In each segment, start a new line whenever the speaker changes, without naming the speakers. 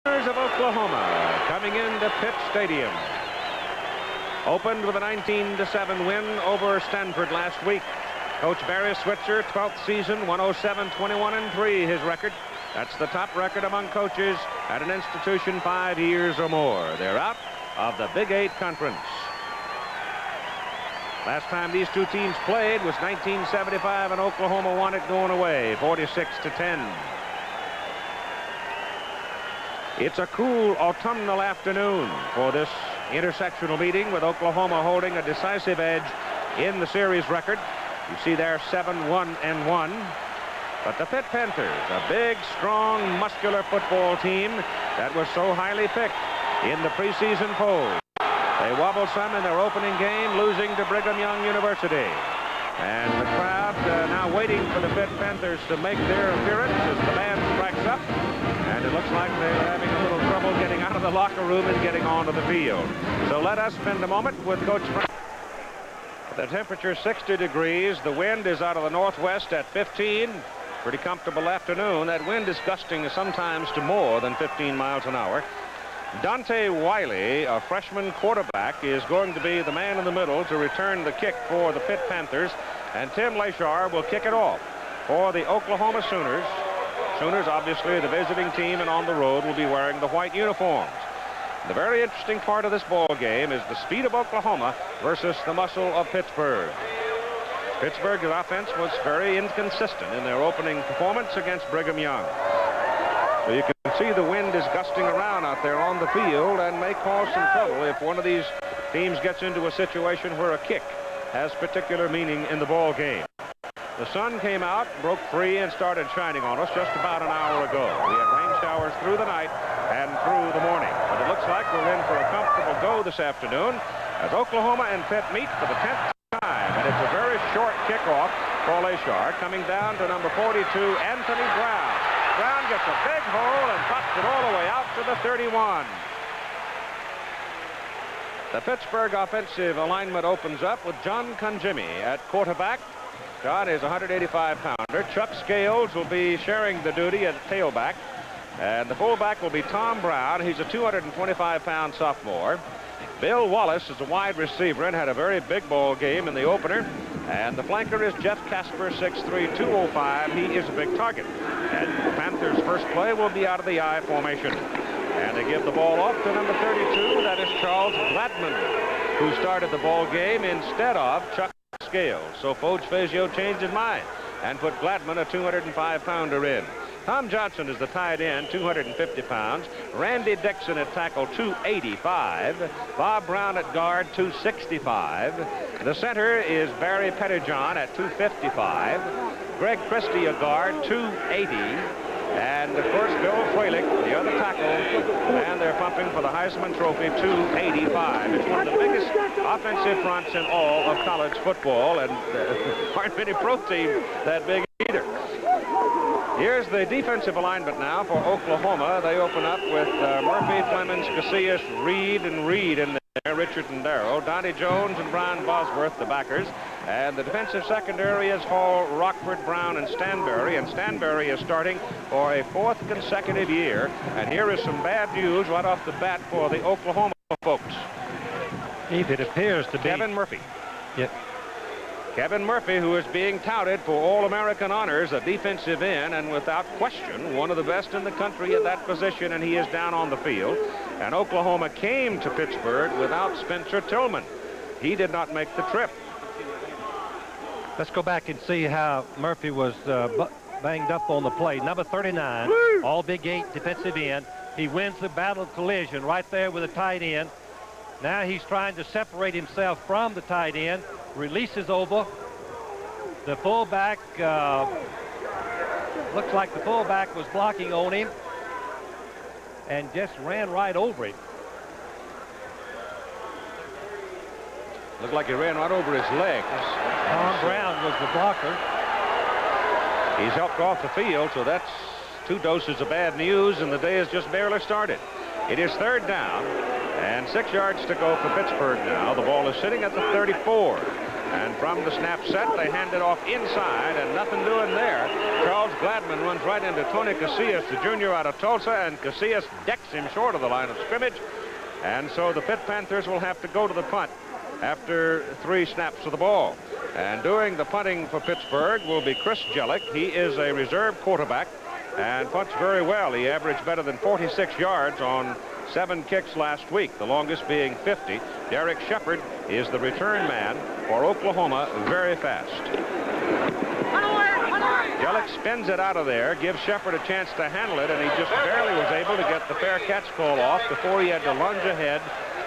Of Oklahoma coming into Pitt Stadium. Opened with a 19-7 win over Stanford last week. Coach Barry Switzer, 12th season, 107-21-3 his record. That's the top record among coaches at an institution 5 years or more. They're out of the Big 8 Conference. Last time these two teams played was 1975, and Oklahoma won it going away, 46-10. It's a cool autumnal afternoon for this intersectional meeting, with Oklahoma holding a decisive edge in the series record. You see there 7-1-1. But the Pitt Panthers, a big, strong, muscular football team that was so highly picked in the preseason polls. They wobbled some in their opening game, losing to Brigham Young University. And the crowd now waiting for the Pitt Panthers to make their appearance as the band strikes up. And it looks like they're having a little trouble getting out of the locker room and getting onto the field. So let us spend a moment with Coach Frank. The temperature 60 degrees. The wind is out of the northwest at 15. Pretty comfortable afternoon. That wind is gusting sometimes to more than 15 miles an hour. Dante Wiley, a freshman quarterback, is going to be the man in the middle to return the kick for the Pitt Panthers. And Tim Lashar will kick it off for the Oklahoma Sooners. Sooners, obviously, the visiting team, and on the road will be wearing the white uniforms. The very interesting part of this ball game is the speed of Oklahoma versus the muscle of Pittsburgh. Pittsburgh's offense was very inconsistent in their opening performance against Brigham Young. So you can see the wind is gusting around out there on the field and may cause some trouble if one of these teams gets into a situation where a kick has particular meaning in the ball game. The sun came out, broke free, and started shining on us just about an hour ago. We had rain showers through the night and through the morning. But it looks like we're in for a comfortable go this afternoon as Oklahoma and Pitt meet for the 10th time. And it's a very short kickoff for Lashar, coming down to number 42, Anthony Brown. Brown gets a big hole and pops it all the way out to the 31. The Pittsburgh offensive alignment opens up with John Conjimmy at quarterback. John is a 185-pounder. Chuck Scales will be sharing the duty at tailback. And the fullback will be Tom Brown. He's a 225-pound sophomore. Bill Wallace is a wide receiver and had a very big ball game in the opener. And the flanker is Jeff Casper, 6'3", 205. He is a big target. And the Panthers' first play will be out of the I formation. And they give the ball off to number 32. That is Charles Gladman, who started the ball game instead of Chuck Scales. So Foge Fazio changed his mind and put Gladman, a 205-pounder, in. Tom Johnson is the tight end, 250 pounds. Randy Dixon at tackle, 285. Bob Brown at guard, 265. The center is Barry Pettijohn at 255. Greg Christie, a guard, 280. And, of course, Bill Fralick, the other tackle, and they're pumping for the Heisman Trophy, 285. It's one of the biggest offensive fronts in all of college football, and aren't many pro teams that big either. Here's the defensive alignment now for Oklahoma. They open up with Murphy, Clemens, Casillas, Reed, and Reed in there, Richard and Darrow, Donnie Jones and Brian Bosworth, the backers. And the defensive secondary is Hall, Rockford, Brown, and Stanberry. And Stanberry is starting for a 4th consecutive year. And here is some bad news right off the bat for the Oklahoma folks.
Keith, it appears to be
Kevin Murphy.
Yep.
Kevin Murphy, who is being touted for All-American honors, a defensive end, and without question, one of the best in the country at that position, and he is down on the field. And Oklahoma came to Pittsburgh without Spencer Tillman. He did not make the trip.
Let's go back and see how Murphy was banged up on the play. Number 39, all Big 8 defensive end. He wins the battle collision right there with the tight end. Now he's trying to separate himself from the tight end. Releases over. The fullback, looks like the fullback was blocking on him and just ran right over him.
Looked like he ran right over his legs.
Tom Brown was the blocker.
He's helped off the field, so that's 2 doses of bad news, and the day has just barely started. It is 3rd down and 6 yards to go for Pittsburgh now. The ball is sitting at the 34. And from the snap set, they hand it off inside, and nothing doing there. Charles Gladman runs right into Tony Casillas, the junior out of Tulsa, and Casillas decks him short of the line of scrimmage. And so the Pitt Panthers will have to go to the punt after 3 snaps of the ball. And doing the punting for Pittsburgh will be Chris Jellick. He is a reserve quarterback and punts very well. He averaged better than 46 yards on 7 kicks last week, the longest being 50. Derek Shepard is the return man for Oklahoma, very fast. Jellick spins it out of there, gives Shepard a chance to handle it, and he just barely was able to get the fair catch call off before he had to lunge ahead.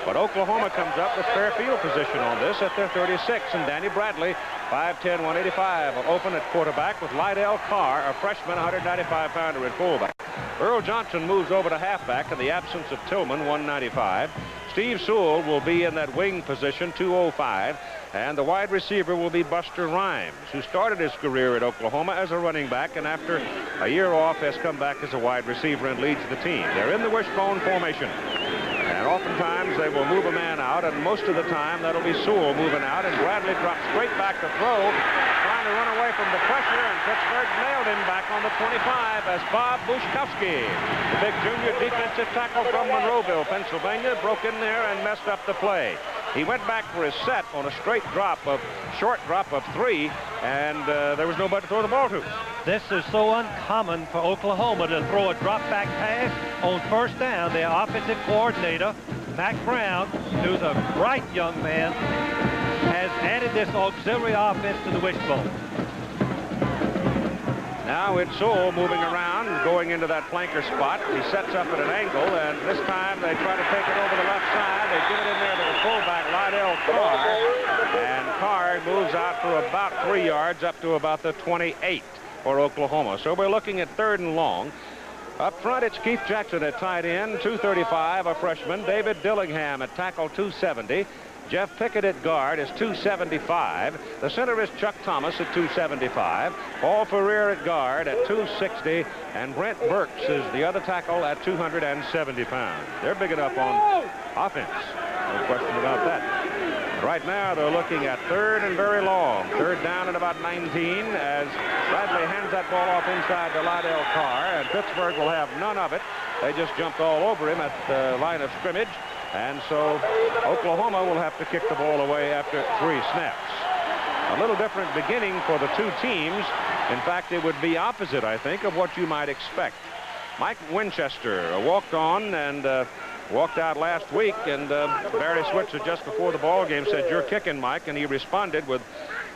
But Oklahoma comes up with fair field position on this at their 36, and Danny Bradley, 5'10", 185, will open at quarterback with Lydell Carr, a freshman, 195-pounder at fullback. Earl Johnson moves over to halfback in the absence of Tillman, 195. Steve Sewell will be in that wing position, 205. And the wide receiver will be Buster Rhymes, who started his career at Oklahoma as a running back, and after a year off has come back as a wide receiver and leads the team. They're in the wishbone formation. And oftentimes they will move a man out, and most of the time that'll be Sewell moving out, and Bradley drops straight back to throw, trying to run away from the pressure, and Pittsburgh nailed him back on the 25 as Bob Bushkowski, the big junior defensive tackle from Monroeville, Pennsylvania, broke in there and messed up the play. He went back for his set on a short drop of 3, and there was nobody to throw the ball to.
This is so uncommon for Oklahoma to throw a drop-back pass on first down. Their offensive coordinator, Mac Brown, who's a bright young man, has added this auxiliary offense to the wishbone.
Now it's Sewell moving around, going into that flanker spot. He sets up at an angle, and this time they try to take it over the left side. They give it in there to the fullback, Lydell Carr, and Carr moves out for about 3 yards up to about the 28 for Oklahoma. So we're looking at 3rd and long. Up front, it's Keith Jackson at tight end, 235, a freshman. David Dillingham at tackle, 270. Jeff Pickett at guard is 275. The center is Chuck Thomas at 275. Paul Ferrier at guard at 260. And Brent Burks is the other tackle at 270 pounds. They're big enough on offense. No question about that. Right now, they're looking at 3rd and very long. 3rd down at about 19 as Bradley hands that ball off inside to Lydell Carr, and Pittsburgh will have none of it. They just jumped all over him at the line of scrimmage. And so Oklahoma will have to kick the ball away after 3 snaps. A little different beginning for the 2 teams. In fact, it would be opposite, I think, of what you might expect. Mike Winchester walked on and walked out last week, and Barry Switzer just before the ball game said, "You're kicking, Mike," and he responded with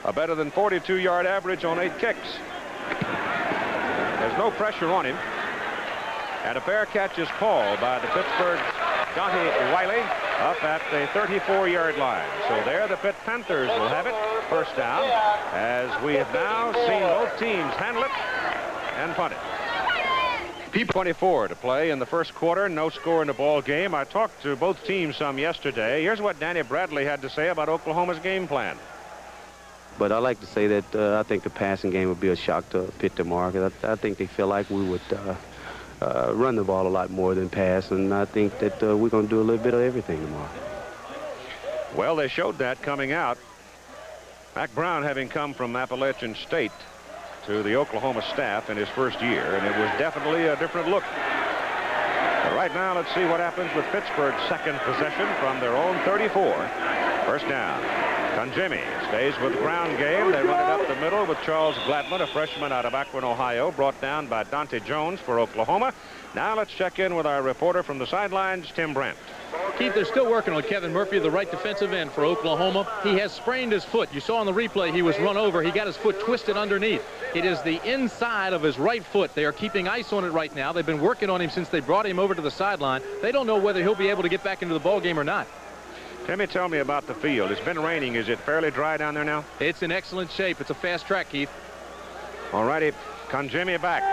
a better than 42-yard average on 8 kicks. There's no pressure on him. And a fair catch is called by the Pittsburgh Dante Wiley up at the 34-yard line. So there the Pitt Panthers will have it, 1st down, as we have now seen both teams handle it and punt it. P24 to play in the 1st quarter, no score in the ball game. I talked to both teams some yesterday. Here's what Danny Bradley had to say about Oklahoma's game plan.
But I like to say that I think the passing game would be a shock to Pitt tomorrow, because I think they feel like we would run the ball a lot more than pass, and I think that we're going to do a little bit of everything tomorrow.
Well, they showed that coming out. Mac Brown having come from Appalachian State to the Oklahoma staff in his 1st year, and it was definitely a different look. But right now, let's see what happens with Pittsburgh's 2nd possession from their own 34. 1st down. Conjemi stays with the ground game. They run it up the middle with Charles Gladman, a freshman out of Akron, Ohio, brought down by Dante Jones for Oklahoma. Now let's check in with our reporter from the sidelines, Tim Brandt.
Keith, they're still working on Kevin Murphy, the right defensive end for Oklahoma. He has sprained his foot. You saw on the replay he was run over. He got his foot twisted underneath. It is the inside of his right foot. They are keeping ice on it right now. They've been working on him since they brought him over to the sideline. They don't know whether he'll be able to get back into the ball game or not.
Timmy, tell me about the field. It's been raining. Is it fairly dry down there now?
It's in excellent shape. It's a fast track, Keith.
All righty. Conjemi back.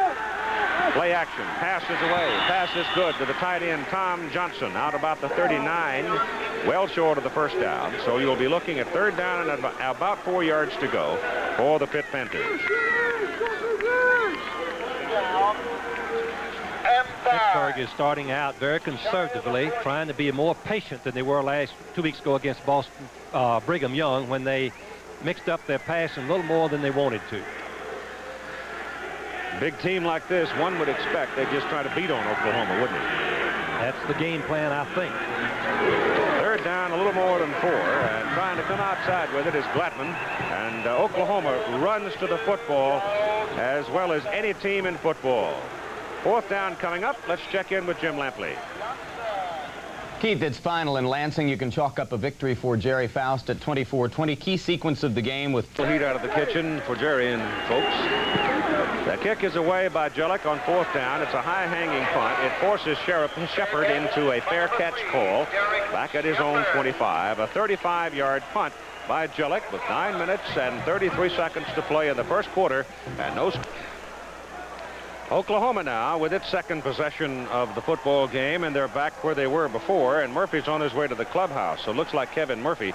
Play action. Pass is away. Pass is good to the tight end, Tom Johnson, out about the 39, well short of the 1st down. So you'll be looking at 3rd down and about 4 yards to go for the Pitt Panthers.
Pittsburgh is starting out very conservatively, trying to be more patient than they were 2 weeks ago against Brigham Young, when they mixed up their passing a little more than they wanted to.
Big team like this, one would expect they'd just try to beat on Oklahoma, wouldn't it?
That's the game plan, I think.
Third down, a little more than 4, and trying to come outside with it is Gladman. And Oklahoma runs to the football as well as any team in football. Fourth down coming up. Let's check in with Jim Lampley.
Keith, it's final in Lansing. You can chalk up a victory for Jerry Faust at 24-20. Key sequence of the game with
heat out of the kitchen for Jerry and folks. The kick is away by Jellick on fourth down. It's a high-hanging punt. It forces Shepard into a fair catch call back at his own 25. A 35-yard punt by Jellick with 9 minutes and 33 seconds to play in the first quarter, and no. Oklahoma now with its second possession of the football game, and they're back where they were before, and Murphy's on his way to the clubhouse. So it looks like Kevin Murphy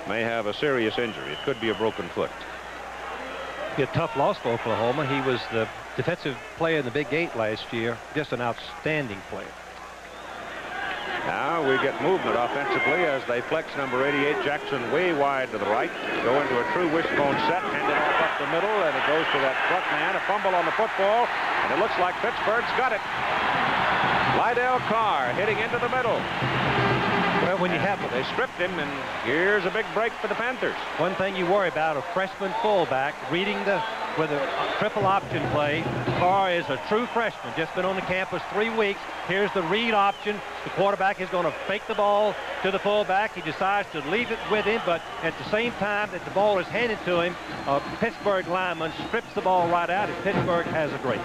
may have a serious injury. It could be a broken foot.
Be a tough loss for Oklahoma. He was the defensive player in the Big 8 last year. Just an outstanding player.
Now we get movement offensively as they flex number 88 Jackson way wide to the right, go into a true wishbone set, hand it off up the middle, and it goes to that front man. A fumble on the football, and it looks like Pittsburgh's got it. Lydell Carr hitting into the middle.
Well, when you have
they stripped him, and here's a big break for the Panthers.
One thing you worry about, a freshman fullback reading with a triple option play. Carr is a true freshman, just been on the campus 3 weeks. Here's the read option. The quarterback is going to fake the ball to the fullback. He decides to leave it with him, but at the same time that the ball is handed to him, a Pittsburgh lineman strips the ball right out, and Pittsburgh has a break.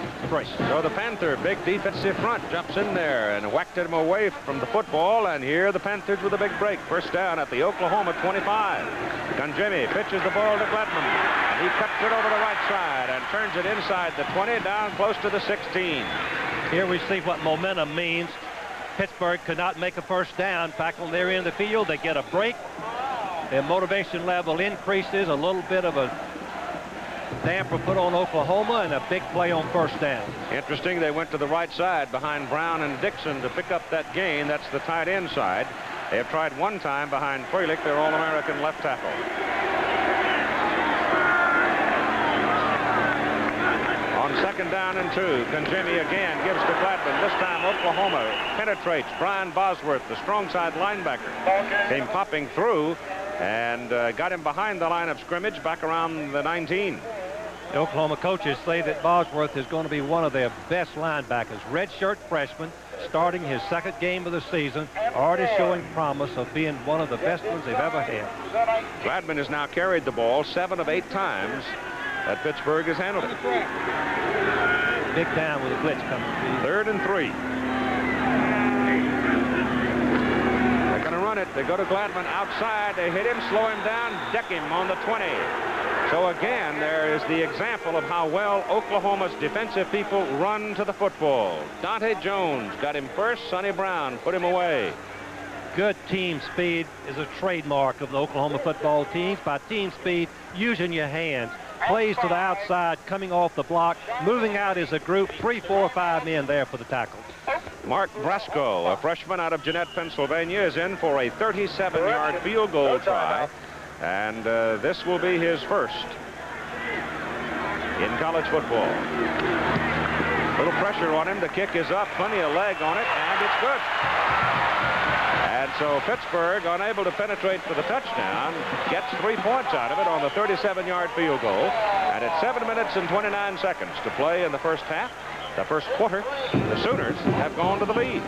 So the Panther, big defensive front, jumps in there and whacked him away from the football, and here the Panthers with a big break. First down at the Oklahoma 25. Kanjemi pitches the ball to Gladman. He cuts it over the right side and turns it inside the 20, down close to the 16.
Here we see what momentum means. Pittsburgh could not make a first down. Back on their end of the field, they get a break. Their motivation level increases. A little bit of a damper put on Oklahoma, and a big play on first down.
Interesting, they went to the right side behind Brown and Dixon to pick up that gain. That's the tight end side. They have tried one time behind Froelich, their All-American left tackle. On second down and 2, Kanjemi again gives to Gladman. This time Oklahoma penetrates. Brian Bosworth, the strong side linebacker, came popping through and got him behind the line of scrimmage back around the 19.
The Oklahoma coaches say that Bosworth is going to be one of their best linebackers. Redshirt freshman, starting his second game of the season, already showing promise of being one of the best ones they've ever had.
Gladman has now carried the ball 7 of 8 times that Pittsburgh has handled it.
Big down with a blitz coming.
3rd and 3. They're going to run it. They go to Gladman outside. They hit him, slow him down, deck him on the 20. So again, there is the example of how well Oklahoma's defensive people run to the football. Dante Jones got him first. Sonny Brown put him away.
Good team speed is a trademark of the Oklahoma football teams. By team speed, using your hands. Plays to the outside, coming off the block, moving out as a group, 3, 4, 5 men there for the tackle.
Mark Brasco, a freshman out of Jeanette, Pennsylvania, is in for a 37-yard field goal try, and this will be his first in college football. Little pressure on him. The kick is up, plenty of leg on it, and it's good. And so Pittsburgh, unable to penetrate for the touchdown, gets 3 points out of it on the 37-yard field goal. And it's 7 minutes and 29 seconds to play in the first half. The first quarter, the Sooners have gone to the lead.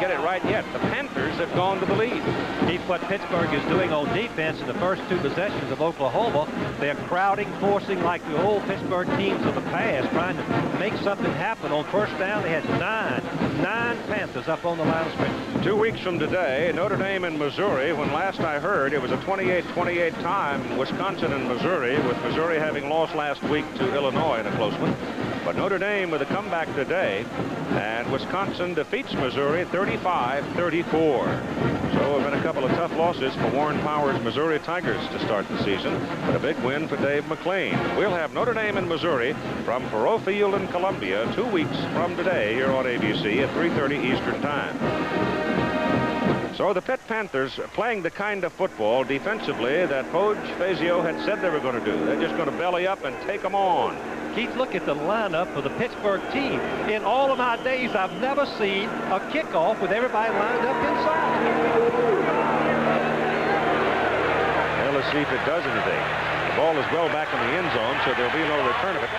Get it right yet. The Panthers have gone to the lead.
Keep what Pittsburgh is doing on defense in the first 2 possessions of Oklahoma. They're crowding, forcing like the old Pittsburgh teams of the past, trying to make something happen. On first down, they had 9 Panthers up on the line of scrimmage.
2 weeks from today, Notre Dame and Missouri, when last I heard, it was a 28-28 time, Wisconsin and Missouri, with Missouri having lost last week to Illinois in a close one. But Notre Dame with a comeback today, and Wisconsin defeats Missouri 35-34. So have been a couple of tough losses for Warren Power's Missouri Tigers to start the season, but a big win for Dave McClain. We'll have Notre Dame and Missouri from Faurot Field in Columbia 2 weeks from today here on ABC at 3:30 Eastern Time. So So the Pitt Panthers playing the kind of football defensively that Coach Fazio had said they were going to do. They're just going to belly up and take them on.
Keith, look at the lineup of the Pittsburgh team. In all of my days, I've never seen a kickoff with everybody lined up inside.
Well, let's see if it does anything. The ball is well back in the end zone, so there'll be no return of it.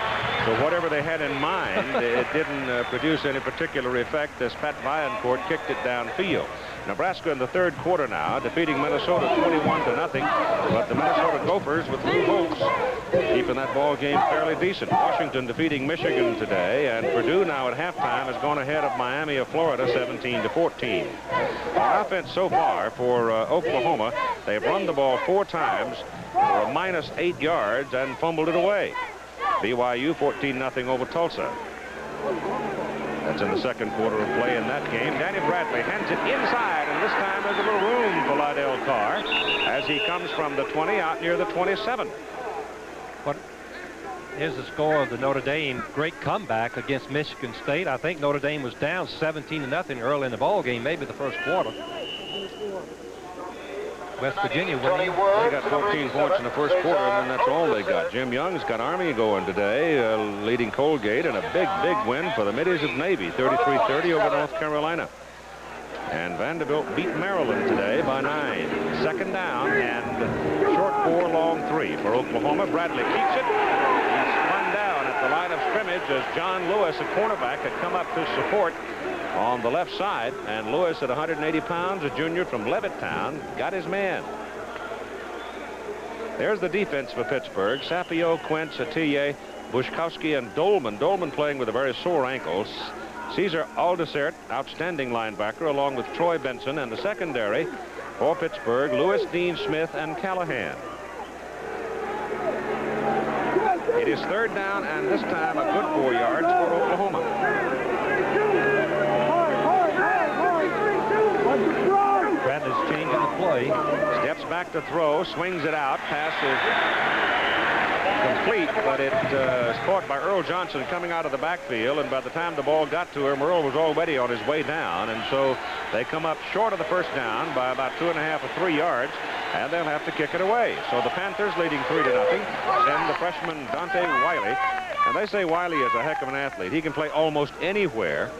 So whatever they had in mind, it didn't produce any particular effect as Pat Viancourt kicked it downfield. Nebraska in the third quarter now, defeating Minnesota 21-0. But the Minnesota Gophers with Lou Holtz keeping that ball game fairly decent. Washington defeating Michigan today, and Purdue now at halftime has gone ahead of Miami of Florida 17-14. On offense so far for Oklahoma, they've run the ball 4 times for a -8 yards and fumbled it away. BYU 14-0 over Tulsa. That's in the second quarter of play in that game. Danny Bradley hands it inside, and this time there's a little room for Lydell Carr as he comes from the 20 out near the 27.
What is the score of the Notre Dame great comeback against Michigan State? I think Notre Dame was down 17-0 early in the ball game, maybe the first quarter. West Virginia winning.
They got 14 points in the first quarter, and then that's all they got. Jim Young's got Army going today, leading Colgate, and a big win for the Middies of Navy, 33-30 over North Carolina. And Vanderbilt beat Maryland today by 9. Second down and short 4, long 3 for Oklahoma. Bradley keeps it. He's spun down at the line of scrimmage as John Lewis, a cornerback, had come up to support on the left side, and Lewis at 180 pounds, a junior from Levittown, got his man. There's the defense for Pittsburgh. Sapio, Quentz, Atiyeh, Bushkowski, and Dolman. Dolman playing with a very sore ankle. Caesar Aldisert, outstanding linebacker, along with Troy Benson, and the secondary for Pittsburgh, Lewis, Dean Smith, and Callahan. It is third down, and this time a good 4 yards for Oklahoma.
Bradley's changing the play.
Steps back to throw, swings it out. Pass is complete, but it is caught by Earl Johnson coming out of the backfield, and by the time the ball got to him, Earl was already on his way down, and so they come up short of the first down by about 2.5 or 3 yards, and they'll have to kick it away. So the Panthers leading 3-0, send the freshman Dante Wiley, and they say Wiley is a heck of an athlete. He can play almost anywhere.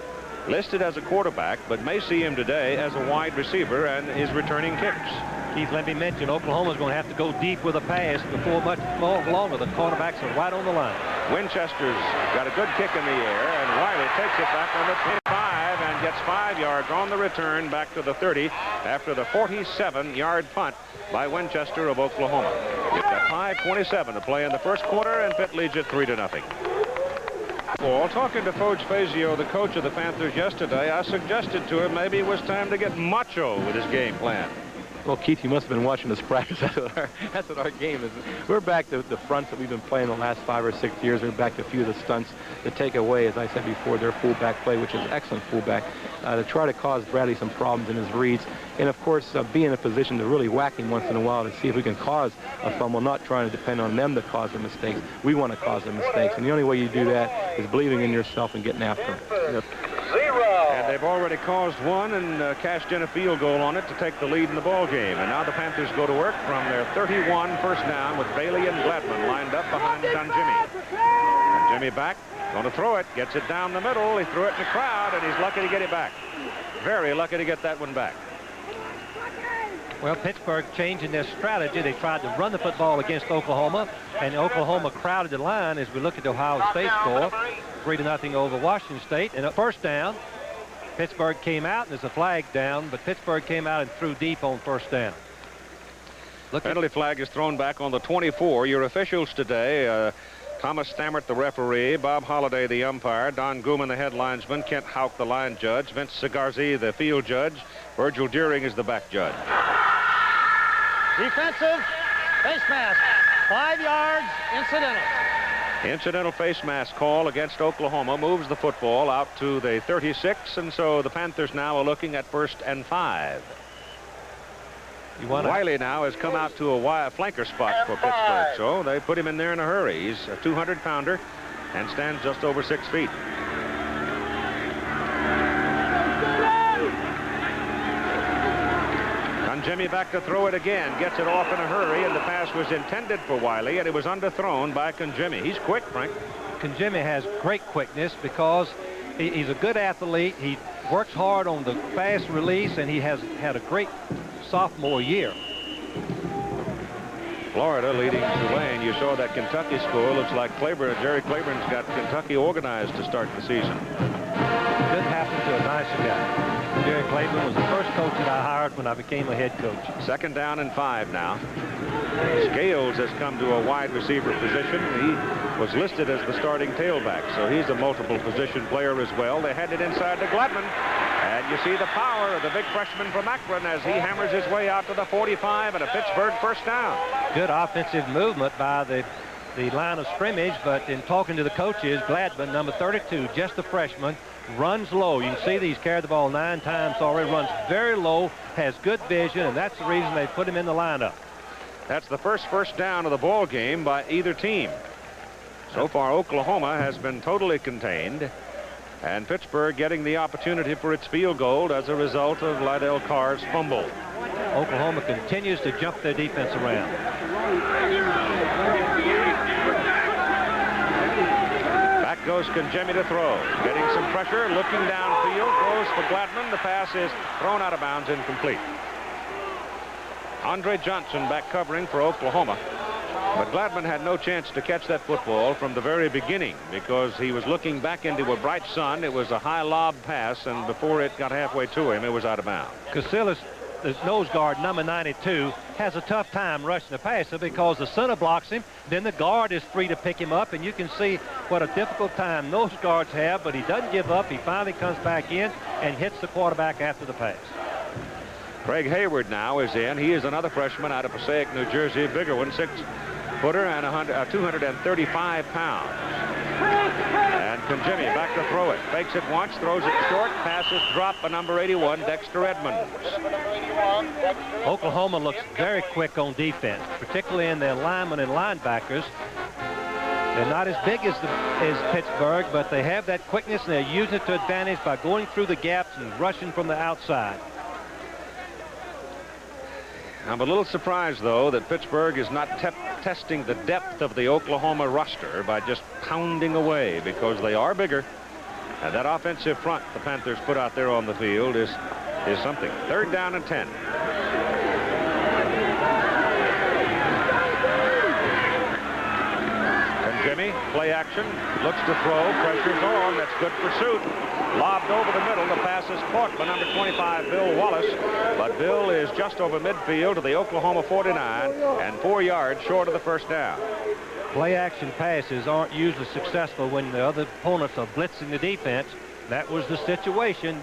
Listed as a quarterback, but may see him today as a wide receiver and is returning kicks.
Keith, let me mention, Oklahoma's going to have to go deep with a pass before much longer. The cornerbacks are right on the line.
Winchester's got a good kick in the air, and Wiley takes it back on the 25 and gets 5 yards on the return back to the 30 after the 47-yard punt by Winchester of Oklahoma. You've got 5:27 to play in the first quarter, and Pitt leads it 3-0. Well, talking to Coach Fazio, the coach of the Panthers, yesterday, I suggested to him maybe it was time to get macho with his game plan.
Well, Keith, you must have been watching us practice. That's what our game is. We're back to the fronts that we've been playing the last 5 or 6 years. We're back to a few of the stunts to take away, as I said before, their fullback play, which is excellent fullback, to try to cause Bradley some problems in his reads. And, of course, be in a position to really whack him once in a while to see if we can cause a fumble, not trying to depend on them to cause the mistakes. We want to cause the mistakes. And the only way you do that is believing in yourself and getting after them. Yep.
And they've already caused one and cashed in a field goal on it to take the lead in the ball game. And now the Panthers go to work from their 31 first down with Bailey and Gladman lined up behind Dunjimmy. And Jimmy back, going to throw it, gets it down the middle. He threw it in the crowd, and he's lucky to get it back. Very lucky to get that one back.
Well, Pittsburgh changing their strategy. They tried to run the football against Oklahoma, and Oklahoma crowded the line as we look at the Ohio State score. 3-0 over Washington State. And at first down, Pittsburgh came out, and there's a flag down, but Pittsburgh came out and threw deep on first down.
Penalty flag is thrown back on the 24. Your officials today, Thomas Stammert, the referee, Bob Holliday, the umpire, Don Gooman, the head linesman, Kent Houck, the line judge, Vince Segarzi, the field judge, Virgil Deering is the back judge.
Defensive face mask, 5 yards, incidental.
Incidental face mask call against Oklahoma moves the football out to the 36, and so the Panthers now are looking at 1st and 5. Wiley now has come out to a flanker spot for Pittsburgh, so they put him in there in a hurry. He's a 200-pounder and stands just over 6 feet. Jimmy back to throw it again. Gets it off in a hurry, and the pass was intended for Wiley, and it was underthrown by Jimmy. He's quick, Frank.
Jimmy has great quickness because he's a good athlete. He works hard on the fast release, and he has had a great sophomore year.
Florida leading Tulane. You saw that Kentucky score. Looks like Jerry Claiborne's got Kentucky organized to start the season.
Couldn't happen to a nicer guy. Jerry Claiborne was the first coach that I hired when I became a head coach.
2nd down and 5 now. Scales has come to a wide receiver position. He was listed as the starting tailback, so he's a multiple position player as well. They head it inside to Gladman. And you see the power of the big freshman from Akron as he hammers his way out to the 45 and a Pittsburgh first down.
Good offensive movement by the line of scrimmage, but in talking to the coaches, Gladman, number 32, just a freshman, runs low. You can see that he's carried the ball 9 times already, runs very low, has good vision, and that's the reason they put him in the lineup.
That's the first down of the ball game by either team. So far, Oklahoma has been totally contained, and Pittsburgh getting the opportunity for its field goal as a result of Lydell Carr's fumble.
Oklahoma continues to jump their defense around.
Back goes Jimmy to throw. Getting some pressure, looking downfield, throws for Gladman. The pass is thrown out of bounds, incomplete. Andre Johnson back covering for Oklahoma. But Gladman had no chance to catch that football from the very beginning because he was looking back into a bright sun. It was a high lob pass, and before it got halfway to him, it was out of bounds.
Casillas, the nose guard, number 92, has a tough time rushing the passer because the center blocks him. Then the guard is free to pick him up, and you can see what a difficult time those guards have, but he doesn't give up. He finally comes back in and hits the quarterback after the pass.
Craig Hayward now is in. He is another freshman out of Passaic, New Jersey. Bigger one, 6-footer and 235 pounds. And Jimmy back to throw it. Fakes it once, throws it short. Passes drop by number 81, Dexter Edmonds.
Oklahoma looks very quick on defense, particularly in their linemen and linebackers. They're not as big as Pittsburgh, but they have that quickness, and they're using it to advantage by going through the gaps and rushing from the outside.
I'm a little surprised, though, that Pittsburgh is not testing the depth of the Oklahoma roster by just pounding away, because they are bigger. And that offensive front the Panthers put out there on the field is something. 3rd down and 10. And Jimmy, play action, looks to throw, pressure's on, that's good pursuit. Lobbed over the middle. The pass is caught by number 25, Bill Wallace. But Bill is just over midfield to the Oklahoma 49 and 4 yards short of the first down.
Play action passes aren't usually successful when the other opponents are blitzing the defense. That was the situation,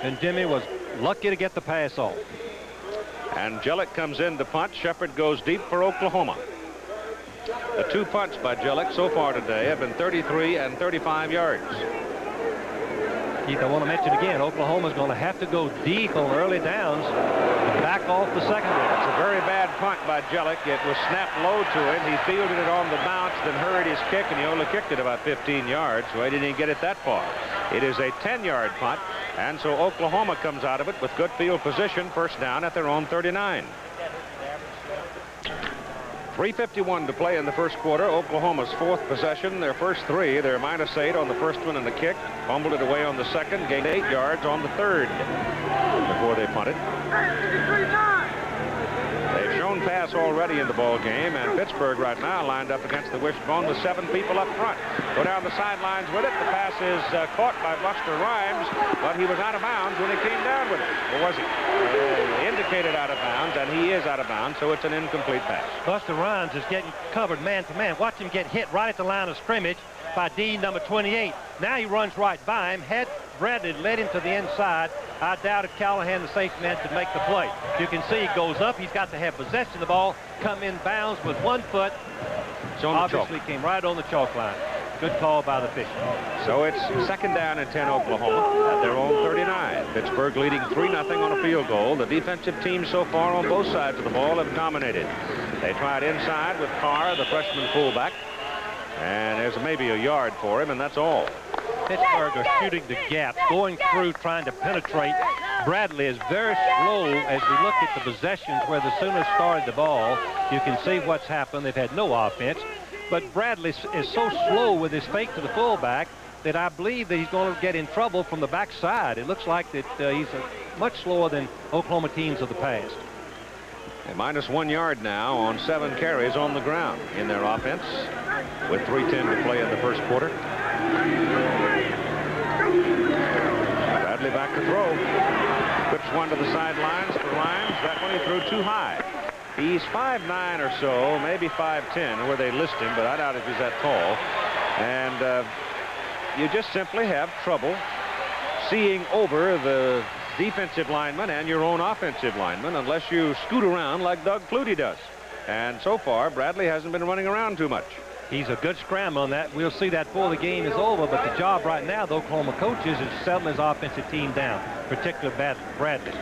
and Jimmy was lucky to get the pass off.
And Jellick comes in to punt. Shepard goes deep for Oklahoma. The 2 punts by Jellick so far today have been 33 and 35 yards.
Keith, I want to mention again, Oklahoma's going to have to go deep on early downs and back off the secondary.
It's a very bad punt by Jellick. It was snapped low to him. He fielded it on the bounce, then hurried his kick, and he only kicked it about 15 yards, so he didn't even get it that far. It is a 10-yard punt, and so Oklahoma comes out of it with good field position, first down at their own 39. 3:51 to play in the first quarter. Oklahoma's 4th possession. Their first 3. They're -8 on the first one and the kick. Fumbled it away on the second. Gained 8 yards on the third before they punted. They've shown pass already in the ball game, and Pittsburgh right now lined up against the wishbone with 7 people up front. Go down the sidelines with it. The pass is caught by Buster Rhymes, but he was out of bounds when he came down with it. Or was he? Indicated out of bounds, and he is out of bounds, so it's an incomplete pass.
Buster Rhymes is getting covered man to man. Watch him get hit right at the line of scrimmage by D number 28. Now he runs right by him. Had Bradley led him to the inside, I doubt if Callahan, the safety man, could make the play. You can see he goes up. He's got to have possession of the ball, come in bounds with 1 foot. Obviously came right on the chalk line. Good call by the official.
So it's 2nd down and 10 Oklahoma at their own 39. Pittsburgh leading 3-0 on a field goal. The defensive teams so far on both sides of the ball have dominated. They tried inside with Carr, the freshman fullback. And there's maybe a yard for him, and that's all.
Pittsburgh are shooting the gap, going through, trying to penetrate Bradley is very slow. As we look at the possessions where the Sooners started the ball, you can see what's happened. They've had no offense. But Bradley is so slow with his fake to the fullback that I believe that he's going to get in trouble from the backside. It looks like that he's much slower than Oklahoma teams of the past.
A -1 yard now on 7 carries on the ground in their offense with 3:10 to play in the first quarter. Bradley back to throw. Whips one to the sidelines for Lyons. That one he threw too high. He's 5'9" or so, maybe 5'10", where they list him, but I doubt if he's that tall. And you just simply have trouble seeing over the defensive lineman and your own offensive lineman unless you scoot around like Doug Flutie does. And so far, Bradley hasn't been running around too much.
He's a good scrambler on that. We'll see that before the game is over, but the job right now, the Oklahoma coaches, is settling his offensive team down, particularly Bradley.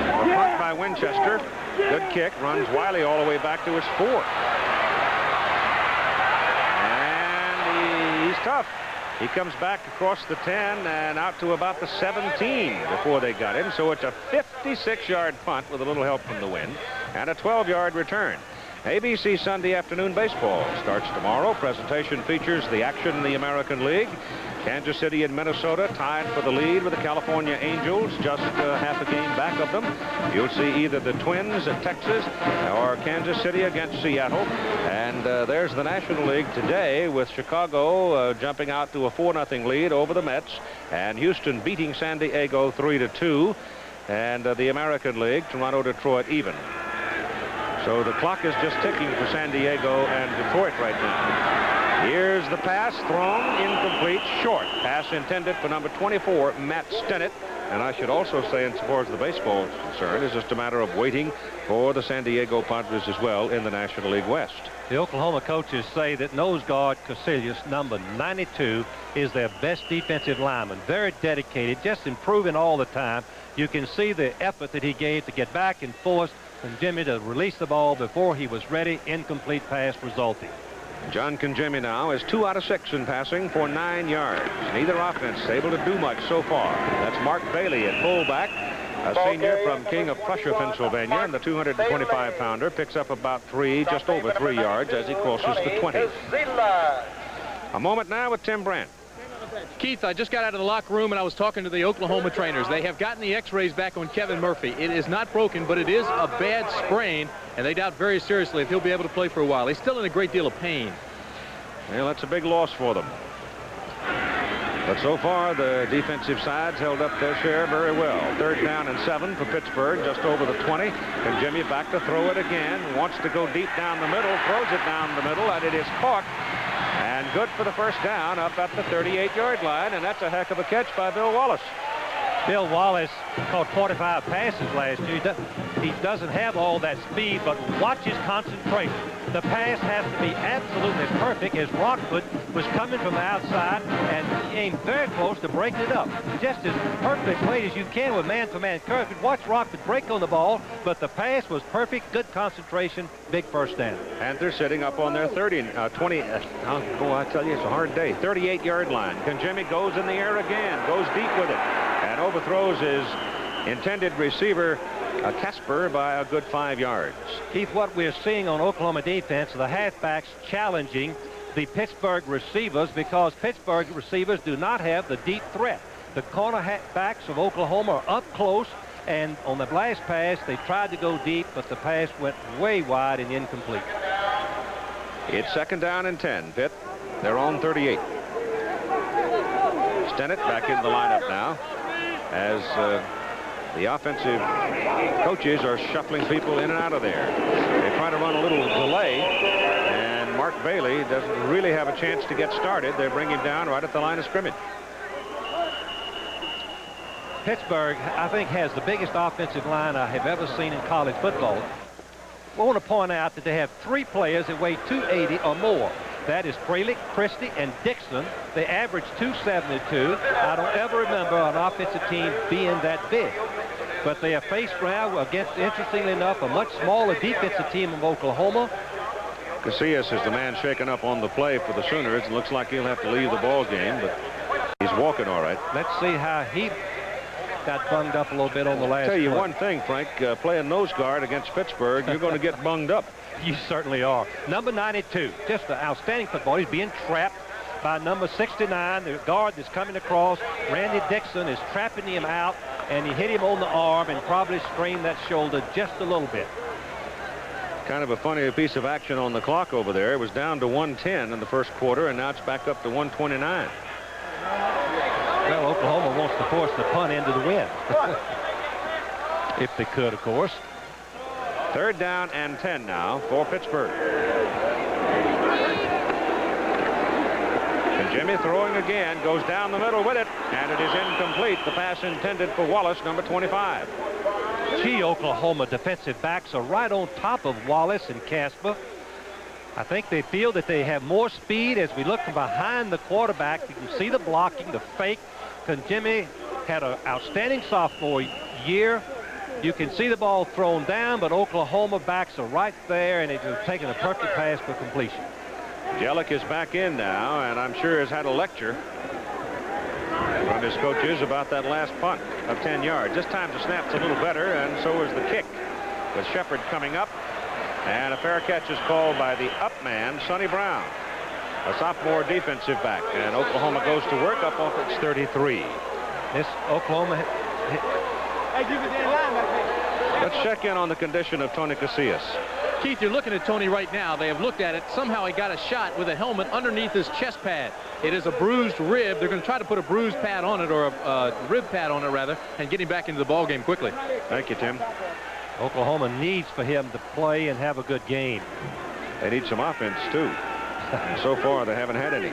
A punt by Winchester. Good kick. Runs Wiley all the way back to his 4. And he's tough. He comes back across the 10 and out to about the 17 before they got him. So it's a 56-yard punt with a little help from the wind and a 12-yard return. ABC Sunday Afternoon Baseball starts tomorrow. Presentation features the action in the American League. Kansas City and Minnesota tied for the lead with the California Angels, just half a game back of them. You'll see either the Twins at Texas or Kansas City against Seattle. And there's the National League today with Chicago jumping out to a 4-0 lead over the Mets, and Houston beating San Diego 3-2. And the American League, Toronto, Detroit even. So the clock is just ticking for San Diego and Detroit right now. Here's the pass thrown, incomplete, short. Pass intended for number 24, Matt Stennett. And I should also say, as far as the baseball is concerned, it's just a matter of waiting for the San Diego Padres as well in the National League West.
The Oklahoma coaches say that nose guard Casillas, number 92, is their best defensive lineman. Very dedicated, just improving all the time. You can see the effort that he gave to get back and forth and Jimmy to release the ball before he was ready. Incomplete pass resulting.
John Conjemi now is 2 out of 6 in passing for 9 yards. Neither offense able to do much so far. That's Mark Bailey at fullback, a senior from King of Prussia, Pennsylvania, and the 225-pounder picks up about just over 3 yards as he crosses the 20. A moment now with Tim Brandt.
Keith, I just got out of the locker room and I was talking to the Oklahoma trainers. They have gotten the x-rays back on Kevin Murphy. It is not broken, but it is a bad sprain, and they doubt very seriously if he'll be able to play for a while. He's still in a great deal of pain.
Well, that's a big loss for them. But so far, the defensive side's held up their share very well. 3rd down and 7 for Pittsburgh, just over the 20. And Jimmy back to throw it again. Wants to go deep down the middle, throws it down the middle, and it is caught. And good for the first down up at the 38-yard line, and that's a heck of a catch by Bill Wallace.
Bill Wallace caught 45 passes last year. He doesn't have all that speed, but watch his concentration. The pass has to be absolutely perfect as Rockford was coming from the outside and came very close to breaking it up. Just as perfect played as you can with man-to-man coverage. Watch Rockford break on the ball, but the pass was perfect, good concentration, big first down.
And they're sitting up on their 20, I tell you, it's a hard day. 38-yard line. Conjemi goes in the air again, goes deep with it, and overthrows his intended receiver, Casper, by a good 5 yards.
Keith, what we're seeing on Oklahoma defense, the halfbacks challenging the Pittsburgh receivers because Pittsburgh receivers do not have the deep threat. The cornerbacks of Oklahoma are up close, and on the last pass, they tried to go deep, but the pass went way wide and incomplete.
It's 2nd down and 10, Pitt. They're on 38. Stennett back in the lineup now as the offensive coaches are shuffling people in and out of there. They try to run a little delay, and Mark Bailey doesn't really have a chance to get started. They bring him down right at the line of scrimmage.
Pittsburgh, I think, has the biggest offensive line I have ever seen in college football. I want to point out that they have 3 players that weigh 280 or more. That is Fralick, Christie, and Dixon. They average 272. I don't ever remember an offensive team being that big. But they have faced now against, interestingly enough, a much smaller defensive team of Oklahoma.
Casillas is the man shaken up on the play for the Sooners. It looks like he'll have to leave the ball game, but he's walking all right.
Let's see how he got bunged up a little bit on the last.
I'll tell you
play.
one thing, Frank, playing nose guard against Pittsburgh, you're going to get bunged up.
You certainly are. Number 92, just an outstanding football. He's being trapped by number 69, the guard that's coming across. Randy Dixon is trapping him out, and he hit him on the arm and probably strained that shoulder just a little bit.
Kind of a funny piece of action on the clock over there. It was down to 110 in the first quarter, and now it's back up to 129.
Well, Oklahoma wants to force the punt into the wind. If they could, of course.
3rd down and 10 now for Pittsburgh. And Jimmy throwing again, goes down the middle with it, and it is incomplete. The pass intended for Wallace, number 25.
Gee, Oklahoma defensive backs are right on top of Wallace and Casper. I think they feel that they have more speed as we look from behind the quarterback. You can see the blocking, the fake. Jimmy had an outstanding sophomore year. You can see the ball thrown down, but Oklahoma backs are right there, and it's taking a perfect pass for completion.
Jellick is back in now, and I'm sure has had a lecture from his coaches about that last punt of 10 yards. This time the snap's a little better, and so is the kick. With Shepard coming up, and a fair catch is called by the up man, Sonny Brown, a sophomore defensive back, and Oklahoma goes to work up off its 33.
This Oklahoma.
Let's check in on the condition of Tony Casillas.
Keith, you're looking at Tony right now. They have looked at it. Somehow he got a shot with a helmet underneath his chest pad. It is a bruised rib. They're going to try to put a bruised pad on it, or a rib pad on it, rather, and get him back into the ball game quickly.
Thank you, Tim.
Oklahoma needs for him to play and have a good game.
They need some offense, too. And so far, they haven't had any.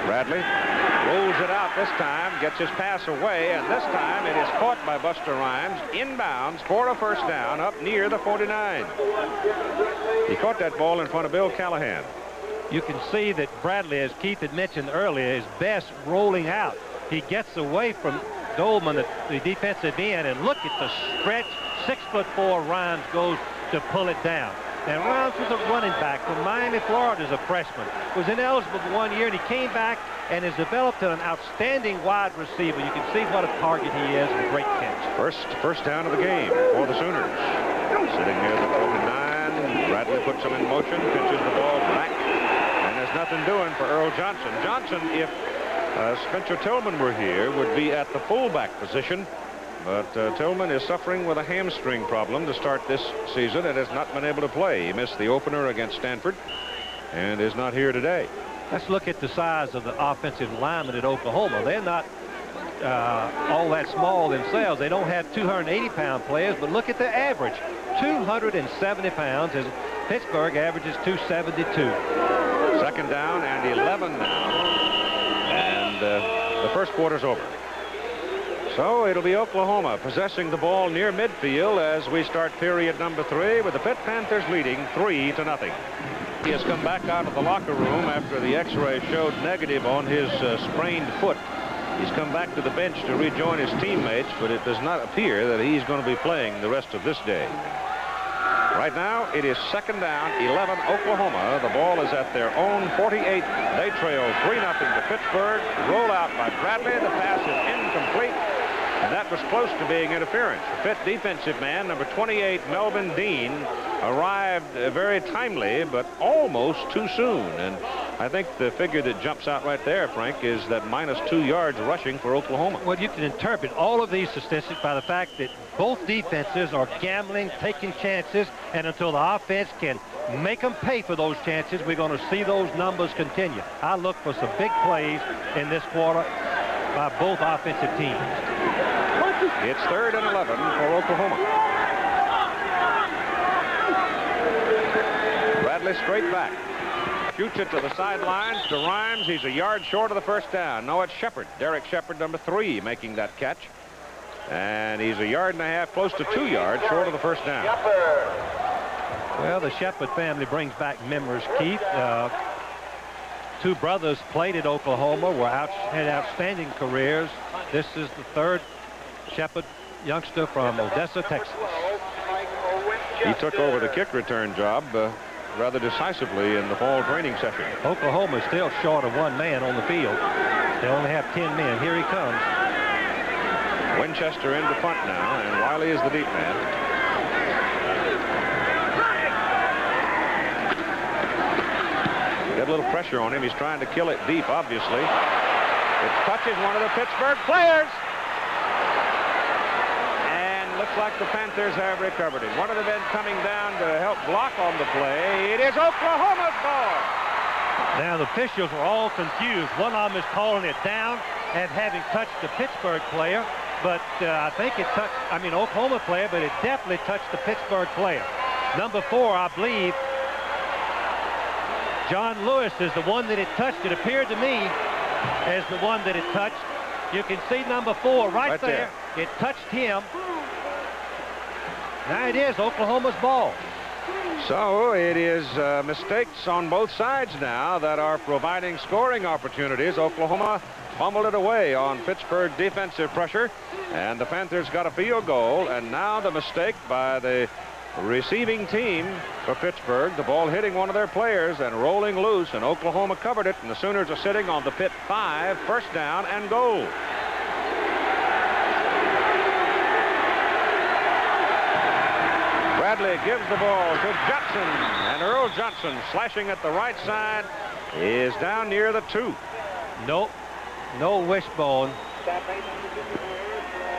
Bradley rolls it out this time, gets his pass away, and this time it is caught by Buster Rhymes inbounds for a first down up near the 49. He caught that ball in front of Bill Callahan.
You can see that Bradley, as Keith had mentioned earlier, is best rolling out. He gets away from Dolman, the defensive end, and look at the stretch. 6'4" Rhymes goes to pull it down. Now, Rhymes was a running back from Miami, Florida as a freshman. Was ineligible for 1 year, and he came back and has developed an outstanding wide receiver. You can see what a target he is, and a great catch.
First down of the game for the Sooners. Sitting near the 49. Bradley puts him in motion, pitches the ball back, and there's nothing doing for Earl Johnson. Johnson, if Spencer Tillman were here, would be at the fullback position. But Tillman is suffering with a hamstring problem to start this season and has not been able to play. He missed the opener against Stanford and is not here today.
Let's look at the size of the offensive linemen at Oklahoma. They're not all that small themselves. They don't have 280-pound players, but look at the average. 270 pounds, as Pittsburgh averages 272.
2nd down and 11 now. And the first quarter's over. So it'll be Oklahoma possessing the ball near midfield as we start period number 3, with the Pitt Panthers leading 3-0. He has come back out of the locker room after the x-ray showed negative on his sprained foot. He's come back to the bench to rejoin his teammates, but it does not appear that he's going to be playing the rest of this day. Right now, it is 2nd down, 11 Oklahoma. The ball is at their own 48. They trail 3-0 to Pittsburgh. Roll out by Bradley. The pass is incomplete. And that was close to being interference. The Pitt defensive man, number 28, Melvin Dean, arrived very timely, but almost too soon. And I think the figure that jumps out right there, Frank, is that -2 yards rushing for Oklahoma.
Well, you can interpret all of these statistics by the fact that both defenses are gambling, taking chances, and until the offense can make them pay for those chances, we're going to see those numbers continue. I look for some big plays in this quarter by both offensive teams.
It's 3rd and 11 for Oklahoma. Bradley straight back. Shoots it to the sidelines to Rhymes. He's a yard short of the first down. No, it's Shepard. Derek Shepard, number 3, making that catch. And he's a yard and a half, close to 2 yards short of the first down.
Well, the Shepard family brings back memories, Keith. 2 brothers played at Oklahoma, had outstanding careers. This is the 3rd Shepard youngster from Odessa, Texas.
He took over the kick return job rather decisively in the fall training session.
Oklahoma is still short of 1 man on the field. They only have 10 men. Here he comes.
Winchester in to punt now, and Wiley is the deep man. Get a little pressure on him. He's trying to kill it deep, obviously. It touches one of the Pittsburgh players. And looks like the Panthers have recovered it. One of the men coming down to help block on the play. It is Oklahoma's ball.
Now the officials are all confused. One of them is calling it down and having touched the Pittsburgh player, but I think it touched, Oklahoma player, but it definitely touched the Pittsburgh player. Number 4, I believe, John Lewis is the one that it touched. It appeared to me as the one that it touched. You can see number 4 right there. It touched him. Now it is Oklahoma's ball.
So it is mistakes on both sides now that are providing scoring opportunities. Oklahoma fumbled it away on Pittsburgh defensive pressure, and the Panthers got a field goal. And now the mistake by the receiving team for Pittsburgh, the ball hitting one of their players and rolling loose, and Oklahoma covered it, and the Sooners are sitting on the Pitt 5, first down and goal. Bradley gives the ball to Johnson, and Earl Johnson, slashing at the right side, is down near the 2.
Nope, no wishbone.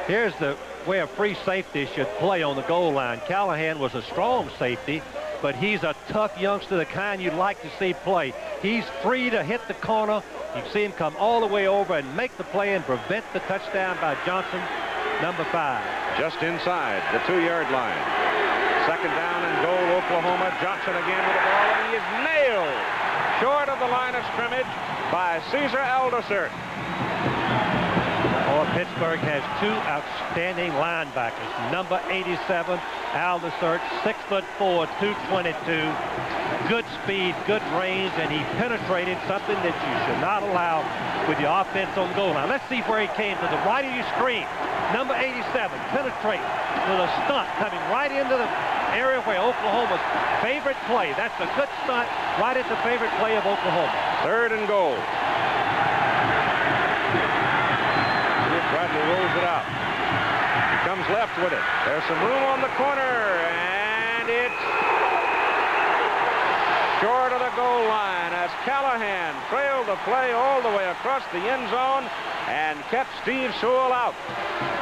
Here's the way a free safety should play on the goal line. Callahan was a strong safety, but he's a tough youngster, the kind you'd like to see play. He's free to hit the corner. You can see him come all the way over and make the play and prevent the touchdown by Johnson, number 5.
Just inside the 2-yard line. Second down and goal, Oklahoma. Johnson again with the ball, and he is nailed short of the line of scrimmage by Caesar Aldisert.
Oh, Pittsburgh has 2 outstanding linebackers. Number 87, Aldisert, 6'4", 222. Good speed, good range, and he penetrated something that you should not allow with your offense on the goal line. Let's see where he came to the right of your screen. Number 87 penetrates with a stunt coming right into the area where Oklahoma's favorite play. That's a good stunt right at the favorite play of Oklahoma.
Third and goal. Bradley rolls it out. He comes left with it. There's some room on the corner, and it's short of the goal line as Callahan trailed the play all the way across the end zone and kept Steve Sewell out.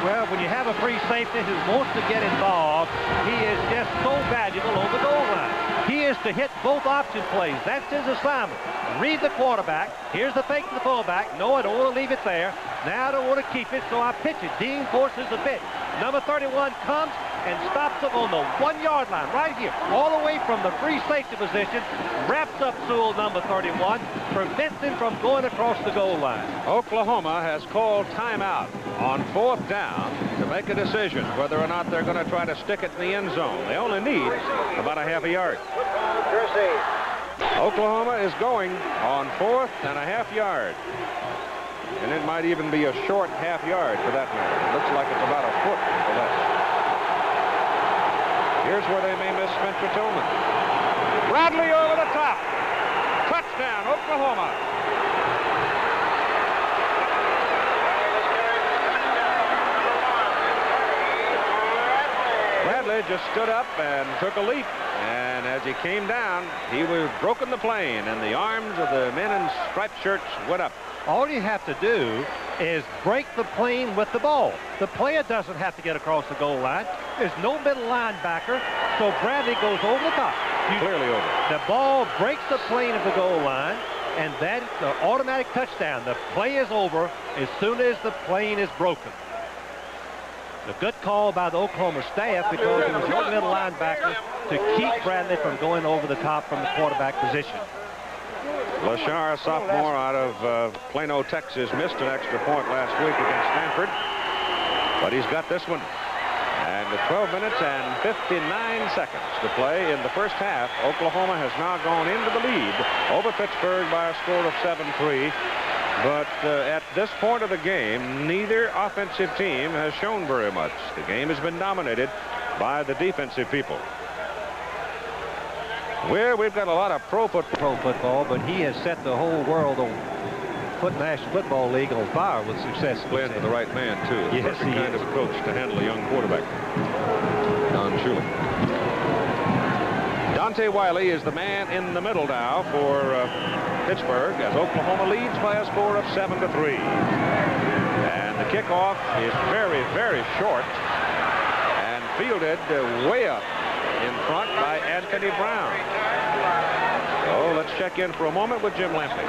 Well, when you have a free safety who wants to get involved, he is just so valuable on the goal line. He is to hit both option plays. That's his assignment. Read the quarterback. Here's the fake to the fullback. No, I don't want to leave it there. Now I don't want to keep it, so I pitch it. Dean forces the pitch. Number 31 comes and stops him on the 1-yard line right here, all the way from the free safety position, wraps up Sewell, number 31, prevents him from going across the goal line.
Oklahoma has called timeout on 4th down to make a decision whether or not they're going to try to stick it in the end zone. They only need about a half a yard. Oklahoma is going on 4th and a half yard. And it might even be a short half yard for that matter. It looks like it's about a foot or less. Here's where they may miss Spencer Tillman. Bradley over the top. Touchdown, Oklahoma. Bradley just stood up and took a leap. And as he came down, he was broken the plane, and the arms of the men in striped shirts went up.
All you have to do is break the plane with the ball. The player doesn't have to get across the goal line. There's no middle linebacker, so Bradley goes over the top.
Clearly over.
The ball breaks the plane of the goal line, and that's the automatic touchdown. The play is over as soon as the plane is broken. A good call by the Oklahoma staff because it was no middle linebacker to keep Bradley from going over the top from the quarterback position.
Lashar, a sophomore out of Plano, Texas, missed an extra point last week against Stanford, but he's got this one. And with 12 minutes and 59 seconds to play in the first half, Oklahoma has now gone into the lead over Pittsburgh by a score of 7-3. But at this point of the game, neither offensive team has shown very much. The game has been dominated by the defensive people. We've got a lot of pro football,
but he has set the whole world on put National Football League on fire with success.
Playing for the right man, too.
Yes,
Perfect kind of a coach to handle a young quarterback. Don Shuley. Dante Wiley is the man in the middle now for Pittsburgh as Oklahoma leads by a score of 7-3. And the kickoff is very, very short and fielded way up in front by Anthony Brown. So let's check in for a moment with Jim Lampley.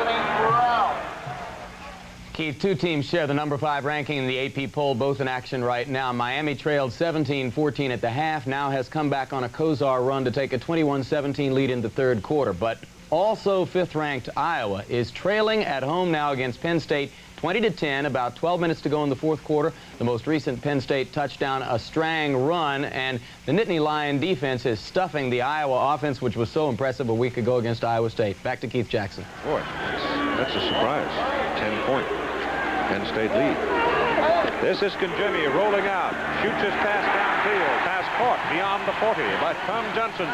Keith, two teams share the number 5 ranking in the AP poll, both in action right now. Miami trailed 17-14 at the half, now has come back on a Kozar run to take a 21-17 lead in the third quarter. But also 5th-ranked Iowa is trailing at home now against Penn State 20-10, about 12 minutes to go in the fourth quarter. The most recent Penn State touchdown, a Strang run, and the Nittany Lion defense is stuffing the Iowa offense, which was so impressive a week ago against Iowa State. Back to Keith Jackson.
Boy, that's a surprise. 10-point Penn State lead. This is Conjemi rolling out, shoots his pass downfield, pass caught beyond the 40 by Tom Johnson.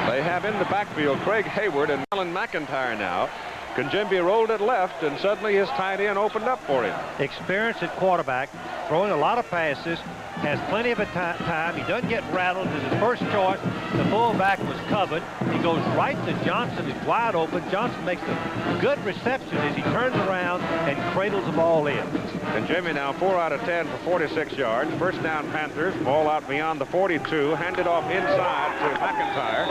They have in the backfield Craig Hayward and Alan McIntyre now. Conjemi rolled it left, and suddenly his tight end opened up for him.
Experience at quarterback, throwing a lot of passes, has plenty of time. He doesn't get rattled. It's his first choice. The fullback was covered. He goes right to Johnson. It's wide open. Johnson makes a good reception as he turns around and cradles the ball in.
Conjemi now 4 out of 10 for 46 yards. First down Panthers. Ball out beyond the 42. Handed off inside to McIntyre.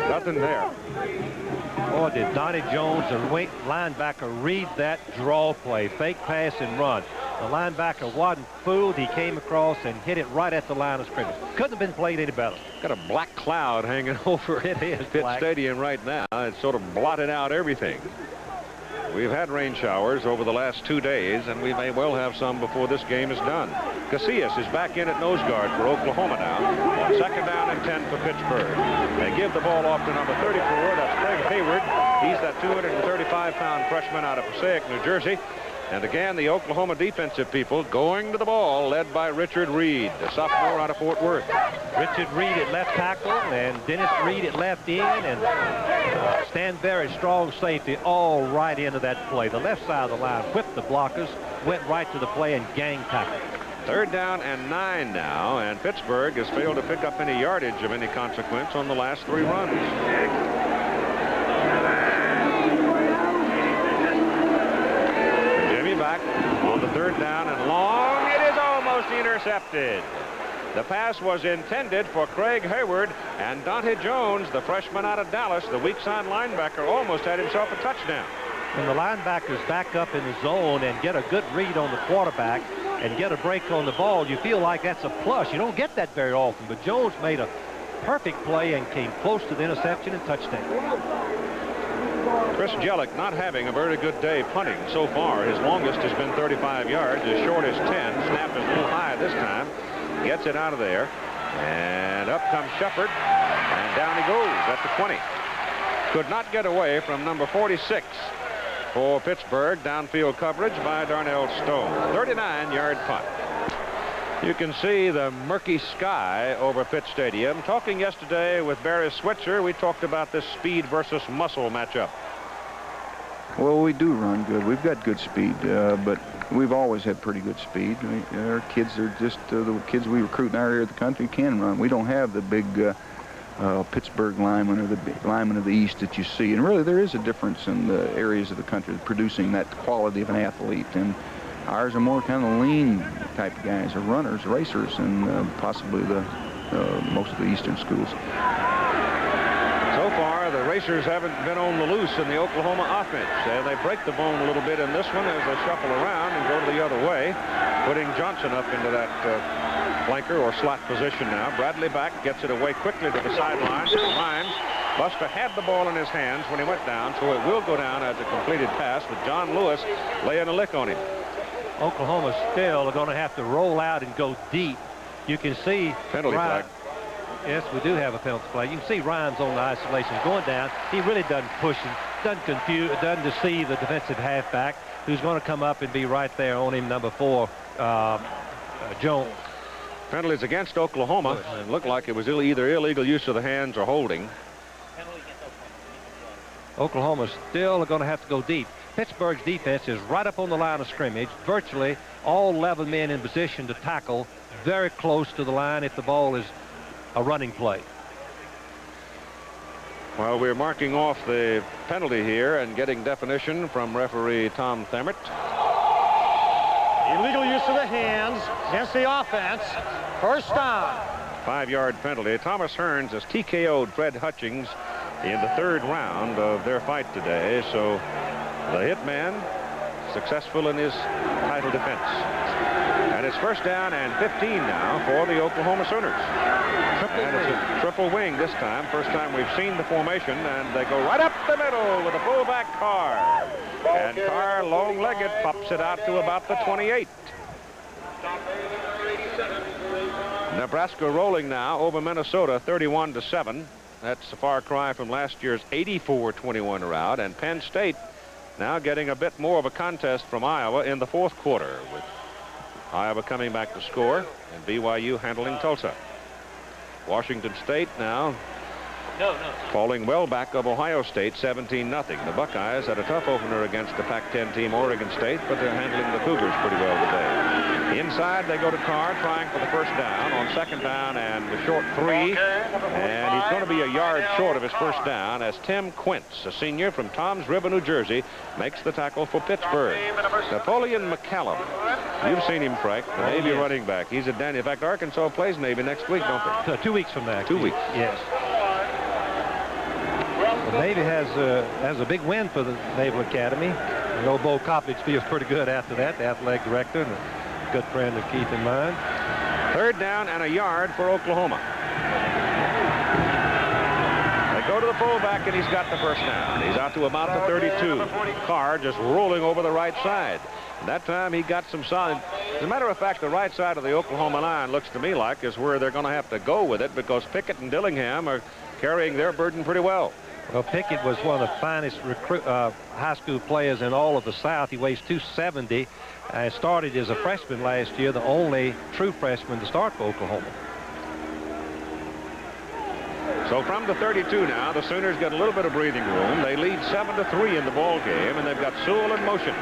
Nothing there.
Boy, did Donnie Jones, the linebacker, read that draw play. Fake pass and run. The linebacker wasn't fooled. He came across and hit it right at the line of scrimmage. Couldn't have been played any better.
Got a black cloud hanging over
It is
Pitt
black.
Stadium right now. It's sort of blotted out everything. We've had rain showers over the last 2 days, and we may well have some before this game is done. Casillas is back in at nose guard for Oklahoma now. Second down and 10 for Pittsburgh. They give the ball off to number 34. That's Craig Hayward. He's that 235-pound freshman out of Passaic, New Jersey. And again, the Oklahoma defensive people going to the ball, led by Richard Reed, the sophomore out of Fort Worth.
Richard Reed at left tackle and Dennis Reed at left end, and Stan Berry, strong safety, all right into that play. The left side of the line whipped the blockers, went right to the play and gang tackled.
Third down and 9 now, and Pittsburgh has failed to pick up any yardage of any consequence on the last 3 runs. Back on the third down and long. It is almost intercepted. The pass was intended for Craig Hayward, and Dante Jones, the freshman out of Dallas, the weak side linebacker, almost had himself a touchdown.
When the linebackers back up in the zone and get a good read on the quarterback and get a break on the ball, you feel like that's a plus. You don't get that very often, but Jones made a perfect play and came close to the interception and touchdown.
Chris Jellick not having a very good day punting so far. His longest has been 35 yards. His shortest 10. Snap is a little high this time. Gets it out of there. And up comes Shepard. And down he goes at the 20. Could not get away from number 46 for Pittsburgh. Downfield coverage by Darnell Stone. 39-yard punt. You can see the murky sky over Pitt Stadium. Talking yesterday with Barry Switzer, we talked about this speed versus muscle matchup.
Well, we do run good. We've got good speed, but we've always had pretty good speed. Our kids are just the kids we recruit in our area of the country can run. We don't have the big Pittsburgh lineman or the lineman of the East that you see. And really, there is a difference in the areas of the country producing that quality of an athlete. And ours are more kind of lean type of guys, or runners, racers, and possibly the most of the Eastern schools.
So far, the racers haven't been on the loose in the Oklahoma offense. They break the bone a little bit in this one as they shuffle around and go to the other way, putting Johnson up into that flanker or slot position now. Bradley back, gets it away quickly to the sideline. Rhymes. Buster had the ball in his hands when he went down, so it will go down as a completed pass with John Lewis laying a lick on him.
Oklahoma still are going to have to roll out and go deep. You can see
penalty flag.
Yes, we do have a penalty flag. You can see Rhymes on the isolation going down. He really doesn't push him, doesn't confuse, doesn't deceive the defensive halfback, who's going to come up and be right there on him, number 4, Jones.
Penalties against Oklahoma. It looked like it was either illegal use of the hands or holding.
Oklahoma's still going to have to go deep. Pittsburgh's defense is right up on the line of scrimmage, virtually all 11 men in position to tackle, very close to the line if the ball is a running play.
Well, we're marking off the penalty here and getting definition from referee Tom Themmert.
Illegal use of the hands against the offense. First down.
5-yard penalty. Thomas Hearns has TKO'd Fred Hutchings in the 3rd round of their fight today. So the hitman successful in his title defense. And it's first down and 15 now for the Oklahoma Sooners. And it's a triple wing this time. First time we've seen the formation, and they go right up the middle with a fullback Carr. And Carr, long-legged, pops it out to about the 28. Nebraska rolling now over Minnesota 31-7. That's a far cry from last year's 84-21 rout. And Penn State now getting a bit more of a contest from Iowa in the 4th quarter, with Iowa coming back to score and BYU handling Tulsa. Washington State now falling well back of Ohio State 17-0. The Buckeyes had a tough opener against the Pac-10 team Oregon State, but they're handling the Cougars pretty well today. Inside they go to Carr, trying for the first down on 2nd down and the short 3. And he's going to be a yard short of his first down as Tim Quince, a senior from Toms River, New Jersey, makes the tackle for Pittsburgh. Napoleon McCallum. You've seen him, Frank, the Navy running back. He's a dandy. In fact, Arkansas plays Navy next week, don't they?
2 weeks from now.
2 weeks.
Yes. The Navy has a big win for the Naval Academy. And old Bo Copley feels pretty good after that, the athletic director and a good friend of Keith and mine.
3rd down and a yard for Oklahoma. They go to the fullback, and he's got the first down. He's out to about the 32. Carr just rolling over the right side. That time he got some solid. As a matter of fact, the right side of the Oklahoma line looks to me like is where they're going to have to go with it, because Pickett and Dillingham are carrying their burden pretty well.
Well, Pickett was one of the finest high school players in all of the South. He weighs 270 and started as a freshman last year, the only true freshman to start for Oklahoma.
So from the 32 now, the Sooners get a little bit of breathing room. They lead 7-3 in the ball game, and they've got Sewell in motion.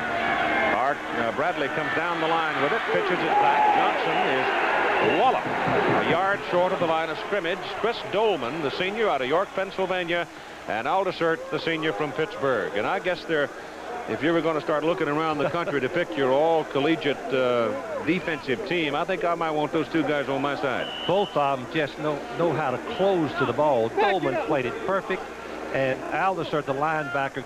Bradley comes down the line with it, pitches it back. Johnson is walloped a yard short of the line of scrimmage. Chris Dolman, the senior out of York, Pennsylvania, and Aldersert, the senior from Pittsburgh. And I guess if you were going to start looking around the country to pick your all-collegiate defensive team, I think I might want those 2 guys on my side.
Both of them just know how to close to the ball. Dolman played it perfect, and Aldersert, the linebacker,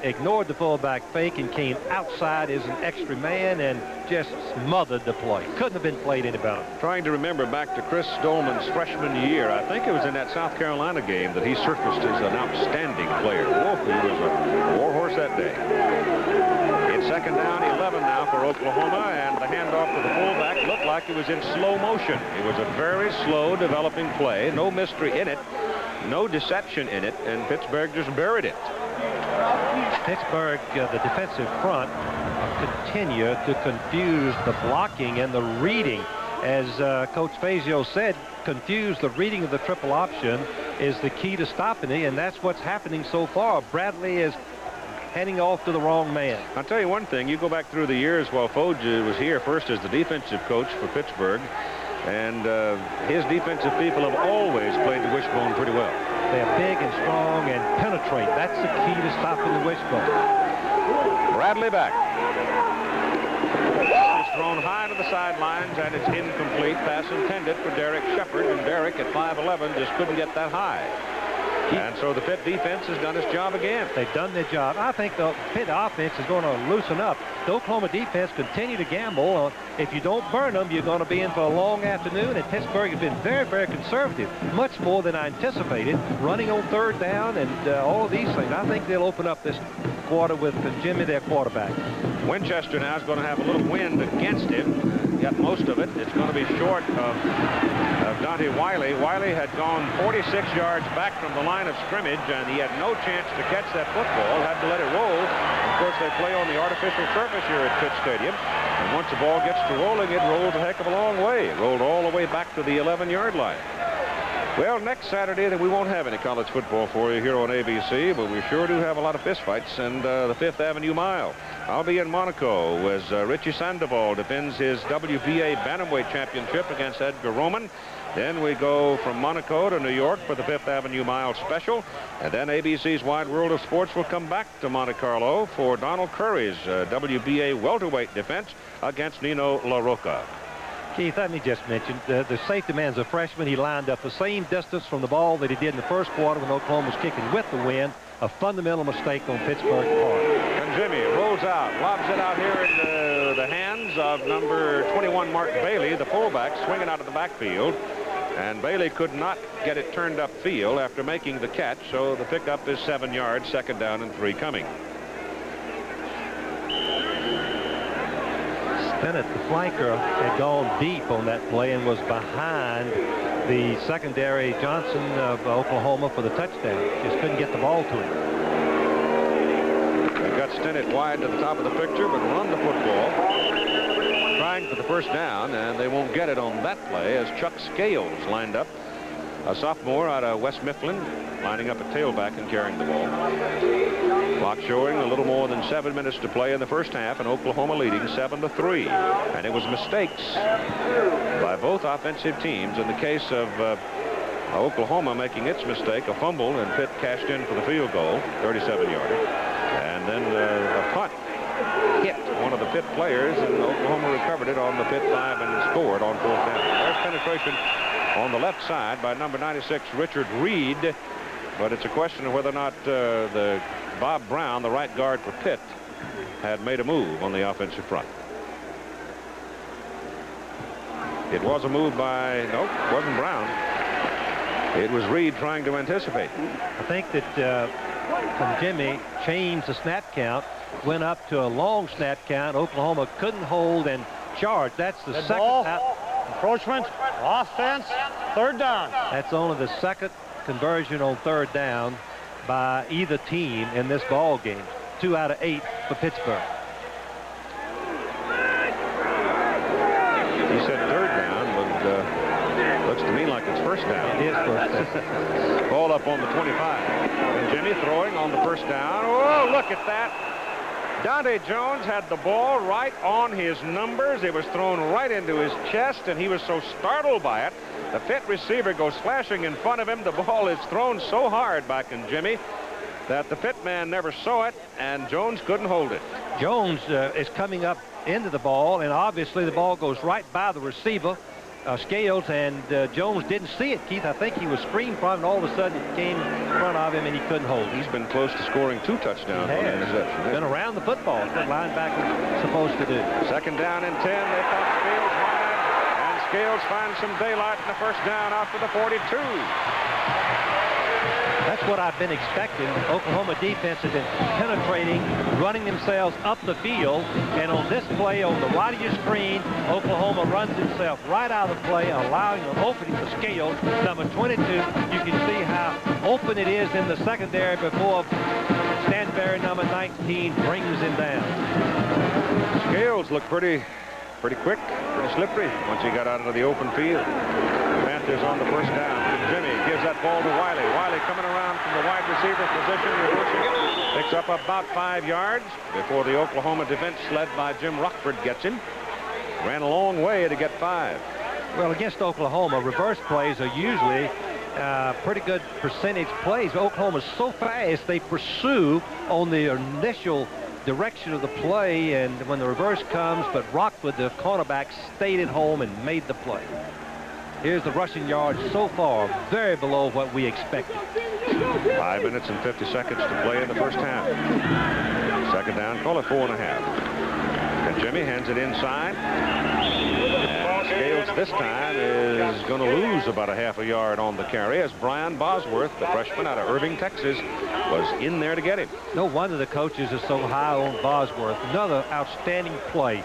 ignored the fullback fake and came outside as an extra man and just smothered the play. Couldn't have been played any better.
Trying to remember back to Chris Dolman's freshman year. I think it was in that South Carolina game that he surfaced as an outstanding player. Wolf, he was a warhorse that day. It's 2nd down, 11 now for Oklahoma, and the handoff to the fullback looked like it was in slow motion. It was a very slow developing play. No mystery in it, no deception in it, and Pittsburgh just buried it.
Pittsburgh, the defensive front, continue to confuse the blocking and the reading. As Coach Fazio said, confuse the reading of the triple option is the key to stopping it, and that's what's happening so far. Bradley is handing off to the wrong man.
I'll tell you one thing. You go back through the years while Foge was here first as the defensive coach for Pittsburgh, and his defensive people have always played the wishbone pretty well.
They're big and strong and penetrate. That's the key to stopping the wishbone.
Bradley back. It's thrown high to the sidelines, and it's incomplete. Pass intended for Derek Shepard, and Derek at 5'11" just couldn't get that high. And so the Pitt defense has done its job again.
They've done their job. I think the Pitt offense is going to loosen up. The Oklahoma defense continue to gamble. If you don't burn them, you're going to be in for a long afternoon. And Pittsburgh has been very, very conservative, much more than I anticipated, running on 3rd down and all of these things. I think they'll open up this quarter with Jimmy, their quarterback.
Winchester now is going to have a little wind against him. Got most of it. It's going to be short of Dante Wiley. Wiley had gone 46 yards back from the line of scrimmage, and he had no chance to catch that football. Had to let it roll. Of course, they play on the artificial surface here at Pitt Stadium. And once the ball gets to rolling, it rolls a heck of a long way. It rolled all the way back to the 11-yard line. Well, next Saturday, then we won't have any college football for you here on ABC, but we sure do have a lot of fistfights and the Fifth Avenue Mile. I'll be in Monaco as Richie Sandoval defends his WBA Bantamweight Championship against Edgar Roman. Then we go from Monaco to New York for the Fifth Avenue Mile special. And then ABC's Wide World of Sports will come back to Monte Carlo for Donald Curry's WBA welterweight defense against Nino LaRocca.
Keith, let me just mention, the safety man's a freshman. He lined up the same distance from the ball that he did in the first quarter when Oklahoma was kicking with the wind. A fundamental mistake on Pittsburgh's part.
And Jimmy rolls out, lobs it out here in the hands of number 21, Mark Bailey, the fullback, swinging out of the backfield. And Bailey could not get it turned upfield after making the catch, so the pickup is 7 yards, 2nd down and 3 coming.
Bennett, the flanker, had gone deep on that play and was behind the secondary Johnson of Oklahoma for the touchdown. Just couldn't get the ball to him.
They've got Stennett wide to the top of the picture, but run the football. Trying for the first down, and they won't get it on that play as Chuck Scales lined up. A sophomore out of West Mifflin, lining up a tailback and carrying the ball. Clock showing a little more than 7 minutes to play in the first half, and Oklahoma leading 7-3. And it was mistakes by both offensive teams. In the case of Oklahoma making its mistake, a fumble, and Pitt cashed in for the field goal, 37-yarder. And then a punt hit one of the Pitt players, and Oklahoma recovered it on the Pitt 5 and scored on 4th down. There's penetration on the left side by number 96, Richard Reed. But it's a question of whether or not the Bob Brown, the right guard for Pitt, had made a move on the offensive front. It was a move by, nope, it wasn't Brown. It was Reed trying to anticipate.
I think that from Jimmy changed the snap count, went up to a long snap count. Oklahoma couldn't hold and charge. That's the
Good
second
ball.
out.
Encroachment. Offense. 3rd down.
That's only the second conversion on 3rd down by either team in this ball game. 2 out of 8 for Pittsburgh.
He said 3rd down, but looks to me like it's 1st down.
It is 1st down.
Ball up on the 25. And Jimmy throwing on the 1st down. Oh, look at that. Dante Jones had the ball right on his numbers. It was thrown right into his chest, and he was so startled by it. The Pitt receiver goes flashing in front of him. The ball is thrown so hard back in Jimmy that the Pitt man never saw it, and Jones couldn't hold it.
Jones is coming up into the ball, and obviously the ball goes right by the receiver, Scales, and Jones didn't see it, Keith. I think he was screened from it, and all of a sudden it came in front of him, and he couldn't hold it.
He's been close to scoring 2 touchdowns on the interception.
Been around the football. That's what linebackers supposed to do.
2nd down and 10. They thought Scales wide, and Scales finds some daylight in the 1st down out to the 42.
That's what I've been expecting. Oklahoma defense has been penetrating, running themselves up the field, and on this play on the right of your screen, Oklahoma runs himself right out of the play, allowing an opening for Scales, number 22. You can see how open it is in the secondary before Stanberry, number 19, brings him down.
Scales looked pretty quick, pretty slippery once he got out into the open field. Panthers on the 1st down. Jimmy gives that ball to Wiley. Wiley coming around from the wide receiver position, reversing it. Picks up about 5 yards before the Oklahoma defense, led by Jim Rockford, gets him. Ran a long way to get 5.
Well, against Oklahoma, reverse plays are usually pretty good percentage plays. Oklahoma's so fast, they pursue on the initial direction of the play, and when the reverse comes, but Rockford, the cornerback, stayed at home and made the play. Here's the rushing yards so far, very below what we expected.
5 minutes and 50 seconds to play in the 1st half. 2nd down, call it 4.5. And Jimmy hands it inside. And Scales this time is going to lose about a half a yard on the carry as Brian Bosworth, the freshman out of Irving, Texas, was in there to get him.
No wonder the coaches are so high on Bosworth. Another outstanding play.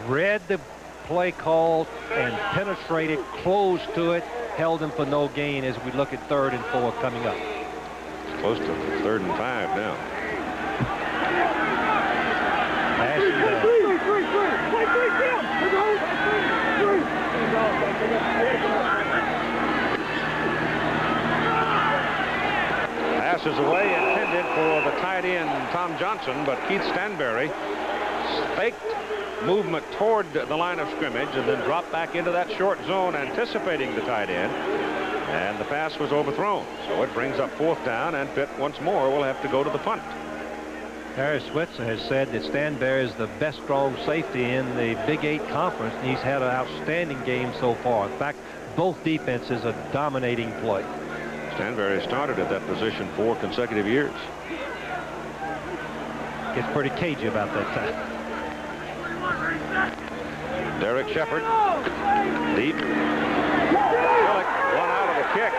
Read the play called and penetrated close to it, held him for no gain as we look at 3rd and 4 coming up.
It's close to 3rd and 5 now. Tom Johnson, but Keith Stanberry faked movement toward the line of scrimmage and then dropped back into that short zone, anticipating the tight end. And the pass was overthrown. So it brings up 4th down, and Pitt once more will have to go to the punt.
Harry Switzer has said that Stanberry is the best strong safety in the Big 8 conference, and he's had an outstanding game so far. In fact, both defenses are dominating play.
Stanberry started at that position 4 consecutive years.
Gets pretty cagey about that time.
Derek Shepard, deep. Gillick won out of the kick.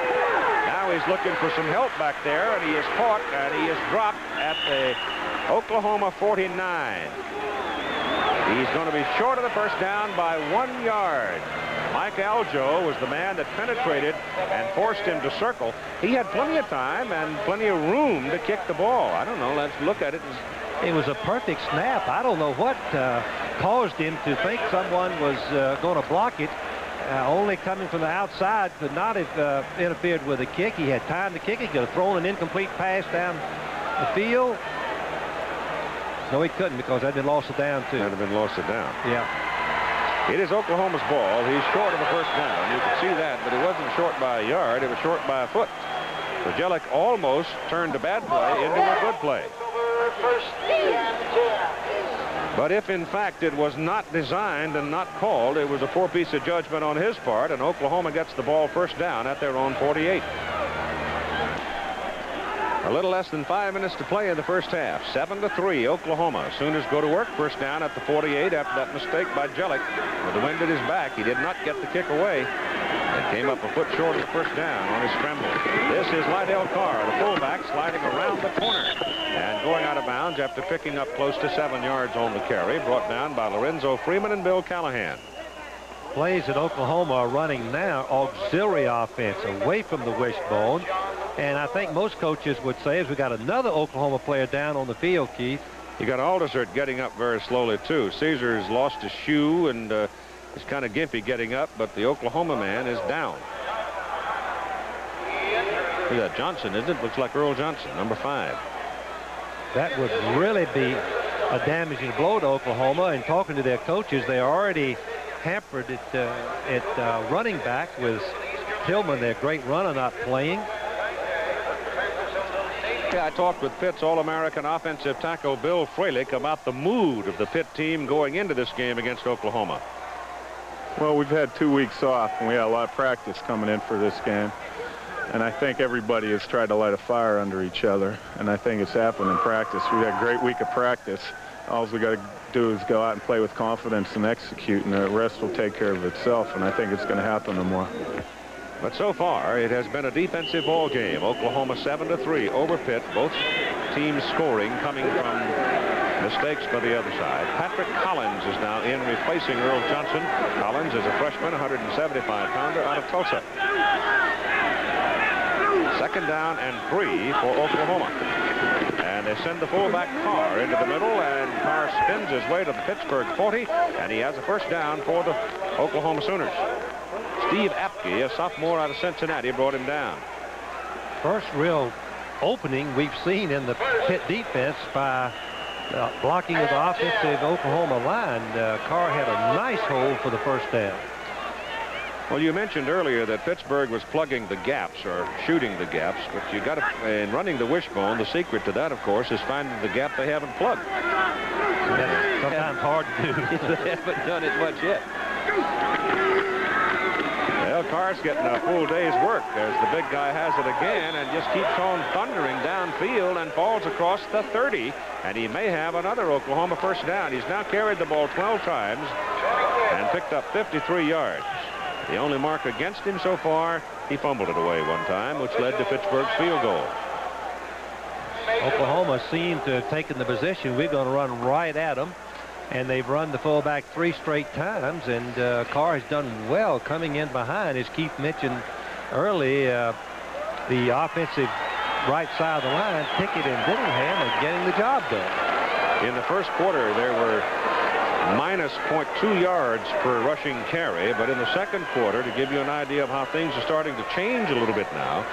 Now he's looking for some help back there, and he is caught, and he is dropped at the Oklahoma 49. He's going to be short of the first down by 1 yard. Mike Aljo was the man that penetrated and forced him to circle. He had plenty of time and plenty of room to kick the ball. I don't know. Let's look at it.
It was a perfect snap. I don't know what caused him to think someone was going to block it. Only coming from the outside, could not have interfered with the kick. He had time to kick. He could have thrown an incomplete pass down the field. No, he couldn't, because that had been lost it down too.
That had been lost it down.
Yeah.
It is Oklahoma's ball. He's short of the first down. You can see that, but it wasn't short by a yard. It was short by a foot. So Jellick almost turned a bad play into a good play. But if, in fact, it was not designed and not called, it was a poor piece of judgment on his part, and Oklahoma gets the ball first down at their own 48. A little less than 5 minutes to play in the first half. 7-3, Oklahoma. Sooners go to work. First down at the 48 after that mistake by Jellick. With the wind at his back, he did not get the kick away. It came up a foot short of the first down on his scramble. This is Lydell Carr, the fullback, sliding around the corner and going out of bounds after picking up close to 7 yards on the carry, brought down by Lorenzo Freeman and Bill Callahan.
Plays at Oklahoma are running now auxiliary offense away from the wishbone. And I think most coaches would say, as we got another Oklahoma player down on the field, Keith.
You got Aldersert getting up very slowly, too. Caesar's lost his shoe and is kind of gimpy getting up, but the Oklahoma man is down. Look at that, Johnson, isn't it? Looks like Earl Johnson, number 5.
That would really be a damaging blow to Oklahoma. And talking to their coaches, they are already hampered at running back with Tillman, their great runner, not playing.
Yeah, I talked with Pitt's All-American offensive tackle Bill Freilich about the mood of the Pitt team going into this game against Oklahoma.
Well, we've had 2 weeks off, and we had a lot of practice coming in for this game. And I think everybody has tried to light a fire under each other, and I think it's happened in practice. We had a great week of practice. All we got to do is go out and play with confidence and execute, and the rest will take care of itself, and I think it's going to happen tomorrow.
But so far, it has been a defensive ball game. Oklahoma 7-3 over Pitt. Both teams scoring coming from mistakes by the other side. Patrick Collins is now in, replacing Earl Johnson. Collins is a freshman, 175-pounder out of Tulsa. 2nd down and 3 for Oklahoma. And they send the fullback Carr into the middle, and Carr spins his way to the Pittsburgh 40, and he has a first down for the Oklahoma Sooners. Steve Apke, a sophomore out of Cincinnati, brought him down.
First real opening we've seen in the Pitt defense by blocking of the offensive Oklahoma line. Carr had a nice hold for the first down.
Well, you mentioned earlier that Pittsburgh was plugging the gaps or shooting the gaps, but you got to, in running the wishbone, the secret to that, of course, is finding the gap they haven't plugged.
That's sometimes hard to do.
They haven't done it much yet. Well, Carr's getting a full day's work as the big guy has it again and just keeps on thundering downfield and falls across the 30, and he may have another Oklahoma first down. He's now carried the ball 12 times and picked up 53 yards. The only mark against him so far, he fumbled it away one time, which led to Pittsburgh's field goal.
Oklahoma seemed to have taken the position, we're going to run right at them. And they've run the fullback 3 straight times, and Carr has done well coming in behind. As Keith mentioned early, the offensive right side of the line, Pickett and Dillingham, are getting the job done.
In the first quarter, there were minus .2 yards per rushing carry, but in the second quarter, to give you an idea of how things are starting to change a little bit now,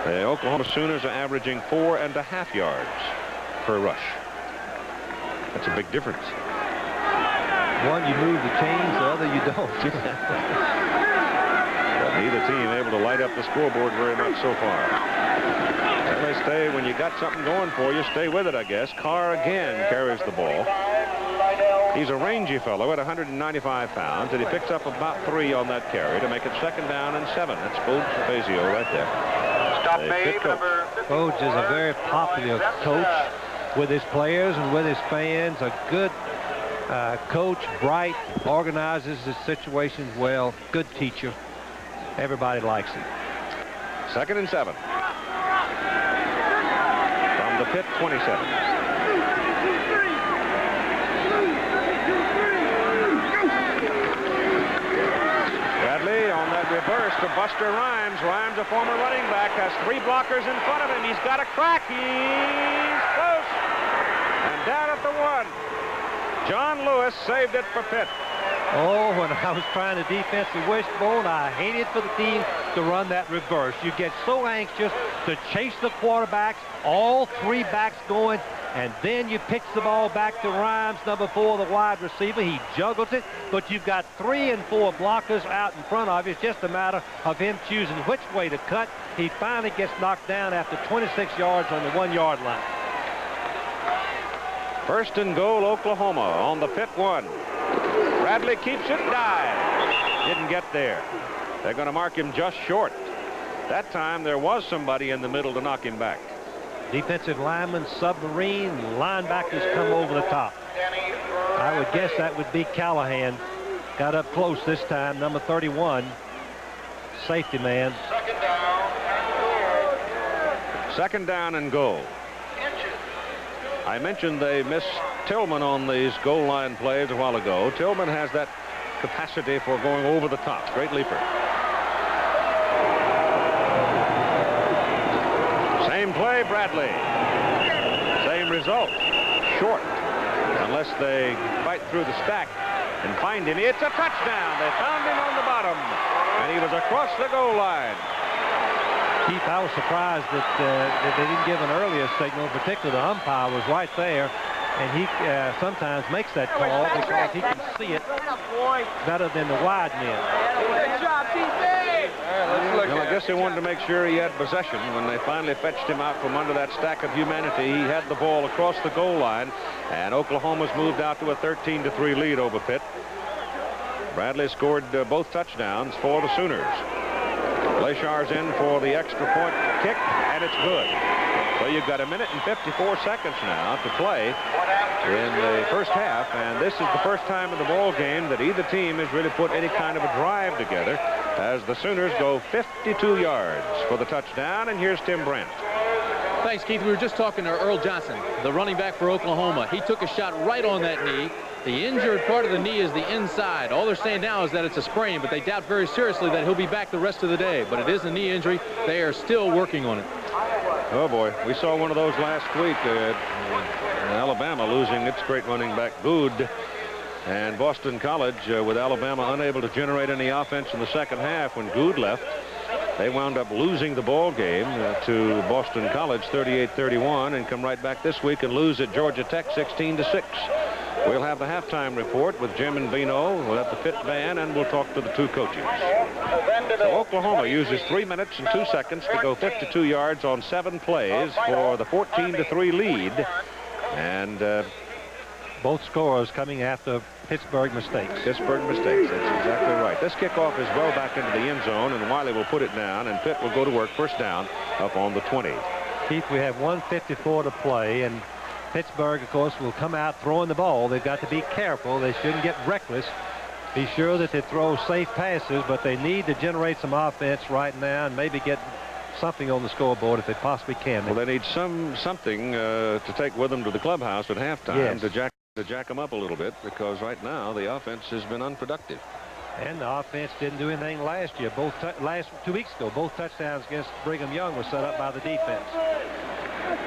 the Oklahoma Sooners are averaging 4.5 yards per rush. That's a big difference.
One, you move the chains, the other you don't.
But neither team able to light up the scoreboard very much so far. And they stay, when you got something going for you, stay with it, I guess. Carr again carries the ball. He's a rangy fellow at 195 pounds, and he picks up about 3 on that carry to make it 2nd down and 7. That's Coach Fazio right there.
Stop made, number 50.
Coach is a very popular coach with his players and with his fans. A good coach, bright, organizes his situations well, good teacher. Everybody likes him.
2nd and 7. From the Pitt 27. Bradley on that reverse to Buster Rhymes. Rhymes, a former running back, has 3 blockers in front of him. He's got a crack. He's close. And down at the 1. John Lewis saved it for Pitt.
Oh, when I was trying to defensive wishbone, I hated for the team to run that reverse. You get so anxious to chase the quarterbacks, all 3 backs going, and then you pitch the ball back to Rhymes, number 4, the wide receiver. He juggles it, but you've got 3 and 4 blockers out in front of you. It's just a matter of him choosing which way to cut. He finally gets knocked down after 26 yards on the 1-yard line.
1st and goal, Oklahoma on the Pitt 1. Bradley keeps it, dive. Didn't get there. They're going to mark him just short. That time there was somebody in the middle to knock him back.
Defensive lineman, submarine, linebackers come over the top. I would guess that would be Callahan. Got up close this time, number 31, safety man.
2nd down and goal. I mentioned they missed Tillman on these goal line plays a while ago. Tillman has that capacity for going over the top. Great leaper. Same play, Bradley. Same result. Short. Unless they fight through the stack and find him. It's a touchdown. They found him on the bottom. And he was across the goal line.
Keith, I was surprised that they didn't give an earlier signal. Particularly the umpire was right there. And he sometimes makes that call because he can see it better than the wide men.
Good job, TC.
Well, I guess they wanted to make sure he had possession. When they finally fetched him out from under that stack of humanity, he had the ball across the goal line, and Oklahoma's moved out to a 13-3 lead over Pitt. Bradley scored both touchdowns for the Sooners. Leshar's in for the extra point kick, and it's good. So you've got 1 minute and 54 seconds now to play in the first half, and this is the first time in the ball game that either team has really put any kind of a drive together, as the Sooners go 52 yards for the touchdown. And here's Tim Brandt.
Thanks, Keith. We were just talking to Earl Johnson, the running back for Oklahoma. He took a shot right on that knee. The injured part of the knee is the inside. All they're saying now is that it's a sprain, but they doubt very seriously that he'll be back the rest of the day. But it is a knee injury. They are still working on it.
Oh, boy. We saw one of those last week in Alabama, losing its great running back, Good. And Boston College, with Alabama unable to generate any offense in the second half when Good left, they wound up losing the ball game to Boston College 38-31 and come right back this week and lose at Georgia Tech 16-6. We'll have the halftime report with Jim and Vino. We'll have the Pitt band, and we'll talk to the 2 coaches. So Oklahoma uses 3 minutes and 2 seconds to go 52 yards on 7 plays for the 14-3 lead. And
both scorers coming after Pittsburgh mistakes.
Pittsburgh mistakes. That's exactly right. This kickoff is well back into the end zone, and Wiley will put it down, and Pitt will go to work first down up on the 20.
Keith, we have 1:54 to play, and Pittsburgh, of course, will come out throwing the ball. They've got to be careful. They shouldn't get reckless. Be sure that they throw safe passes, but they need to generate some offense right now and maybe get something on the scoreboard if they possibly can.
Well, they need something to take with them to the clubhouse at halftime to jack them up a little bit, because right now the offense has been unproductive.
And the offense didn't do anything last year. Last 2 weeks ago, both touchdowns against Brigham Young were set up by the defense.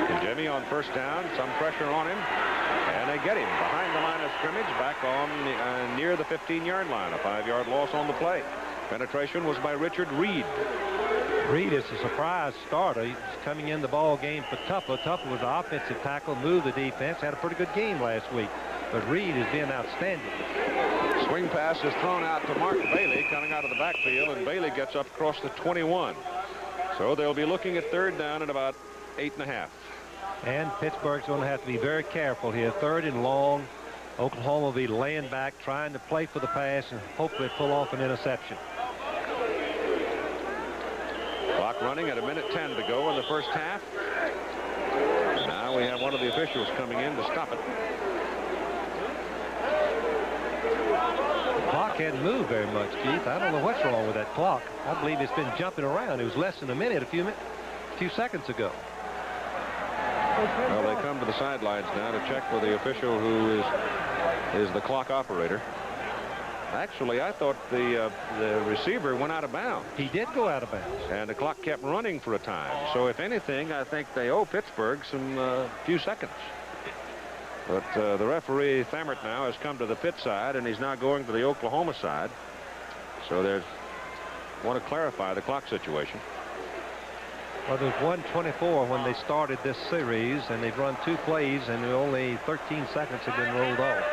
And Jimmy on first down, some pressure on him, and they get him behind the line of scrimmage, back on near the 15-yard line. A 5-yard loss on the play. Penetration was by Richard Reed.
Reed is a surprise starter. He's coming in the ball game for Tupper. Tupper was the offensive tackle, moved the defense, had a pretty good game last week. But Reed has been outstanding.
Swing pass is thrown out to Mark Bailey coming out of the backfield, and Bailey gets up across the 21. So they'll be looking at third down at about 8.5.
And Pittsburgh's going to have to be very careful here. Third and long. Oklahoma will be laying back, trying to play for the pass and hopefully pull off an interception.
Clock running at 1:10 to go in the first half. Now we have one of the officials coming in to stop it.
The clock hadn't moved very much, Keith. I don't know what's wrong with that clock. I believe it's been jumping around. It was less than a minute a few seconds ago.
Well, they come to the sidelines now to check with the official who is the clock operator. Actually, I thought the receiver went out of bounds.
He did go out of bounds.
And the clock kept running for a time. So if anything, I think they owe Pittsburgh some few seconds. But the referee, Thammert, now has come to the Pitt side, and he's now going to the Oklahoma side. So they want to clarify the clock situation.
Well, there's 1:24 when they started this series, and they've run 2 plays, and only 13 seconds have been rolled off.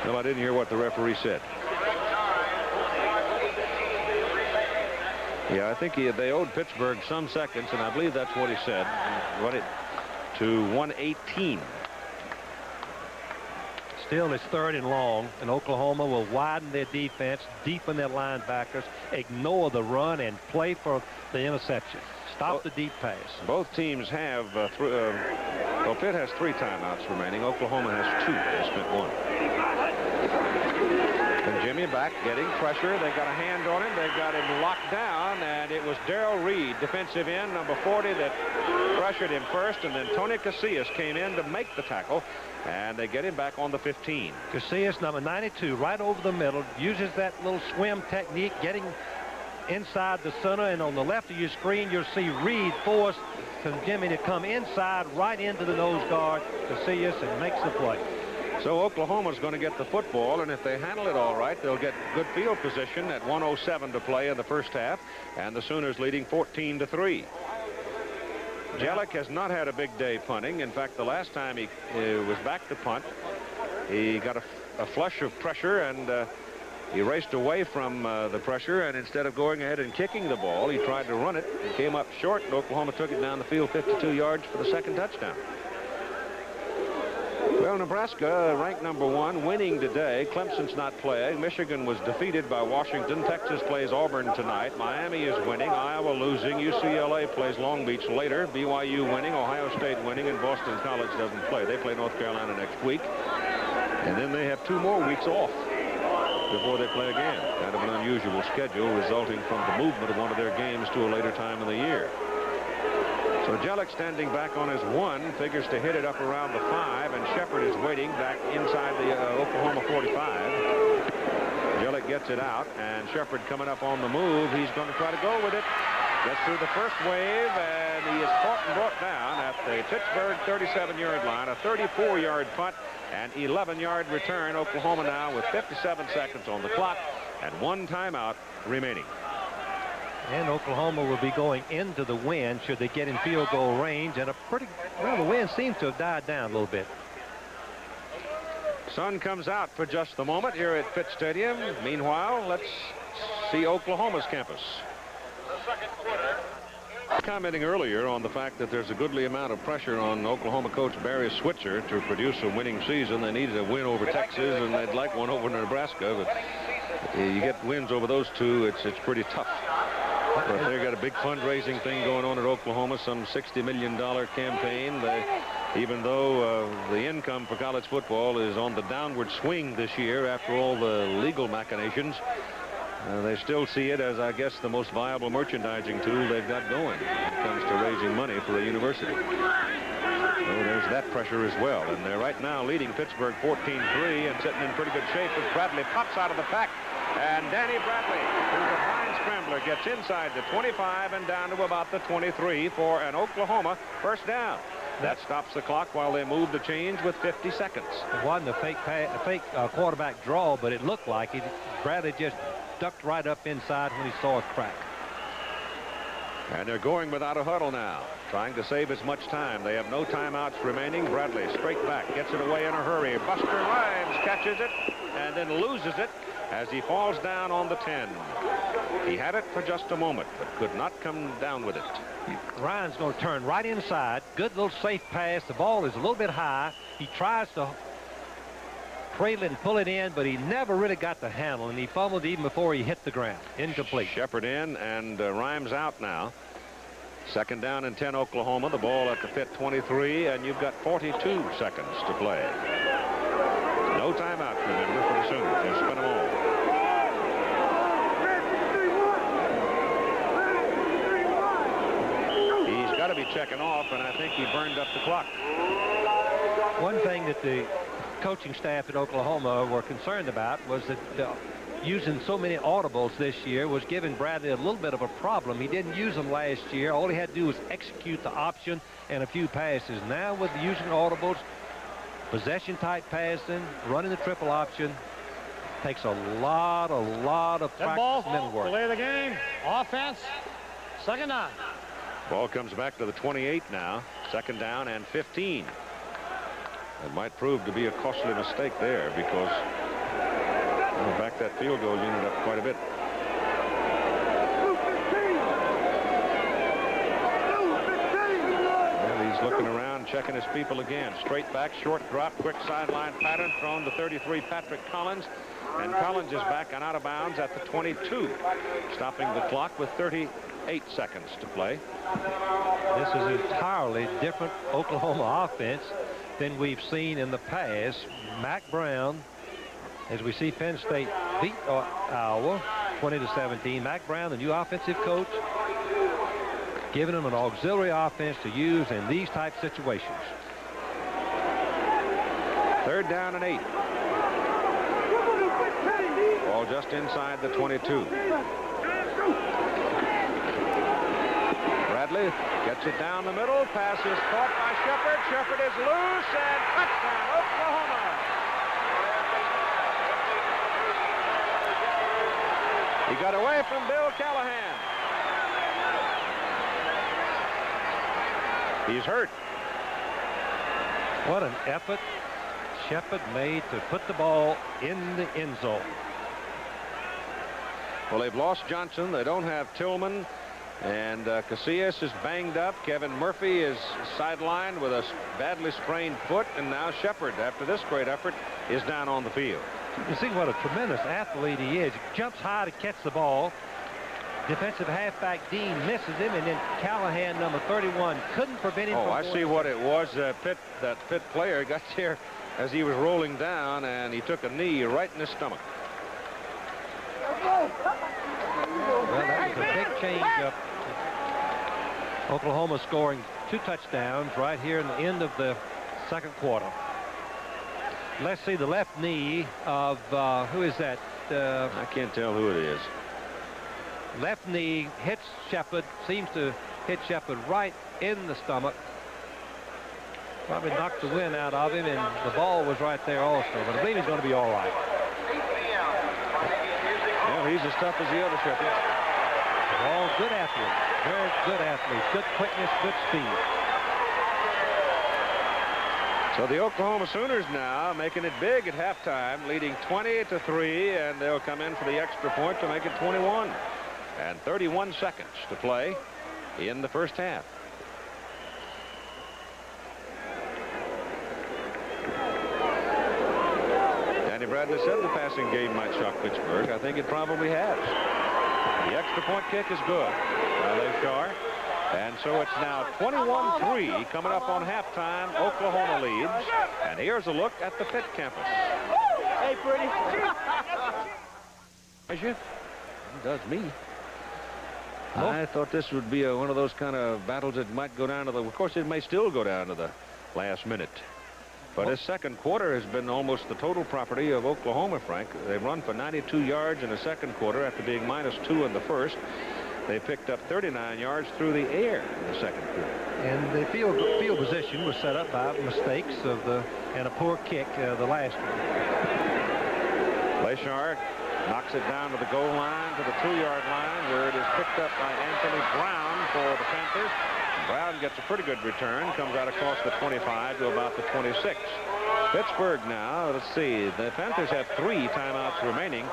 Well, I didn't hear what the referee said. Yeah, I think they owed Pittsburgh some seconds, and I believe that's what he said. Run it to 1:18.
Still, it's third and long, and Oklahoma will widen their defense, deepen their linebackers, ignore the run, and play for the interception. Stop the deep pass.
Both teams have, well, Pitt has 3 timeouts remaining. Oklahoma has 2. They spent 1. And Jimmy back getting pressure. They got a hand on him. They got him locked down, and it was Darrell Reed, defensive end, number 40, that pressured him first, and then Tony Casillas came in to make the tackle, and they get him back on the 15.
Casillas, number 92, right over the middle, uses that little swim technique, getting inside the center, and on the left of your screen, you'll see Reed force Jimmy to come inside right into the nose guard. Casillas, and makes the play.
So Oklahoma's going to get the football, and if they handle it all right, they'll get good field position at 1:07 to play in the first half, and the Sooners leading 14-3. Jellick has not had a big day punting. In fact, the last time he was back to punt, he got a flush of pressure, and he raced away from the pressure, and instead of going ahead and kicking the ball, he tried to run it. It came up short, and Oklahoma took it down the field 52 yards for the second touchdown. Well, Nebraska, ranked number 1, winning today. Clemson's not playing. Michigan was defeated by Washington. Texas plays Auburn tonight. Miami is winning. Iowa losing. UCLA plays Long Beach later. BYU winning. Ohio State winning. And Boston College doesn't play. They play North Carolina next week. And then they have 2 more weeks off before they play again. Kind of an unusual schedule resulting from the movement of one of their games to a later time of the year. So Jellick, standing back on his 1, figures to hit it up around the 5, and Shepard is waiting back inside the Oklahoma 45. Jellick gets it out, and Shepard coming up on the move. He's going to try to go with it. Gets through the first wave, and he is caught and brought down at the Pittsburgh 37-yard line. A 34-yard punt and 11-yard return. Oklahoma now with 57 seconds on the clock and 1 timeout remaining.
And Oklahoma will be going into the wind should they get in field goal range, and the wind seems to have died down a little bit.
Sun comes out for just the moment here at Pitt Stadium. Meanwhile, let's see Oklahoma's campus. Commenting earlier on the fact that there's a goodly amount of pressure on Oklahoma coach Barry Switzer to produce a winning season. They needed a win over Texas, and they'd like one over Nebraska, but you get wins over those 2, it's pretty tough. But they've got a big fundraising thing going on at Oklahoma, some $60 million campaign. Even though the income for college football is on the downward swing this year after all the legal machinations, they still see it as, I guess, the most viable merchandising tool they've got going when it comes to raising money for a university. So there's that pressure as well. And they're right now leading Pittsburgh 14-3 and sitting in pretty good shape as Bradley pops out of the pack. And Danny Bradley, who's a fine scrambler, gets inside the 25 and down to about the 23 for an Oklahoma first down. That stops the clock while they move the change with 50 seconds.
It wasn't a fake quarterback draw, but it looked like it. Bradley just ducked right up inside when he saw a crack.
And they're going without a huddle now, trying to save as much time. They have no timeouts remaining. Bradley straight back, gets it away in a hurry. Buster Rhymes catches it and then loses it as he falls down on the 10. He had it for just a moment, but could not come down with it.
Ryan's going to turn right inside. Good little safe pass. The ball is a little bit high. He tries to cradle it and pull it in, but he never really got the handle, and he fumbled even before he hit the ground. Incomplete.
Shepard in, and Rhymes out now. Second down and 10 Oklahoma. The ball at the Pitt 23, and you've got 42 seconds to play. No timeout, remember, for the Sooners. They've spent them all. He's got to be checking off, and I think he burned up the clock.
One thing that the coaching staff at Oklahoma were concerned about was that using so many audibles this year was giving Bradley a little bit of a problem. He didn't use them last year. All he had to do was execute the option and a few passes. Now with using audibles, possession type passing, running the triple option, takes a lot of practice mental work.
Play the game. Offense. Second down.
Ball comes back to the 28 now. Second down and 15. It might prove to be a costly mistake there because back that field goal unit up quite a bit. And he's looking around, checking his people again. Straight back, short drop, quick sideline pattern thrown to 33 Patrick Collins. And Collins is back and out of bounds at the 22, stopping the clock with 38 seconds to play.
This is an entirely different Oklahoma offense than we've seen in the past. Mac Brown, as we see Penn State beat Iowa 20-17. Mac Brown, the new offensive coach, giving them an auxiliary offense to use in these type situations.
Third down and 8. Ball just inside the 22. Bradley gets it down the middle. Pass is caught by Shepard. Shepard is loose, and touchdown, Oklahoma. He got away from Bill Callahan. He's hurt.
What an effort Shepard made to put the ball in the end zone.
Well, they've lost Johnson. They don't have Tillman. And Casillas is banged up. Kevin Murphy is sidelined with a badly sprained foot. And now Shepard, after this great effort, is down on the field.
You see what a tremendous athlete he is. He jumps high to catch the ball. Defensive halfback Dean misses him, and then Callahan, number 31, couldn't prevent him from
I see what it was. That Pitt player got there as he was rolling down, and he took a knee right in his stomach.
Well, that was a big change up. Oklahoma scoring 2 touchdowns right here in the end of the second quarter. Let's see the left knee of who is that?
I can't tell who it is.
Left knee hits Shepard, seems to hit Shepard right in the stomach. Probably knocked the wind out of him, and the ball was right there also. But I believe he's going to be all right.
Yeah, he's as tough as the other Shepard.
All good athletes, very good athletes, good quickness, good speed.
So the Oklahoma Sooners now making it big at halftime, leading 20-3, and they'll come in for the extra point to make it 21. And 31 seconds to play in the first half. Danny Bradley said the passing game might shock Pittsburgh. I think it probably has. The extra point kick is good by Leshar. And so it's now 21-3 coming up on halftime. Oklahoma leads. And here's a look at the Pitt campus.
Hey, pretty.
It does me. I thought this would be one of those kind of battles that might go down to the, of course it may still go down to the last minute. But this second quarter has been almost the total property of Oklahoma, Frank. They've run for 92 yards in the second quarter after being -2 in the first. They picked up 39 yards through the air in the second quarter.
And the field position was set up by mistakes and a poor kick the last one.
Leshard knocks it down to the goal line, to the 2-yard line, where it is picked up by Anthony Brown for the Panthers. Brown gets a pretty good return, comes out across the 25 to about the 26. Pittsburgh now, let's see, the Panthers have 3 timeouts remaining,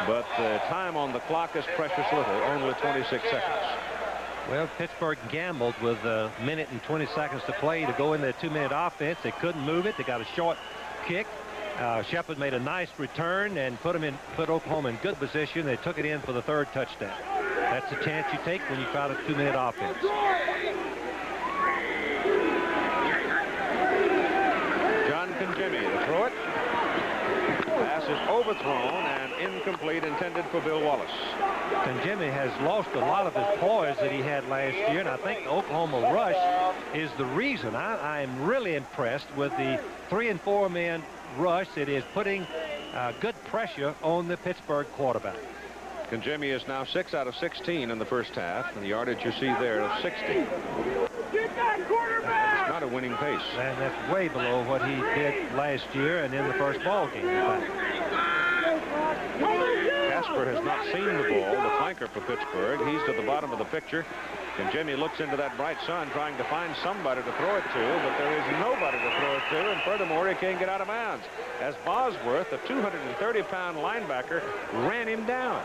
but the time on the clock is precious little, only 26 seconds.
Well, Pittsburgh gambled with a minute and 20 seconds to play to go in their 2-minute offense. They couldn't move it. They got a short kick. Shepard made a nice return and put Oklahoma in good position. They took it in for the 3rd touchdown. That's the chance you take when you try the 2-minute offense.
John Conjemi to throw it. Pass is overthrown and incomplete, intended for Bill Wallace.
Conjemi has lost a lot of his poise that he had last year, and I think the Oklahoma rush is the reason. I am really impressed with the 3- and 4-man rush. It is putting good pressure on the Pittsburgh quarterback.
Conjemi is now 6 out of 16 in the first half, and the yardage you see there of 60. It's not a winning pace.
And that's way below what he did last year and in the first ball game.
Casper has not seen the ball, the flanker for Pittsburgh. He's to the bottom of the picture. Conjemi looks into that bright sun trying to find somebody to throw it to, but there is nobody to throw it to, and furthermore, he can't get out of bounds, as Bosworth, a 230-pound linebacker, ran him down.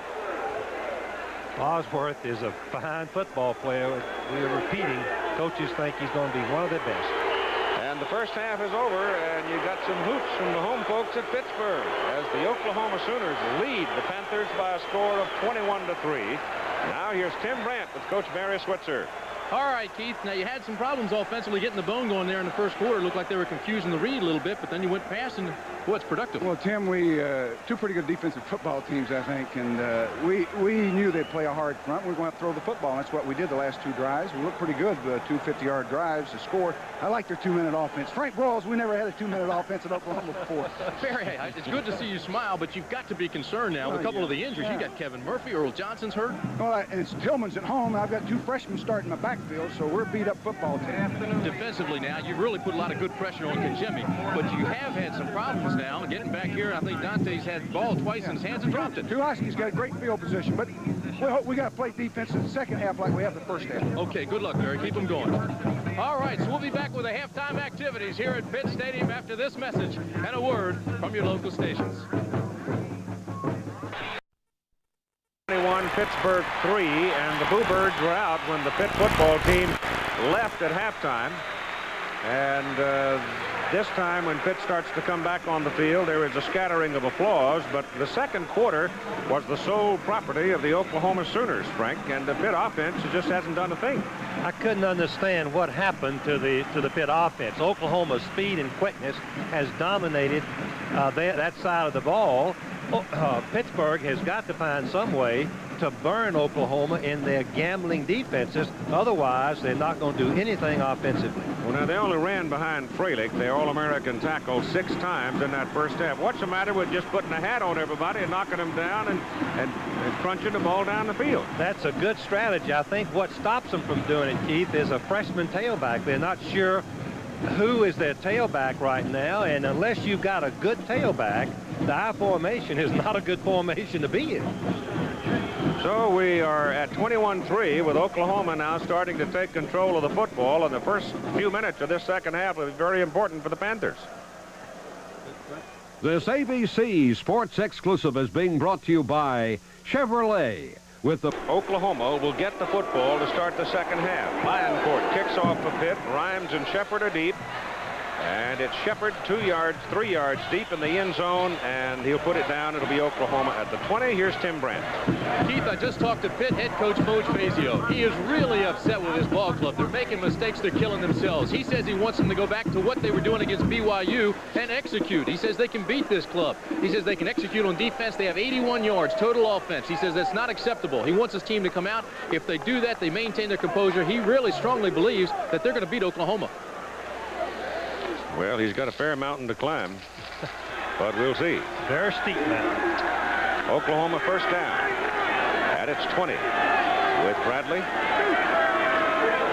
Bosworth is a fine football player. We are repeating, coaches think he's going to be one of the best.
And the first half is over, and you got some hoots from the home folks at Pittsburgh as the Oklahoma Sooners lead the Panthers by a score of 21-3. Now here's Tim Brandt with Coach Barry Switzer.
All right, Keith. Now, you had some problems offensively getting the bone going there in the first quarter. It looked like they were confusing the read a little bit, but then you went past, and boy, it's productive.
Well, Tim, we 2 pretty good defensive football teams, I think, and we knew they'd play a hard front. We were going to have to throw the football, and that's what we did the last 2 drives. We looked pretty good, 2 50-yard drives to score. I like their 2-minute offense. Frank Broyles, we never had a 2-minute offense at Oklahoma before.
Barry, it's good to see you smile, but you've got to be concerned now with a couple of the injuries. You got Kevin Murphy, Earl Johnson's hurt.
Well, and it's Tillman's at home, and I've got 2 freshmen starting my backfield, so we're beat up football team.
Defensively now, you've really put a lot of good pressure on Conjemi, but you have had some problems now. Getting back here, I think Dante's had the ball twice in his hands and dropped it.
Tuloski's got a great field position, but we got to play defense in the second half like we have the first half.
Okay, good luck, Barry. Keep them going. All right, so we'll be back with the halftime activities here at Pitt Stadium after this message and a word from your local stations.
21, Pittsburgh 3, and the Bluebirds were out when the Pitt football team left at halftime. And this time when Pitt starts to come back on the field, there is a scattering of applause, but the second quarter was the sole property of the Oklahoma Sooners, Frank, and the Pitt offense just hasn't done a thing.
I couldn't understand what happened to the Pitt offense. Oklahoma's speed and quickness has dominated that side of the ball. Pittsburgh has got to find some way to burn Oklahoma in their gambling defenses. Otherwise, they're not going to do anything offensively.
Well, now, they only ran behind Freilich, their All-American tackle, 6 times in that first half. What's the matter with just putting a hat on everybody and knocking them down and crunching the ball down the field?
That's a good strategy. I think what stops them from doing it, Keith, is a freshman tailback. They're not sure who is their tailback right now, and unless you've got a good tailback, the I formation is not a good formation to be in.
So we are at 21-3 with Oklahoma now starting to take control of the football, and the first few minutes of this second half will be very important for the Panthers.
This ABC Sports Exclusive is being brought to you by Chevrolet. With the
Oklahoma will get the football to start the second half. Lioncourt kicks off for Pitt. Rhymes and Shepard are deep. And it's Shepard 2 yards, 3 yards deep in the end zone, and he'll put it down. It'll be Oklahoma at the 20. Here's Tim Brandt.
Keith, I just talked to Pitt head coach Coach Fazio. He is really upset with his ball club. They're making mistakes. They're killing themselves. He says he wants them to go back to what they were doing against BYU and execute. He says they can beat this club. He says they can execute on defense. They have 81 yards total offense. He says that's not acceptable. He wants his team to come out. If they do that, they maintain their composure. He really strongly believes that they're going to beat Oklahoma.
Well, he's got a fair mountain to climb, but we'll see.
Very steep mountain.
Oklahoma first down at its 20. with Bradley.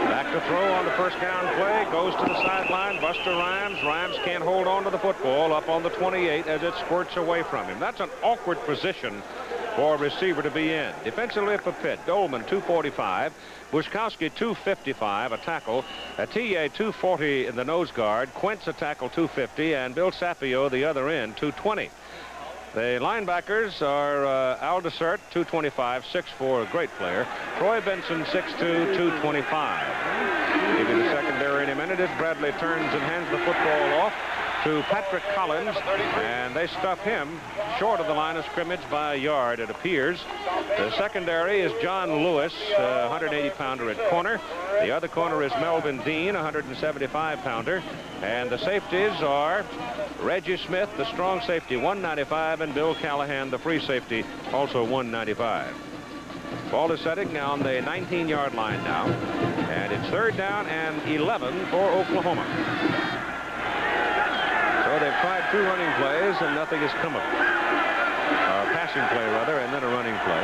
Back to throw on the first down play. Goes to the sideline. Buster Rhymes. Rhymes can't hold on to the football up on the 28 as it squirts away from him. That's an awkward position for a receiver to be in. Defensively for Pitt, Dolman 245, Bushkowski 255, a tackle, Atiye 240 in the nose guard, Quentz a tackle 250, and Bill Sapio the other end 220. The linebackers are Al Desert 225, 6'4", a great player. Troy Benson 6'2", 225. Give you the secondary in a minute as Bradley turns and hands the football off to Patrick Collins, and they stuff him short of the line of scrimmage by a yard, it appears. The secondary is John Lewis, 180-pounder at corner. The other corner is Melvin Dean, 175-pounder. And the safeties are Reggie Smith, the strong safety, 195, and Bill Callahan, the free safety, also 195. Ball is setting on the 19-yard line now, and it's 3rd down and 11 for Oklahoma. So they've tried 2 running plays and nothing has come of it. Passing play rather, and then a running play.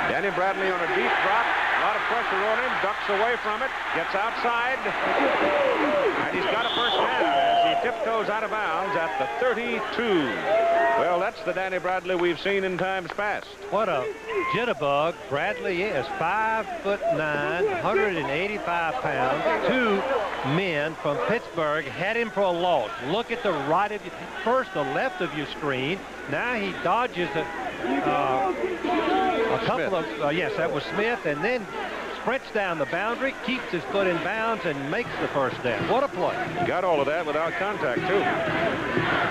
Danny Bradley on a deep drop. A lot of pressure on him. Ducks away from it. Gets outside. And he's got a first down as he tiptoes out of bounds at the 32. Well, that's the Danny Bradley we've seen in times past.
What a jitterbug Bradley is. 5'9", 185 pounds. 2 men from Pittsburgh had him for a loss. Look at the right of you. First, the left of your screen. Now he dodges a couple of, yes, that was Smith, and then sprints down the boundary, keeps his foot in bounds, and makes the first down. What a play.
Got all of that without contact, too.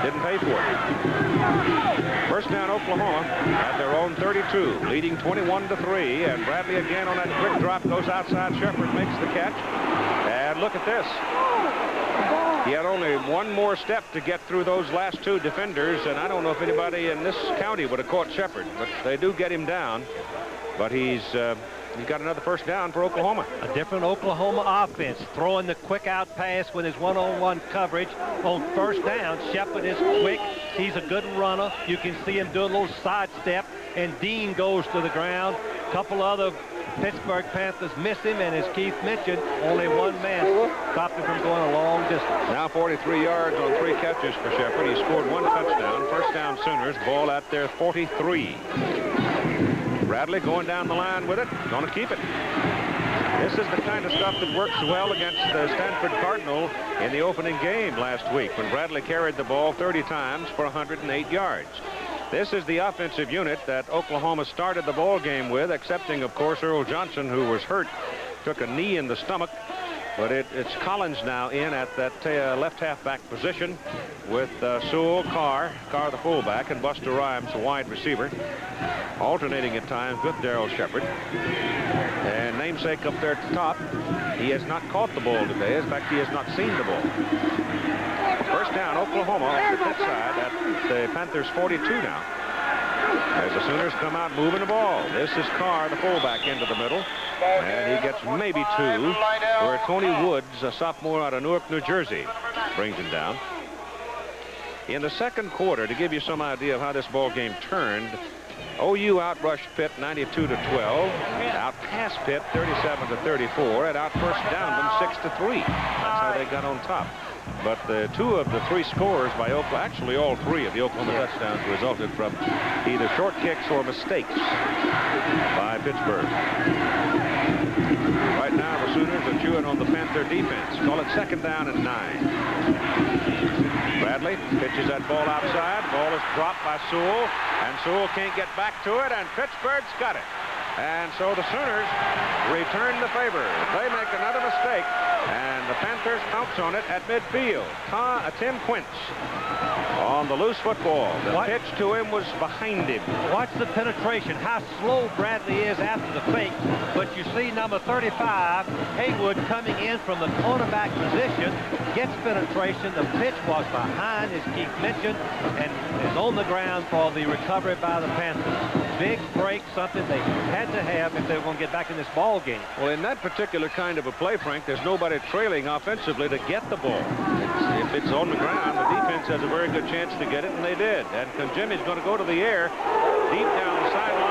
Didn't pay for it. First down, Oklahoma at their own 32, leading 21-3, and Bradley again on that quick drop goes outside. Shepard makes the catch. And look at this. He had only one more step to get through those last 2 defenders, and I don't know if anybody in this county would have caught Shepard, but they do get him down. But he's got another first down for Oklahoma.
A different Oklahoma offense, throwing the quick out pass with his one-on-one coverage. On first down, Shepard is quick. He's a good runner. You can see him do a little sidestep, and Dean goes to the ground. A couple other Pittsburgh Panthers miss him, and as Keith mentioned, only one man stopped him from going a long distance.
Now 43 yards on 3 catches for Shepard. He scored 1 touchdown. First down Sooners. Ball at their 43. Bradley going down the line with it. Going to keep it. This is the kind of stuff that works well against the Stanford Cardinal in the opening game last week when Bradley carried the ball 30 times for 108 yards. This is the offensive unit that Oklahoma started the ball game with, excepting, of course, Earl Johnson, who was hurt, took a knee in the stomach. But it's Collins now in at that left halfback position with Sewell, Carr the fullback, and Buster Rhymes, a wide receiver, alternating at times with Darrell Shepard. And namesake up there at the top, he has not caught the ball today. In fact, he has not seen the ball. First down, Oklahoma off the Pitt side at the Panthers 42 now. As the Sooners come out moving the ball. This is Carr, the fullback, into the middle. And he gets maybe 2, where Tony Woods, a sophomore out of Newark, New Jersey, brings him down. In the second quarter, to give you some idea of how this ball game turned, OU outrushed Pitt 92-12, outpassed Pitt 37-34, and out-first-downed them 6-3. That's how they got on top. But the 2 of the 3 scores by Oklahoma, actually all 3 of the Oklahoma touchdowns resulted from either short kicks or mistakes by Pittsburgh. Right now, the Sooners are chewing on the Panther defense. Call it 2nd down and 9. Bradley pitches that ball outside. Ball is dropped by Sewell, and Sewell can't get back to it, and Pittsburgh's got it. And so the Sooners return the favor. They make another mistake, and the Panthers pounce on it at midfield. Tim Quentz on the loose football. The pitch to him was behind him.
Watch the penetration, how slow Bradley is after the fake. But you see number 35, Haywood, coming in from the cornerback position, gets penetration. The pitch was behind, as Keith mentioned, and is on the ground for the recovery by the Panthers. Big break, something they had to have if they were going to get back in this ball game.
Well, in that particular kind of a play, Frank, there's nobody trailing offensively to get the ball. If it's on the ground, the defense has a very good chance to get it, and they did. And Jimmy's going to go to the air deep down the sideline.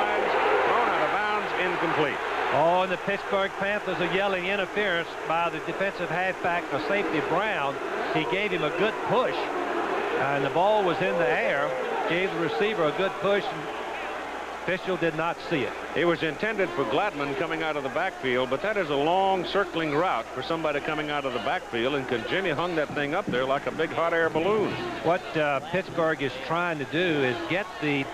incomplete.
Oh, and the Pittsburgh Panthers are yelling interference by the defensive halfback or safety Brown. He gave him a good push, and the ball was in the air. Gave the receiver a good push. Official did not see it.
It was intended for Gladman coming out of the backfield, but that is a long circling route for somebody coming out of the backfield, and Jimmy hung that thing up there like a big hot air balloon.
What Pittsburgh is trying to do is get the,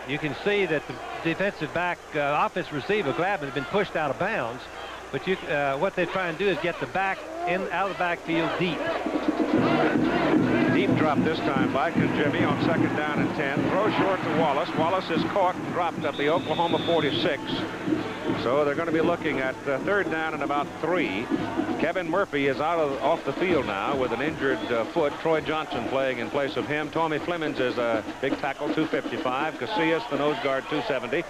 you can see that the defensive back, offensive receiver Gladman has been pushed out of bounds, but what they're trying to do is get the back out of the backfield deep.
Deep drop this time by Jimmy on 2nd down and 10. Throw short to Wallace. Wallace is caught and dropped at the Oklahoma 46. So they're going to be looking at 3rd down and about 3. Kevin Murphy is off the field now with an injured foot. Troy Johnson playing in place of him. Tommy Flemings is a big tackle, 255. Casillas, the nose guard, 270.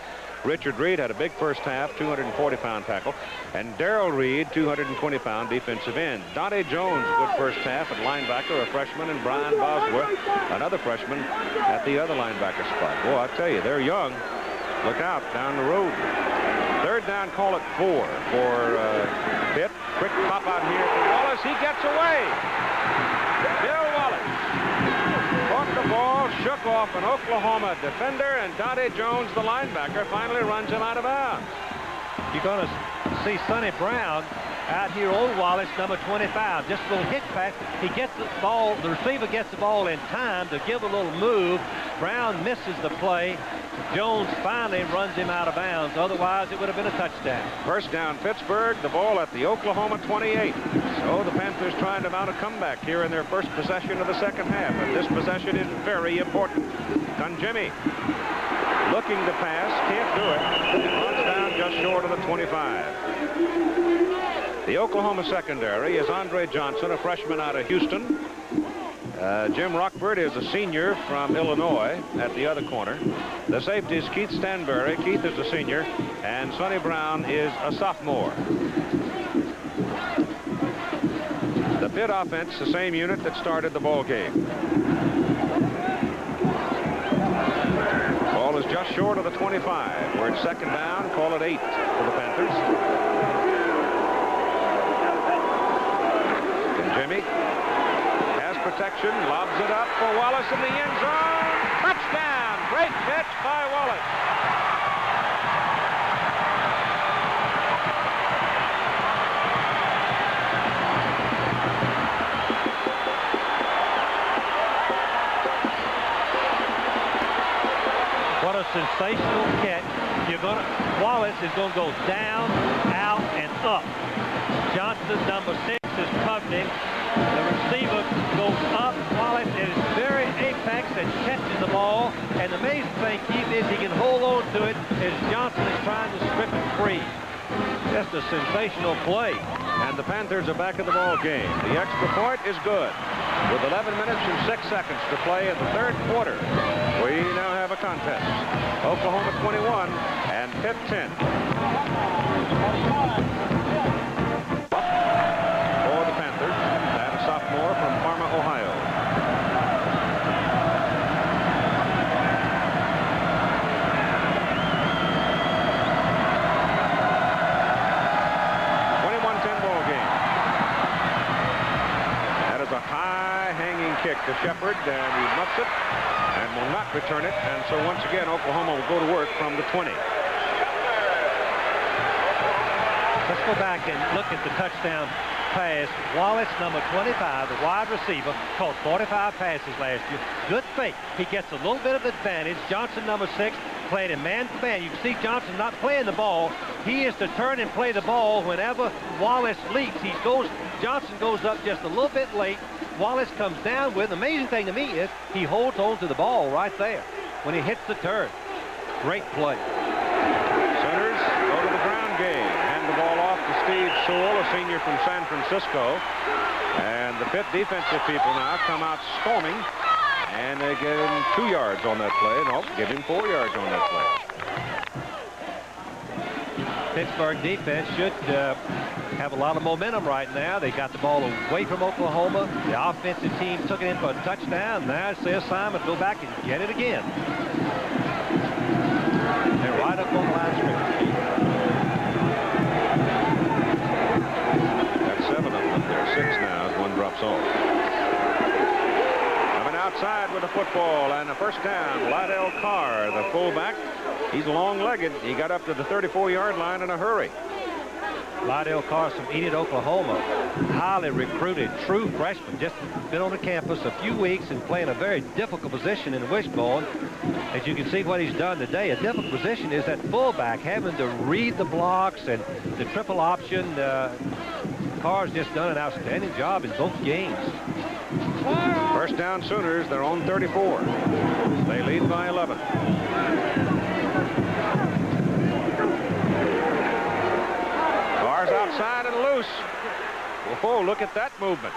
Richard Reed had a big first half, 240-pound tackle. And Darrell Reed, 220-pound defensive end. Dante Jones, good first half at linebacker, a freshman, and Brian Bosworth, another freshman, at the other linebacker spot. Boy, I tell you, they're young. Look out down the road. 3rd down, call it 4 for Pitt. Quick pop out here for Wallace. He gets away. Bill Wallace caught the ball, shook off an Oklahoma defender, and Dante Jones, the linebacker, finally runs him out of bounds.
You're going to see Sonny Brown out here on Wallace, number 25. Just a little hit pass. He gets the ball. The receiver gets the ball in time to give a little move. Brown misses the play. Jones finally runs him out of bounds. Otherwise, it would have been a touchdown.
First down, Pittsburgh. The ball at the Oklahoma 28. So the Panthers trying to mount a comeback here in their first possession of the second half. And this possession is very important. Jimmy looking to pass, can't do it. It runs down just short of the 25. The Oklahoma secondary is Andre Johnson, a freshman out of Houston. Jim Rockford is a senior from Illinois at the other corner. The safeties, Keith Stanberry. Keith is a senior, and Sonny Brown is a sophomore. The Pitt offense, the same unit that started the ball game. Ball is just short of the 25. We're at 2nd down. Call it 8 for the Panthers. And Jimmy has protection, lobs it up for Wallace in the end zone. Touchdown! Great catch by Wallace.
What a sensational catch. Wallace is going to go down, out, and up. Johnson, number 6, is covering. The receiver goes up. Wallace is very apex and catches the ball. And the amazing thing, Keith, is he can hold on to it as Johnson is trying to strip it free. Just a sensational play.
And the Panthers are back in the ball game. The extra point is good. With 11 minutes and 6 seconds to play in the 3rd quarter, we now have a contest. Oklahoma 21 and Pitt 10. For the Panthers, and a sophomore from Parma, Ohio. Kick to Shepard, and he muffs it and will not return it. And so once again, Oklahoma will go to work from the 20.
Let's go back and look at the touchdown pass. Wallace, number 25, the wide receiver, caught 45 passes last year. Good fake. He gets a little bit of advantage. Johnson, number 6, played in man-to-man. You can see Johnson not playing the ball. He is to turn and play the ball whenever Wallace leaps. Johnson goes up just a little bit late. Wallace comes down with. The amazing thing to me is he holds on to the ball right there when he hits the turn. Great play.
Sooners go to the ground game. Hand the ball off to Steve Sewell, a senior from San Francisco. And the Pitt defensive people now come out storming. And they give him 2 yards on that play. No, give him 4 yards on that play.
Pittsburgh defense should have a lot of momentum right now. They got the ball away from Oklahoma. The offensive team took it in for a touchdown. Now it's their assignment to go back and get it again. They're right up on the line of scrimmage.
outside with the football and a first down. Lydell Carr, the fullback. He's long-legged. He got up to the 34-yard line in a hurry.
Lydell Carr from Enid, Oklahoma. Highly recruited, true freshman. Just been on the campus a few weeks and playing a very difficult position in the wishbone. As you can see what he's done today, a difficult position is that fullback, having to read the blocks and the triple option. Carr's just done an outstanding job in both games.
First down Sooners, their own 34. They lead by 11. Carr's outside and loose. Whoa, look at that movement.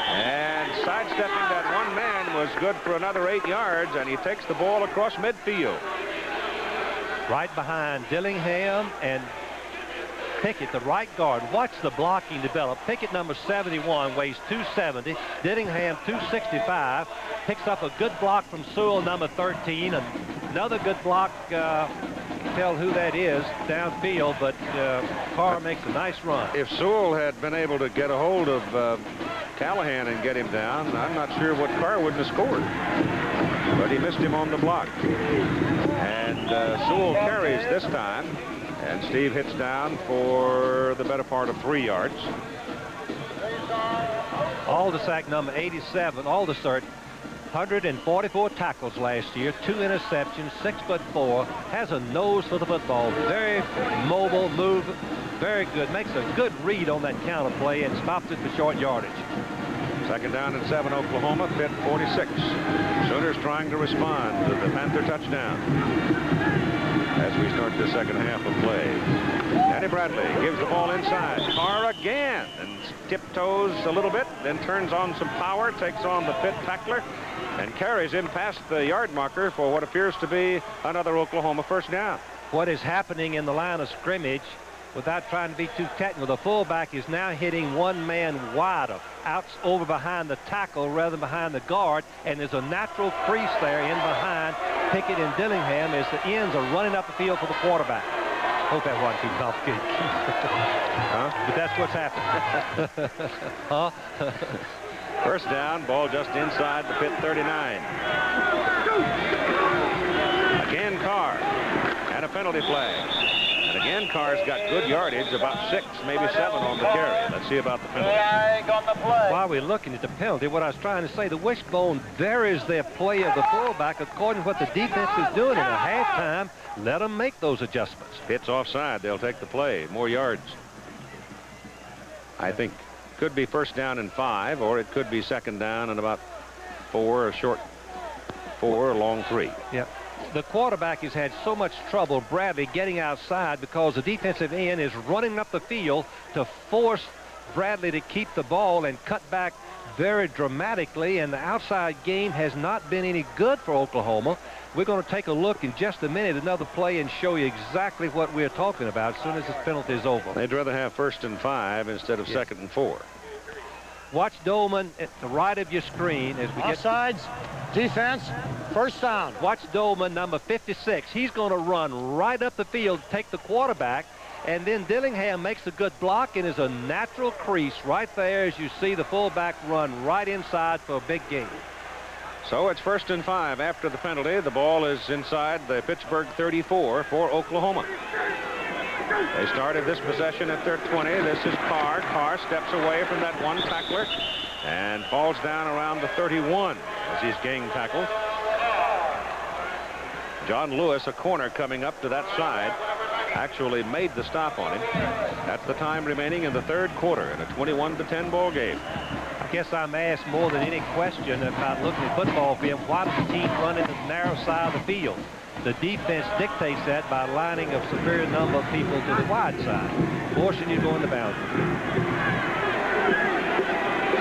And sidestepping that one man was good for another 8 yards, and he takes the ball across midfield.
Right behind Dillingham and Pickett, the right guard. Watch the blocking develop. Pickett, number 71, weighs 270. Dillingham, 265. Picks up a good block from Sewell, number 13. Another good block. Tell who that is downfield, but Carr makes a nice run.
If Sewell had been able to get a hold of Callahan and get him down, I'm not sure what Carr wouldn't have scored. But he missed him on the block. And Sewell carries this time. And Steve hits down for the better part of 3 yards.
Aldersack, number 87, Aldersert, 144 tackles last year, 2 interceptions, 6'4", has a nose for the football, very mobile, move, very good, makes a good read on that counter play and stops it for short yardage.
Second down and 7, Oklahoma, Pitt 46. Sooners trying to respond to the Panther touchdown as we start the second half of play. Danny Bradley gives the ball inside. Carr again and tiptoes a little bit, then turns on some power, takes on the Pitt tackler, and carries him past the yard marker for what appears to be another Oklahoma first down.
What is happening in the line of scrimmage, without trying to be too technical, the fullback is now hitting one man wide out over behind the tackle rather than behind the guard, and there's a natural crease there in behind Pickett and Dillingham as the ends are running up the field for the quarterback. Hope that wasn't too complicated. But that's what's happening. Huh?
First down, ball just inside the Pitt 39. Again Carr, and a penalty flag. And again, Carr's got good yardage, about 6, maybe 7 on the carry. Let's see about the penalty.
While we're looking at the penalty, what I was trying to say, the wishbone varies their play of the fullback according to what the defense is doing. In a halftime, let them make those adjustments.
Pitt's offside. They'll take the play. More yards. I think could be first down and 5, or it could be second down and about 4, or short 4, or long 3.
Yep. The quarterback has had so much trouble, Bradley, getting outside because the defensive end is running up the field to force Bradley to keep the ball and cut back very dramatically, and the outside game has not been any good for Oklahoma. We're going to take a look in just a minute, another play, and show you exactly what we're talking about as soon as this penalty is over.
They'd rather have first and 5 instead of second and 4.
Watch Dolman at the right of your screen as we get
offsides, defense, first down.
Watch Dolman, number 56. He's going to run right up the field, take the quarterback, and then Dillingham makes a good block and is a natural crease right there as you see the fullback run right inside for a big gain.
So it's first and 5 after the penalty. The ball is inside the Pittsburgh 34 for Oklahoma. They started this possession at their 20. This is Carr. Carr steps away from that one tackler and falls down around the 31 as he's gang tackled. John Lewis, a corner coming up to that side, actually made the stop on him. That's the time remaining in the third quarter in a 21-10 ball game.
I guess I'm asked more than any question about looking at football film. Why does the team run into the narrow side of the field? The defense dictates that by lining a superior number of people to the wide side, forcing you to go in the boundary.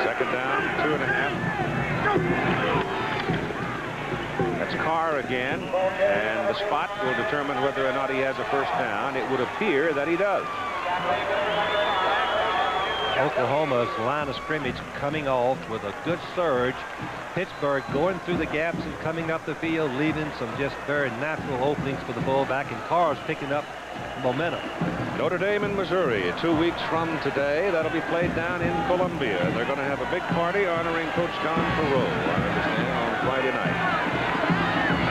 Second down, 2.5. That's Carr again, and the spot will determine whether or not he has a first down. It would appear that he does.
Oklahoma's line of scrimmage coming off with a good surge. Pittsburgh going through the gaps and coming up the field, leaving some just very natural openings for the fullback, and Carr's picking up momentum.
Notre Dame in Missouri 2 weeks from today. That'll be played down in Columbia. They're going to have a big party honoring Coach Don Perot, I understand, on Friday night.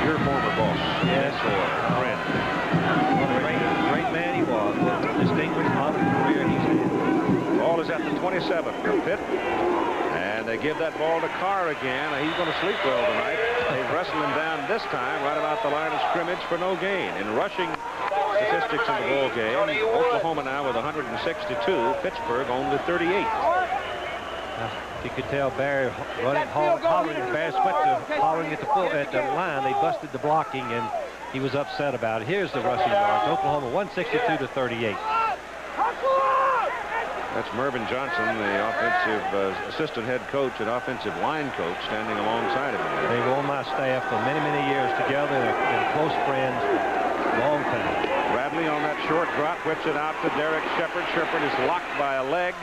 Your former boss.
Yes,
or friend.
What a great man he was. What a distinguished modern career he's had.
Ball is at the 27 for Pitt. And they give that ball to Carr again. He's going to sleep well tonight. They wrestle him down this time right about the line of scrimmage for no gain. In rushing statistics in the ball game, Oklahoma now with 162. Pittsburgh only 38.
You could tell Barry running, hollering, Barry Switzer hollering at the line. They busted the blocking, and he was upset about it. Here's the rushing yards. Oklahoma 162 to 38.
That's Mervyn Johnson, the offensive assistant head coach and offensive line coach, standing alongside of him.
They were on my staff for many, many years together. They've been close friends long time.
Bradley on that short drop whips it out to Derek Shepard. Shepard is locked by a leg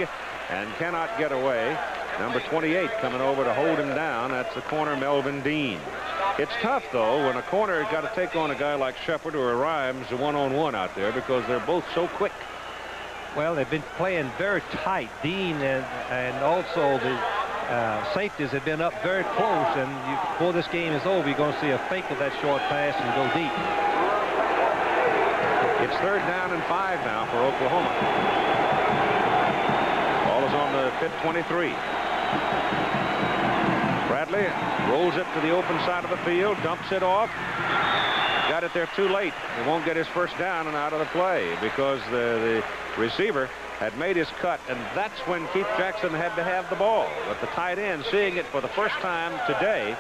and cannot get away. Number 28 coming over to hold him down. That's the corner, Melvin Dean. It's tough, though, when a corner has got to take on a guy like Shepard or a Rhymes one-on-one out there because they're both so quick.
Well, they've been playing very tight. Dean and also the safeties have been up very close, and before this game is over, you're going to see a fake of that short pass and go deep.
It's 3rd down and 5 now for Oklahoma. Ball is on the Pitt 23. Bradley rolls it to the open side of the field, dumps it off. Got it there too late. He won't get his first down and out of the play because the receiver had made his cut, and that's when Keith Jackson had to have the ball. But the tight end, seeing it for the first time today,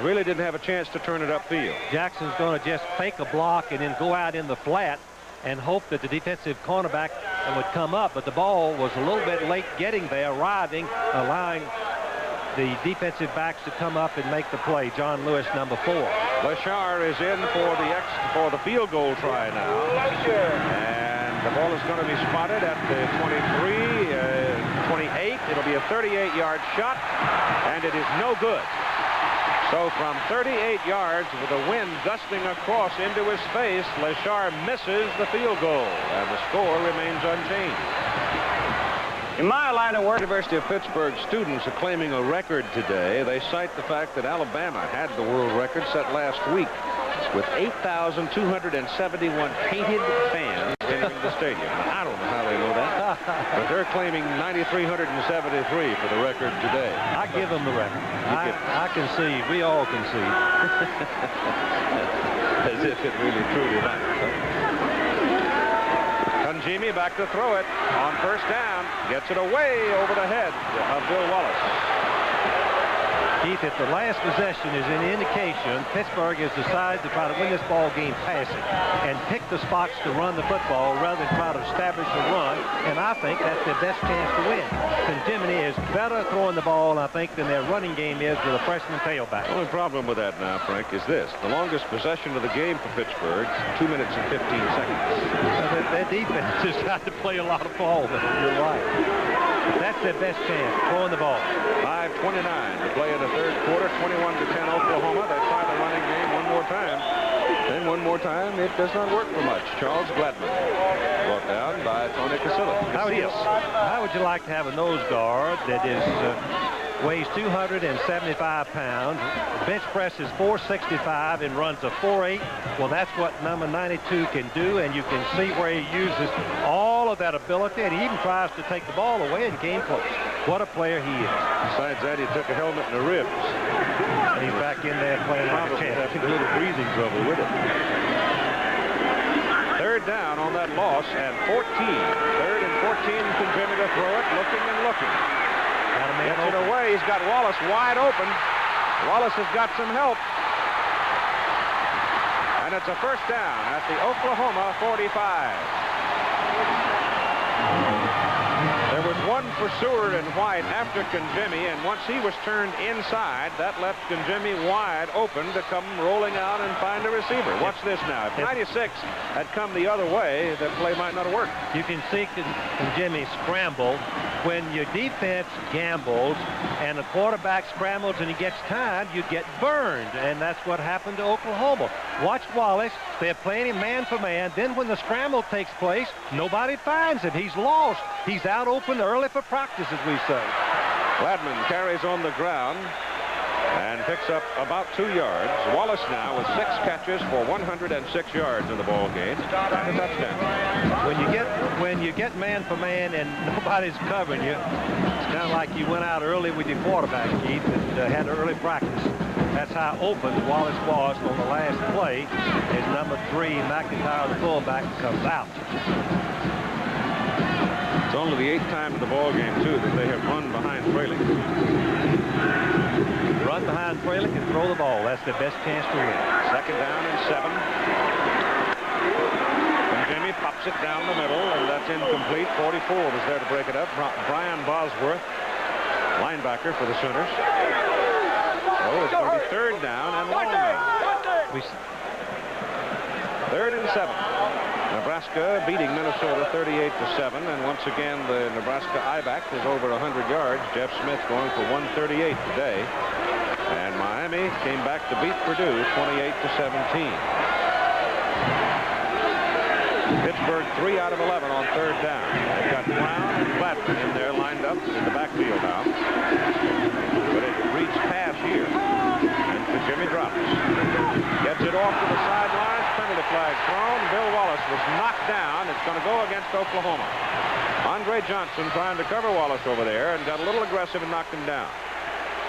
really didn't have a chance to turn it upfield.
Jackson's going to just fake a block and then go out in the flat and hope that the defensive cornerback would come up, but the ball was a little bit late getting there, arriving, allowing the defensive backs to come up and make the play. John Lewis, number 4.
Lashar is in for the field goal try now. And the ball is going to be spotted at the 23, 28. It'll be a 38-yard shot, and it is no good. So from 38 yards with the wind gusting across into his face, Lashar misses the field goal, and the score remains unchanged. In my line of work, University of Pittsburgh students are claiming a record today. They cite the fact that Alabama had the world record set last week with 8,271 painted fans entering the stadium. I don't know how they know that, but they're claiming 9,373 for the record today.
I give them the record. I concede. We all concede.
As if it really truly matters. Jimmy back to throw it on 1st down. Gets it away over the head of Bill Wallace.
Keith, if the last possession is any indication, Pittsburgh has decided to try to win this ball game passing and pick the spots to run the football rather than try to establish a run, and I think that's their best chance to win. Conjimini is better throwing the ball, I think, than their running game is with a freshman tailback.
The only problem with that now, Frank, is this. The longest possession of the game for Pittsburgh, 2 minutes and 15 seconds.
Their defense has got to play a lot of ball. You're right. That's their best chance, throwing the ball.
5:29 to play in the 3rd quarter, 21-10 Oklahoma. They try the running game one more time. Then one more time, it does not work for much. Charles Gladman brought down by Tony Casillas.
How would you like to have a nose guard that is weighs 275 pounds, bench press is 465 and runs a 4.8? Well, that's what number 92 can do, and you can see where he uses all of that ability, and he even tries to take the ball away and came close. What a player he is.
Besides that, he took a helmet in the ribs.
And he's back in there playing like a champ.
Having a little breathing trouble with it. 3rd down on that loss and 14. 3rd and 14, Conjimini to throw it, looking and looking. Gets it away. He's got Wallace wide open. Wallace has got some help. And it's a 1st down at the Oklahoma 45. There was one pursuer in white after Conjimini, and once he was turned inside, that left Conjimini wide open to come rolling out and find a receiver. Watch this now. If 96 had come the other way, that play might not have worked.
You can see Conjimini scramble. When your defense gambles and the quarterback scrambles and he gets timed, you get burned, and that's what happened to Oklahoma. Watch Wallace They're playing him man for man. Then when the scramble takes place, nobody finds him. He's lost. He's out open early for practice, as we say.
Gladman carries on the ground and picks up about 2 yards. Wallace now with 6 catches for 106 yards in the ball game and a touchdown.
When you get man for man and nobody's covering you, it's kind of like you went out early with your quarterback, Keith, and had early practice. That's how open Wallace was on the last play as number 3, McIntyre, the fullback, comes out.
It's only the 8th time in the ball game, too, that they have run behind Fralick.
Run behind Fralick and throw the ball. That's the best chance to win.
2nd down and 7. And Jimmy pops it down the middle, and that's incomplete. 44 was there to break it up. Brian Bosworth, linebacker for the Sooners. So it's going to be 3rd down and long now. 3rd and 7. Nebraska beating Minnesota 38-7, and once again the Nebraska I-back is over 100 yards. Jeff Smith going for 138 today, and Miami came back to beat Purdue 28-17. Pittsburgh 3 out of 11 on 3rd down. They've got Brown and Gladman in there lined up in the backfield now, but it reads pass here, and Jimmy drops, gets it off to the sideline. Penalty flag thrown. Bill Wallace was knocked down. It's going to go against Oklahoma. Andre Johnson trying to cover Wallace over there and got a little aggressive and knocked him down.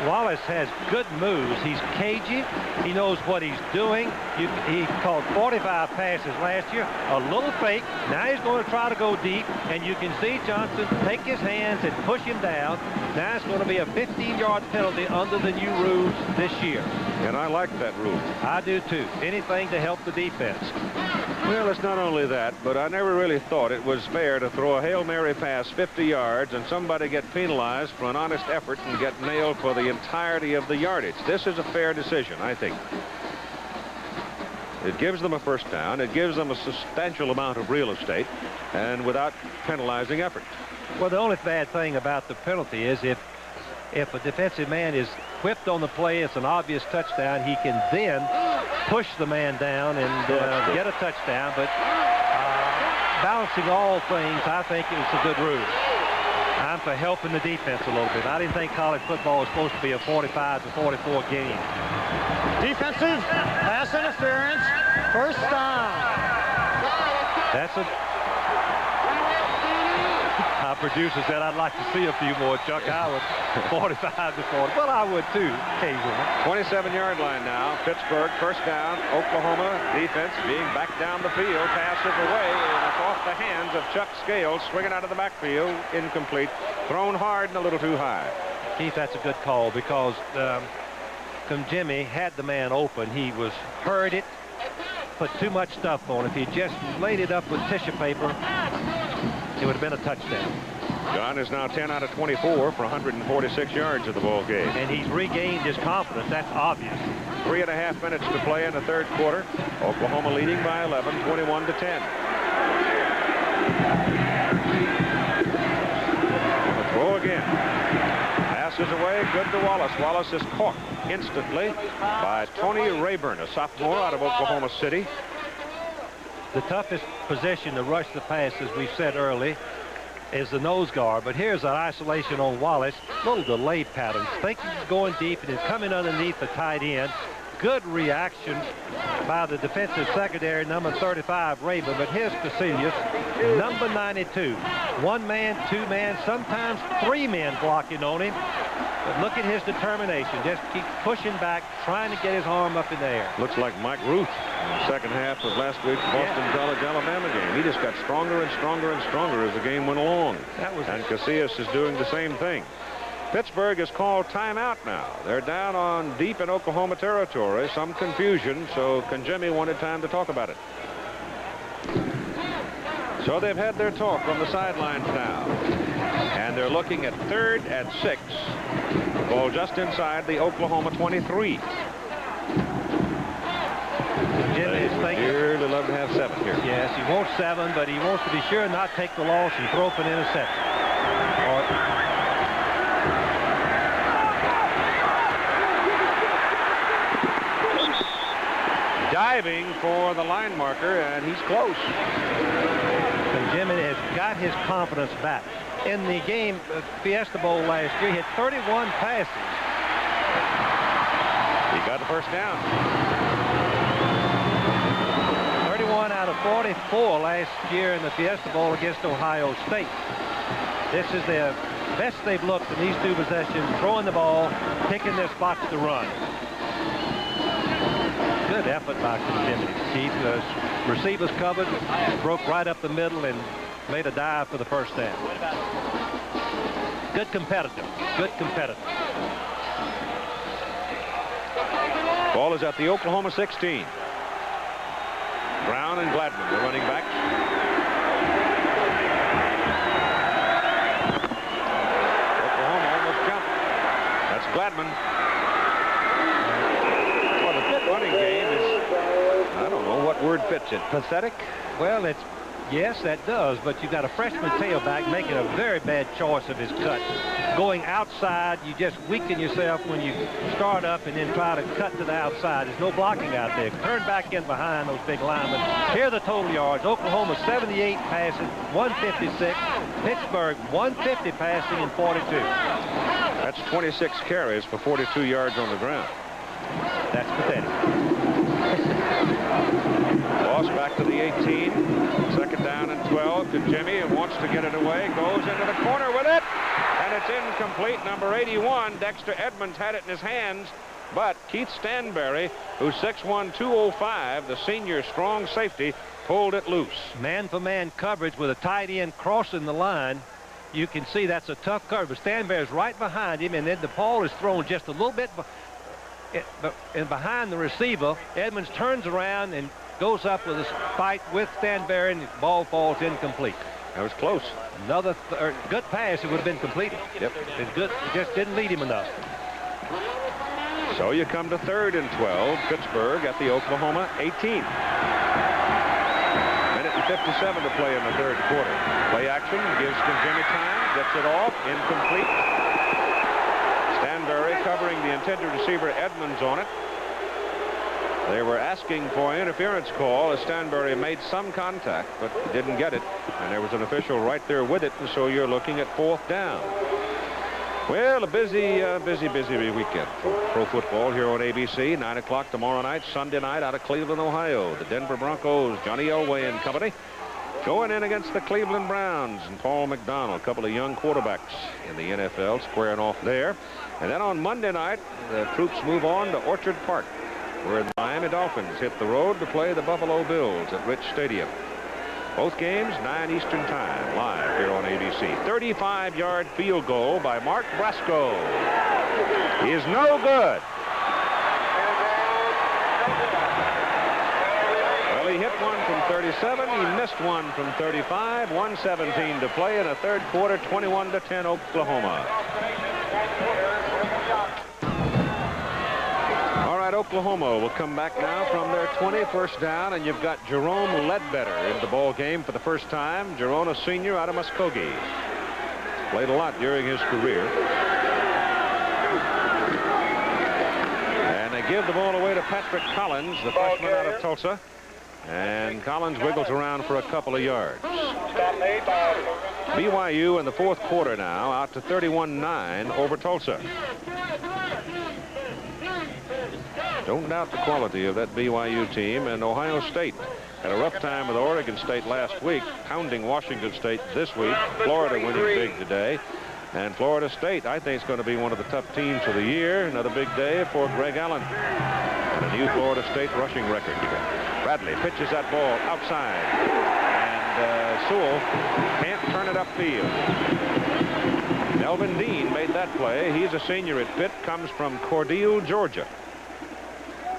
Wallace has good moves. He's cagey. He knows what he's doing. He caught 45 passes last year. A little fake. Now he's going to try to go deep, and you can see Johnson take his hands and push him down. Now it's going to be a 15-yard penalty under the new rules this year.
And I like that rule.
I do too. Anything to help the defense.
Well, it's not only that, but I never really thought it was fair to throw a Hail Mary pass 50 yards and somebody get penalized for an honest effort and get nailed for the entirety of the yardage. This is a fair decision, I think. It gives them a 1st down. It gives them a substantial amount of real estate, and without penalizing effort.
Well, the only bad thing about the penalty is if a defensive man is whipped on the play, it's an obvious touchdown. He can then push the man down and get a touchdown. But balancing all things, I think it was a good rule. I'm for helping the defense a little bit. I didn't think college football was supposed to be a 45-44 game.
Defensive pass interference. 1st down.
That's a... Our producer said I'd like to see a few more, Chuck Howard. 45-40. Well, I would too, occasionally.
27-yard line now. Pittsburgh 1st down. Oklahoma defense being back down the field. Passes away, and it's off the hands of Chuck Scales, swinging out of the backfield. Incomplete. Thrown hard and a little too high.
Keith, that's a good call because Jimmy had the man open. He was heard it, put too much stuff on. If he just laid it up with tissue paper, it would have been a touchdown.
John is now 10 out of 24 for 146 yards of the ball game.
And he's regained his confidence. That's obvious.
3.5 minutes to play in the 3rd quarter. Oklahoma leading by 11, 21-10. Throw again. Passes away. Good to Wallace. Wallace is caught instantly by Tony Rayburn, a sophomore out of Oklahoma City.
The toughest position to rush the pass, as we said early, is the nose guard. But here's an isolation on Wallace. Little delay pattern. Thinking he's going deep and is coming underneath the tight end. Good reaction by the defensive secondary, number 35, Rayburn. But here's Casillas, number 92. 1 man, 2 man, sometimes 3 men blocking on him. But look at his determination. Just keep pushing back, trying to get his arm up in the air.
Looks like Mike Ruth in the 2nd half of last week's Boston College Alabama game. He just got stronger and stronger and stronger as the game went along. And Casillas is doing the same thing. Pittsburgh has called timeout now. They're down on deep in Oklahoma territory. Some confusion, so Jimmy wanted time to talk about it. So they've had their talk from the sidelines now. And they're looking at 3rd and 6. Ball just inside the Oklahoma 23.
Jimmy is thinking.
Dearly love to have 7 here.
Yes, he wants 7, but he wants to be sure not take the loss and throw for an interception.
diving for the line marker, and he's close.
And Jimmy has got his confidence back. In the game, Fiesta Bowl last year, he had 31 passes.
He got the first down.
31 out of 44 last year in the Fiesta Bowl against Ohio State. This is the best they've looked in these two possessions, throwing the ball, picking their spots to run. Good effort by Jimmy. Keith, receivers covered, broke right up the middle and made a dive for the first down. Good competitor. Good competitor.
Ball is at the Oklahoma 16. Brown and Gladman, the running back. Oklahoma almost jumped. That's Gladman. Well, the Pitt running game is, I don't know what word fits it. Pathetic?
Well, it's, yes, that does, but you've got a freshman tailback making a very bad choice of his cut. Going outside, you just weaken yourself when you start up and then try to cut to the outside. There's no blocking out there. Turn back in behind those big linemen. Here are the total yards. Oklahoma 78 passing, 156. Pittsburgh 150 passing and 42.
That's 26 carries for 42 yards on the ground.
That's pathetic.
Loss back to the 18. Second down and 12 to Jimmy, and wants to get it away. Goes into the corner with it. And it's incomplete. Number 81, Dexter Edmonds, had it in his hands. But Keith Stanberry, who's 6'1", 205, the senior strong safety, pulled it loose.
Man-for-man coverage with a tight end crossing the line. You can see that's a tough coverage. Stanberry's right behind him, and then the ball is thrown just a little bit behind the receiver. Edmonds turns around and goes up with a fight with Stanberry, and the ball falls incomplete.
That was close.
Another good pass. It would have been completed.
Yep.
It's good. It just didn't lead him enough.
So you come to 3rd and 12. Pittsburgh at the Oklahoma 18. Minute and 57 to play in the 3rd quarter. Play action gives Jimmy time. Gets it off. Incomplete. Stanberry covering the intended receiver Edmonds on it. They were asking for an interference call as Stanberry made some contact, but didn't get it. And there was an official right there with it, and so you're looking at 4th down. Well, a busy weekend for pro football here on ABC. 9 o'clock tomorrow night, Sunday night out of Cleveland, Ohio. The Denver Broncos, Johnny Elway and company, going in against the Cleveland Browns and Paul McDonald, a couple of young quarterbacks in the NFL squaring off there. And then on Monday night, the troops move on to Orchard Park, where the Miami Dolphins hit the road to play the Buffalo Bills at Rich Stadium. Both games 9 Eastern time, live here on ABC. 35-yard field goal by Mark Brasco. He is no good. Well, he hit one from 37. He missed one from 35. 1:17 to play in the 3rd quarter. 21-10 Oklahoma. Oklahoma will come back now from their 21st down, and you've got Jerome Ledbetter in the ball game for the first time. Jerome, a senior out of Muskogee. Played a lot during his career. And they give the ball away to Patrick Collins, the freshman out of Tulsa. And Collins wiggles around for a couple of yards. BYU in the 4th quarter now, out to 31-9 over Tulsa. Don't doubt the quality of that BYU team. And Ohio State had a rough time with Oregon State last week, pounding Washington State this week. Florida winning big today. And Florida State, I think, is going to be one of the tough teams of the year. Another big day for Greg Allen. And a new Florida State rushing record. Bradley pitches that ball outside. And Sewell can't turn it upfield. Melvin Dean made that play. He's a senior at Pitt, comes from Cordele, Georgia.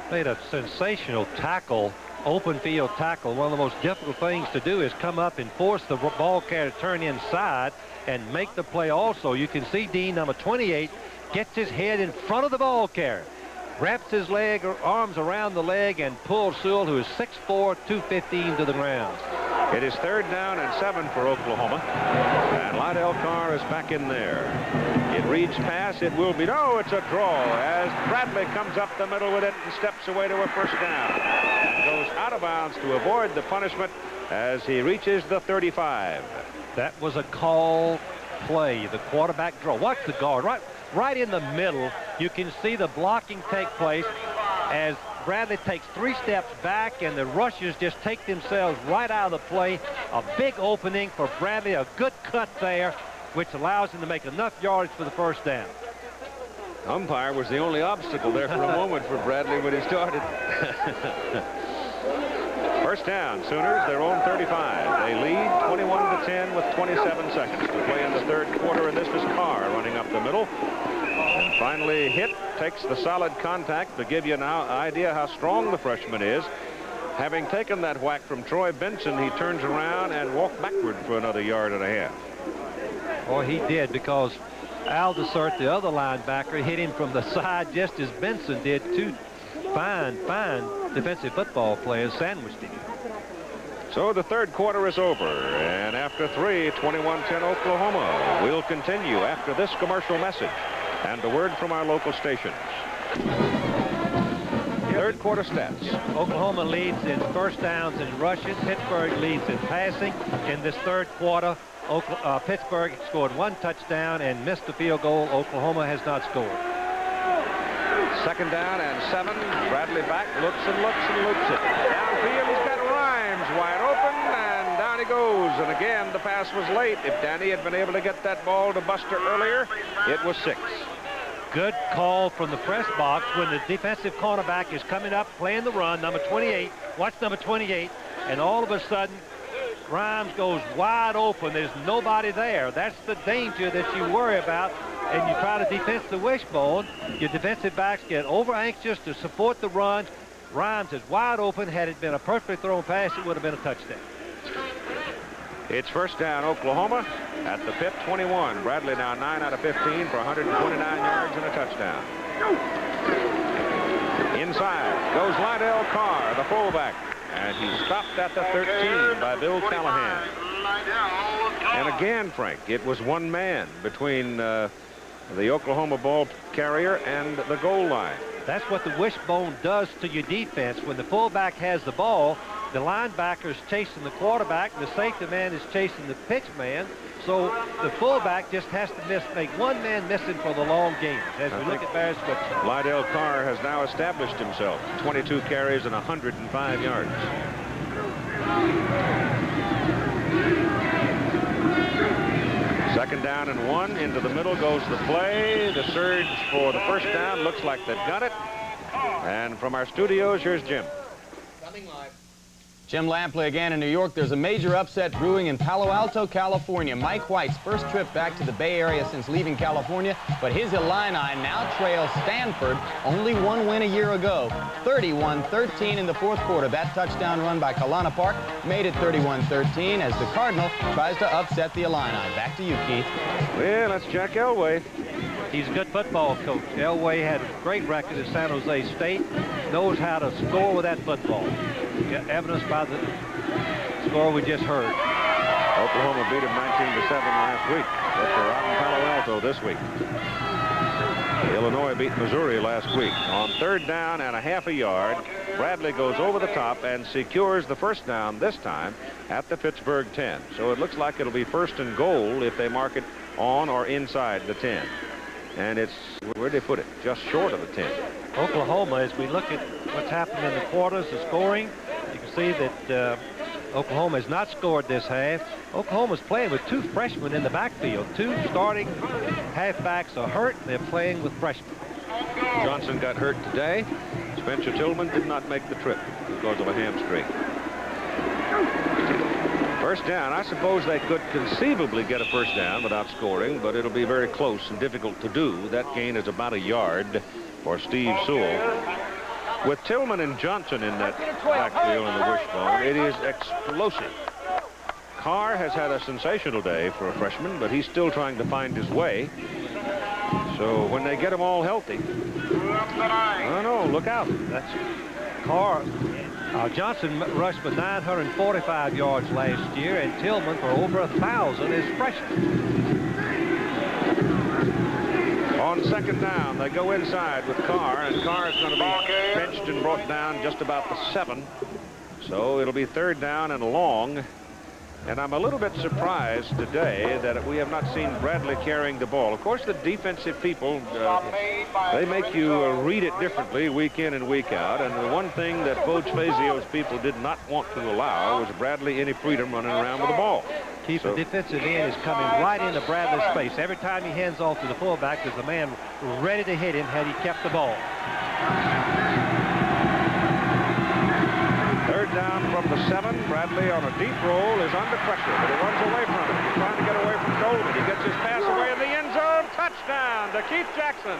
Made a sensational tackle, open field tackle. One of the most difficult things to do is come up and force the ball carrier to turn inside and make the play also. You can see Dean, number 28, gets his head in front of the ball carrier, wraps his leg or arms around the leg, and pulls Sewell, who is 6'4", 215, to the ground.
It is 3rd down and 7 for Oklahoma. And Lydell Carr is back in there. It reads pass. It will be. No, it's a draw as Bradley comes up the middle with it and steps away to a first down. And goes out of bounds to avoid the punishment as he reaches the 35.
That was a call play. The quarterback draw. Watch the guard. Right in the middle. You can see the blocking take place as Bradley takes 3 steps back and the rushers just take themselves right out of the play. A big opening for Bradley. A good cut there, which allows him to make enough yardage for the first down.
Umpire was the only obstacle there for a moment for Bradley when he started. First down, Sooners, their own 35. They lead 21-10 with 27 seconds to play in the third quarter, and this is Carr running up the middle. And finally hit, takes the solid contact to give you an idea how strong the freshman is. Having taken that whack from Troy Benson, he turns around and walked backward for another 1.5 yards.
Oh, he did, because Aldisert, the other linebacker, hit him from the side just as Benson did. 2 fine defensive football players sandwiched him.
So the third quarter is over, and after 3, 21-10 Oklahoma. We'll continue after this commercial message and a word from our local stations. Third quarter stats.
Oklahoma leads in first downs and rushes. Pittsburgh leads in passing. In this third quarter, Pittsburgh scored 1 touchdown and missed the field goal. Oklahoma has not scored.
Second down and 7. Bradley back, looks and looks and loops it. Downfield, he's got Rhymes wide open, and down he goes. And again, the pass was late. If Danny had been able to get that ball to Buster earlier, it was 6.
Good call from the press box when the defensive cornerback is coming up, playing the run, number 28. Watch number 28, and all of a sudden, Rhymes goes wide open. There's nobody there. That's the danger that you worry about, and you try to defense the wishbone. Your defensive backs get over anxious to support the run. Rhymes is wide open. Had it been a perfectly thrown pass, it would have been a touchdown.
It's first down, Oklahoma at the Pitt 21. Bradley now 9 out of 15 for 129 yards and a touchdown. Inside goes Lydell Carr, the fullback, and he's stopped at the 13 by Bill Callahan. And again, Frank, it was one man between the Oklahoma ball carrier and the goal line.
That's what the wishbone does to your defense. When the fullback has the ball, the linebacker is chasing the quarterback, the safety man is chasing the pitch man. So the fullback just has to make one man missing for the long games. As we look at Bears football,
Lydell Carr has now established himself. 22 carries and 105 yards. Second down and 1. Into the middle goes the play. The surge for the first down. Looks like they've got it. And from our studios, here's Jim.
Coming live. Jim Lampley again in New York. There's a major upset brewing in Palo Alto, California. Mike White's first trip back to the Bay Area since leaving California, but his Illini now trail Stanford, only 1 win a year ago. 31-13 in the fourth quarter. That touchdown run by Kalana Park made it 31-13 as the Cardinal tries to upset the Illini. Back to you, Keith.
Well, that's Jack Elway.
He's a good football coach. Elway had a great record at San Jose State, knows how to score with that football. Evidenced by the score we just heard.
Oklahoma beat him 19-7 last week, but they're out in Palo Alto this week. Illinois beat Missouri last week. On third down and a half a yard, Bradley goes over the top and secures the first down this time at the Pittsburgh 10. So it looks like it'll be first and goal if they mark it on or inside the 10. And it's, where'd they put it? Just short of the 10.
Oklahoma, as we look at what's happened in the quarters, the scoring, you can see that Oklahoma has not scored this half. Oklahoma's playing with 2 freshmen in the backfield. 2 starting halfbacks are hurt. They're playing with freshmen.
Johnson got hurt today. Spencer Tillman did not make the trip because of a hamstring. First down. I suppose they could conceivably get a first down without scoring, but it'll be very close and difficult to do. That gain is about a yard for Steve Sewell. With Tillman and Johnson in that backfield in the wishbone, it is explosive. Carr has had a sensational day for a freshman, but he's still trying to find his way. So when they get them all healthy, I don't know, look out.
That's Carr. Johnson rushed for 945 yards last year, and Tillman for over 1,000 as freshman.
On second down, they go inside with Carr, and Carr is going to be benched and brought down just about the 7. So it'll be third down and long. And I'm a little bit surprised today that we have not seen Bradley carrying the ball. Of course, the defensive people, they make you read it differently week in and week out. And the one thing that Coach Fazio's people did not want to allow was Bradley any freedom running around with the ball.
Keith, the defensive end is coming right into Bradley's face. Every time he hands off to the fullback, there's a man ready to hit him had he kept the ball.
Third down from the 7. Bradley on a deep roll is under pressure, but he runs away from it. He's trying to get away from Goldman. He gets his pass away in the end zone. Touchdown to Keith Jackson.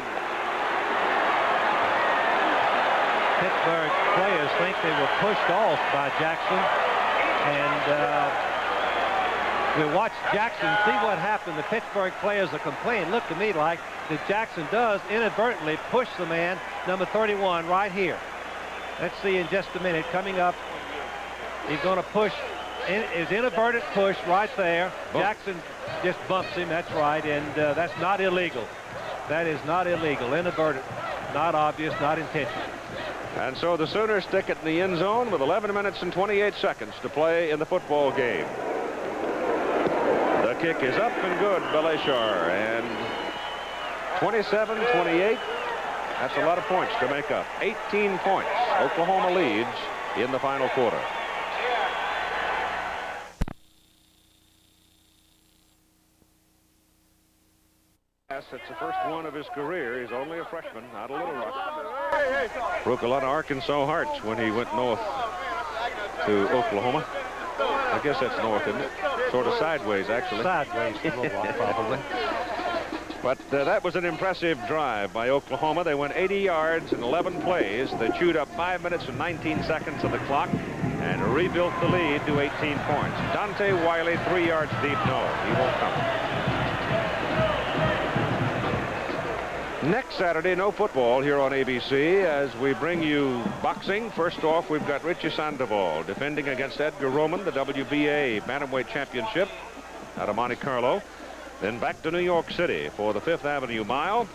Pittsburgh players think they were pushed off by Jackson, and we watched Jackson see what happened. The Pittsburgh players are complaining. Looked to me like that Jackson does inadvertently push the man, number 31, right here. Let's see in just a minute. Coming up, he's going to push. His inadvertent push right there. Jackson just bumps him. That's right, and that's not illegal. That is not illegal. Inadvertent, not obvious, not intentional.
And so the Sooners stick it in the end zone with 11 minutes and 28 seconds to play in the football game. The kick is up and good, Belashar, and 27-28. That's a lot of points to make up. 18 points. Oklahoma leads in the final quarter. It's the first one of his career. He's only a freshman out of Little Rock. Broke a lot of Arkansas hearts when he went north to Oklahoma. I guess that's north, isn't it? Sort of sideways, actually.
Sideways to Little Rock, probably.
But that was an impressive drive by Oklahoma. They went 80 yards in 11 plays. They chewed up 5 minutes and 19 seconds of the clock and rebuilt the lead to 18 points. Dante Wiley, 3 yards deep. No, he won't come. Next Saturday, no football here on ABC as we bring you boxing. First off, we've got Richie Sandoval defending against Edgar Roman, the WBA Bantamweight Championship out of Monte Carlo. Then back to New York City for the Fifth Avenue Mile.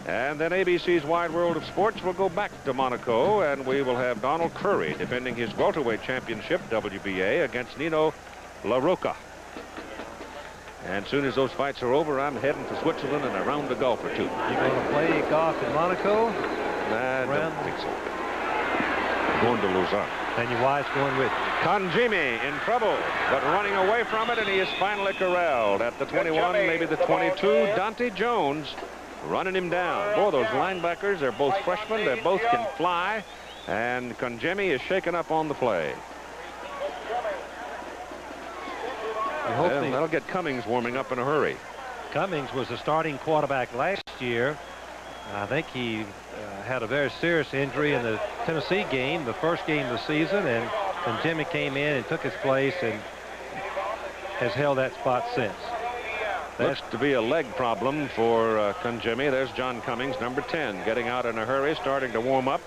And then ABC's Wide World of Sports will go back to Monaco, and we will have Donald Curry defending his welterweight championship, WBA, against Nino LaRocca. And as soon as those fights are over, I'm heading to Switzerland and around the Gulf or two.
You're going to play golf in Monaco?
I don't think so. I'm going to Lausanne.
And your wife's going with you.
Kanjimi in trouble, but running away from it, and he is finally corralled at the 21, maybe the 22. Dante Jones running him down. Boy, those linebackers, they're both freshmen. They both can fly, and Kanjimi is shaken up on the play. That'll get Cummings warming up in a hurry.
Cummings was the starting quarterback last year. I think he had a very serious injury in the Tennessee game, the first game of the season, and Jimmy came in and took his place and has held that spot since.
Looks to be a leg problem for Kanjimi. There's John Cummings, number 10, getting out in a hurry, starting to warm up.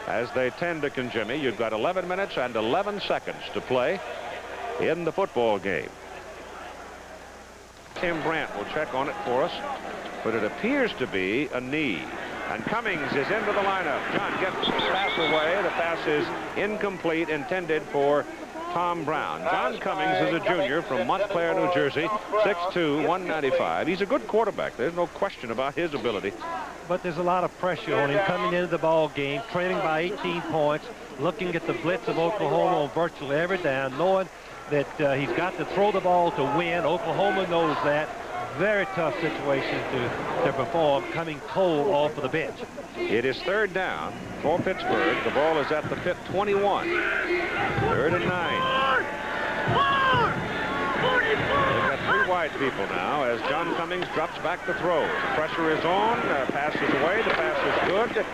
As they tend to Kanjimi, you've got 11 minutes and 11 seconds to play in the football game. Tim Brandt will check on it for us, but it appears to be a knee. And Cummings is into the lineup. John gets the pass away. The pass is incomplete, intended for Tom Brown. John Cummings is a junior from Montclair, New Jersey, 6'2", 195. He's a good quarterback. There's no question about his ability.
But there's a lot of pressure on him coming into the ball game, trailing by 18 points, looking at the blitz of Oklahoma on virtually every down, knowing that he's got to throw the ball to win. Oklahoma knows that. Very tough situation to perform, coming cold off of the bench.
It is third down for Pittsburgh. The ball is at the Pitt 21. 3rd and 9. They've got 3 wide people now as John Cummings drops back to throw. The pressure is on. Pass is away. The pass is good.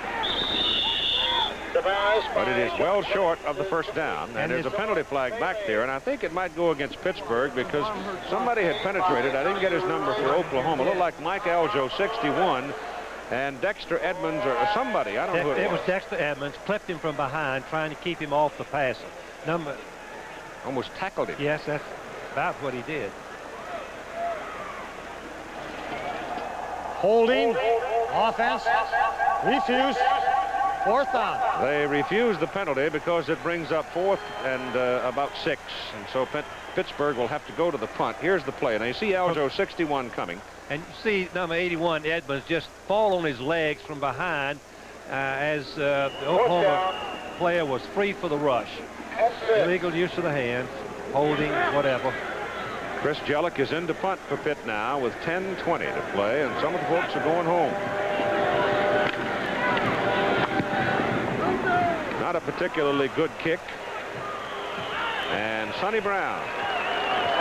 But it is well short of the first down, and there's a penalty flag back there, and I think it might go against Pittsburgh because somebody had penetrated. I didn't get his number for Oklahoma. It looked like Mike Aljo, 61, And Dexter Edmonds or somebody, I don't know who
it was. Dexter Edmonds clipped him from behind, trying to keep him off the passer.
Almost tackled him.
Yes, that's about what he did.
Holding. Offense. Refuse. 4th down.
They refuse the penalty because it brings up 4th and about 6. And so Pittsburgh will have to go to the punt. Here's the play. Now you see Aljo 61 coming.
And you see number 81, Edmonds, just fall on his legs from behind as the Oklahoma player was free for the rush. Illegal use of the hands, holding, whatever.
Chris Jellick is in to punt for Pitt now with 10:20 to play, and some of the folks are going home. Not a particularly good kick. And Sonny Brown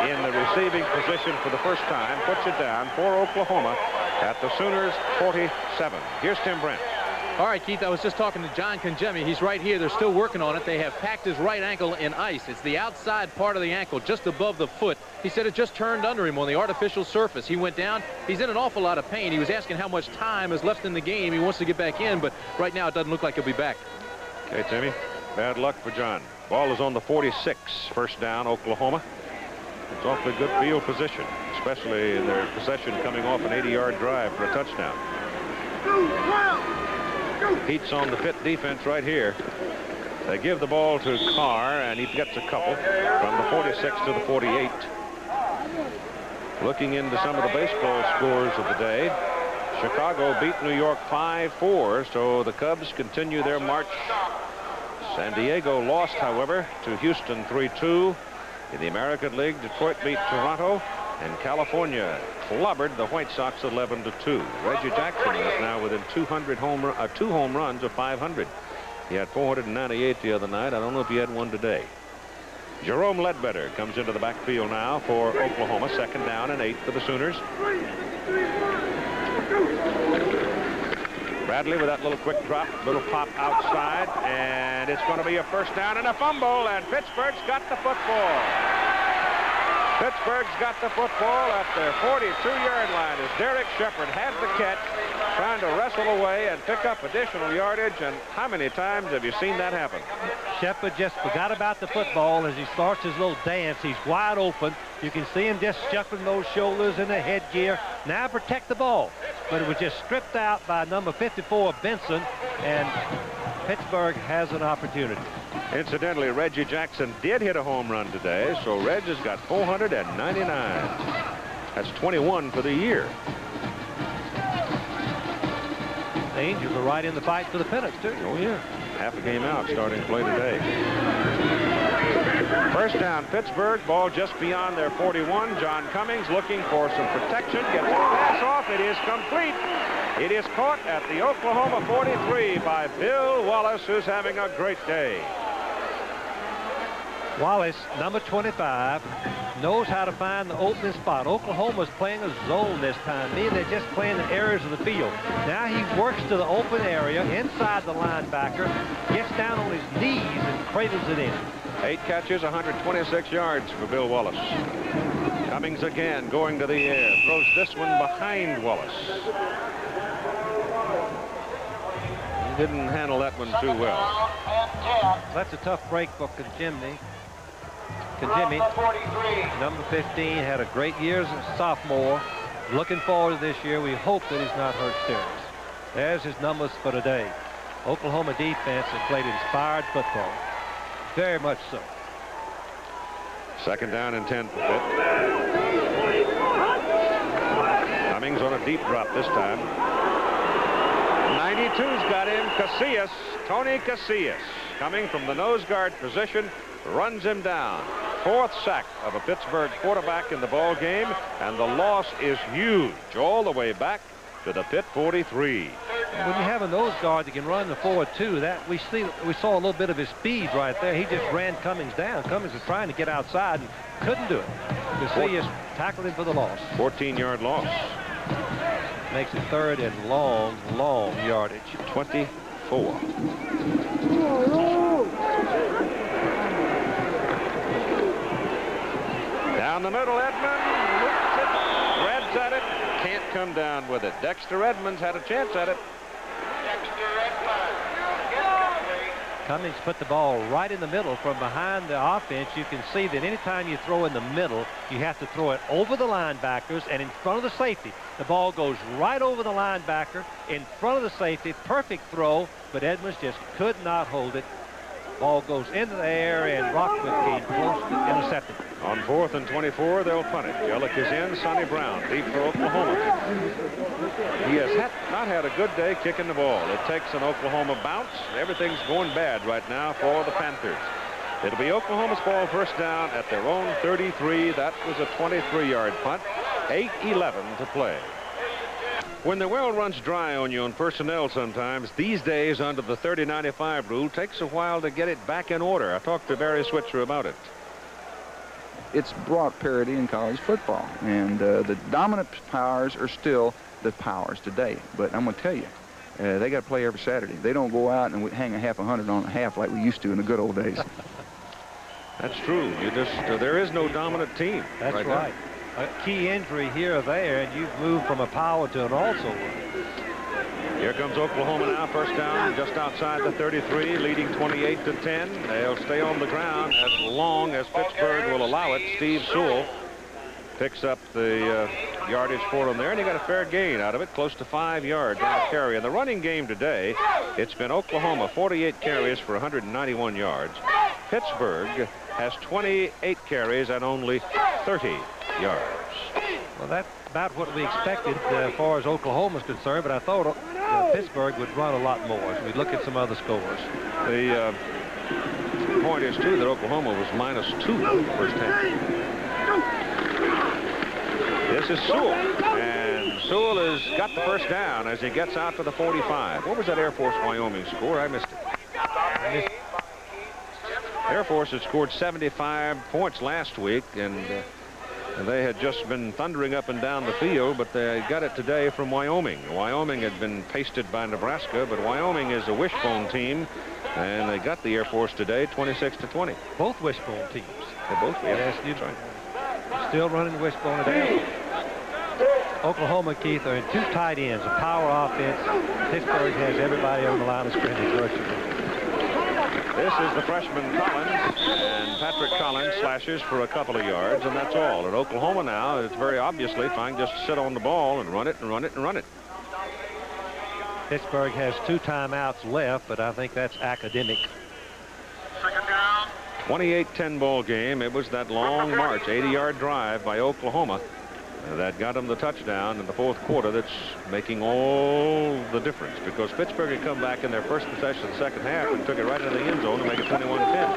in the receiving position for the first time puts it down for Oklahoma at the Sooners 47. Here's Tim Brent.
All right, Keith, I was just talking to John Conjemi. He's right here. They're still working on it. They have packed his right ankle in ice. It's the outside part of the ankle, just above the foot. He said it just turned under him on the artificial surface. He went down. He's in an awful lot of pain. He was asking how much time is left in the game. He wants to get back in, but right now it doesn't look like he'll be back.
Okay, Timmy. Bad luck for John. Ball is on the 46. First down, Oklahoma. It's awfully good field position, especially their possession coming off an 80-yard drive for a touchdown. Pete's on the Pitt defense right here. They give the ball to Carr, and he gets a couple from the 46 to the 48. Looking into some of the baseball scores of the day, Chicago beat New York 5-4, so the Cubs continue their march. San Diego lost, however, to Houston 3-2. In the American League, Detroit beat Toronto, and California clobbered the White Sox 11-2. Reggie Jackson is now within 2 home runs of 500. He had 498 the other night. I don't know if he had one today. Jerome Ledbetter comes into the backfield now for Oklahoma. 2nd down and 8 for the Sooners. Bradley with that little quick drop, little pop outside, and it's going to be a first down and a fumble, and Pittsburgh's got the football. Pittsburgh's got the football at their 42-yard line as Derek Shepard had the catch, trying to wrestle away and pick up additional yardage. And how many times have you seen that happen?
Shepard just forgot about the football as he starts his little dance. He's wide open. You can see him just shuffling those shoulders in the headgear. Now protect the ball. But it was just stripped out by number 54, Benson, and Pittsburgh has an opportunity.
Incidentally, Reggie Jackson did hit a home run today, so Reg has got 499. That's 21 for the year.
The Angels are right in the fight for the pennant, too.
Oh, yeah. Half a game out starting play today. First down, Pittsburgh. Ball just beyond their 41. John Cummings looking for some protection. Gets a pass off. It is complete. It is caught at the Oklahoma 43 by Bill Wallace, who's having a great day.
Wallace, number 25, knows how to find the opening spot. Oklahoma's playing a zone this time, meaning they're just playing the areas of the field. Now he works to the open area inside the linebacker, gets down on his knees and cradles it in.
8 catches, 126 yards for Bill Wallace. Cummings again going to the air, throws this one behind Wallace. He didn't handle that one too well.
That's a tough break for Conjemi. Number 15, had a great year as a sophomore. Looking forward to this year. We hope that he's not hurt serious. There's his numbers for today. Oklahoma defense has played inspired football. Very much so.
2nd down and 10 for Pitt. Cummings on a deep drop this time. 92's got him. Casillas, Tony Casillas, coming from the nose guard position, runs him down. 4th sack of a Pittsburgh quarterback in the ball game, and the loss is huge all the way back to the Pitt 43.
When you have a nose guard that can run the forward too, that we saw a little bit of his speed right there. He just ran Cummings down. Cummings was trying to get outside and couldn't do it. Casillas tackled him for the loss.
14-yard loss.
Makes it 3rd and long yardage.
24. Down the middle, Edmond looks it, grabs at it, can't come down with it. Dexter Edmonds had a chance at it.
Cummings put the ball right in the middle from behind the offense. You can see that anytime you throw in the middle, you have to throw it over the linebackers and in front of the safety. The ball goes right over the linebacker in front of the safety. Perfect throw, but Edmonds just could not hold it. Ball goes into the air, and Rockwood came close to intercepting.
On 4th and 24, they'll punt it. Jellick is in. Sonny Brown deep for Oklahoma. He has not had a good day kicking the ball. It takes an Oklahoma bounce. Everything's going bad right now for the Panthers. It'll be Oklahoma's ball, first down at their own 33. That was a 23-yard punt. 8:11 to play. When the well runs dry on you on personnel sometimes, these days under the 30-95 rule, takes a while to get it back in order. I talked to Barry Switzer about it.
It's brought parity in college football, and the dominant powers are still the powers today. But I'm going to tell you, they got to play every Saturday. They don't go out and hang a half 100 on a half like we used to in the good old days.
That's true. You just there is no dominant team.
That's right. A key injury here or there, and you've moved from a power to an also.
Here comes Oklahoma now, first down just outside the 33, leading 28-10. They'll stay on the ground as long as Pittsburgh will allow it. Steve Sewell picks up the yardage for him there, and he got a fair gain out of it, close to 5 yards on the carry. In the running game today, it's been Oklahoma 48 carries for 191 yards. Pittsburgh has 28 carries and only 30 yards.
Well, that's about what we expected as far as Oklahoma's concerned, but I thought Pittsburgh would run a lot more as we look at some other scores.
The point is, too, that Oklahoma was -2 in the first half. This is Sewell, and Sewell has got the first down as he gets out to the 45. What was that Air Force Wyoming score? I missed it. Air Force had scored 75 points last week, and they had just been thundering up and down the field, but they got it today from Wyoming. Wyoming had been pasted by Nebraska, but Wyoming is a wishbone team, and they got the Air Force today 26-20.
Both wishbone teams.
They both,
yes,
that's right.
Still running wishbone at Air Force. Oklahoma, Keith, are in 2 tight ends, a power offense. Pittsburgh has everybody on the line of scrimmage rushing.
This is the freshman Collins, and Patrick Collins slashes for a couple of yards, and that's all. At Oklahoma now, it's very obviously trying just to sit on the ball and run it and run it and run it.
Pittsburgh has 2 timeouts left, but I think that's academic.
28-10 ball game. It was that long march, 80-yard drive by Oklahoma that got them the touchdown in the 4th quarter that's making all the difference, because Pittsburgh had come back in their first possession of the second half and took it right into the end zone to make it 21-10.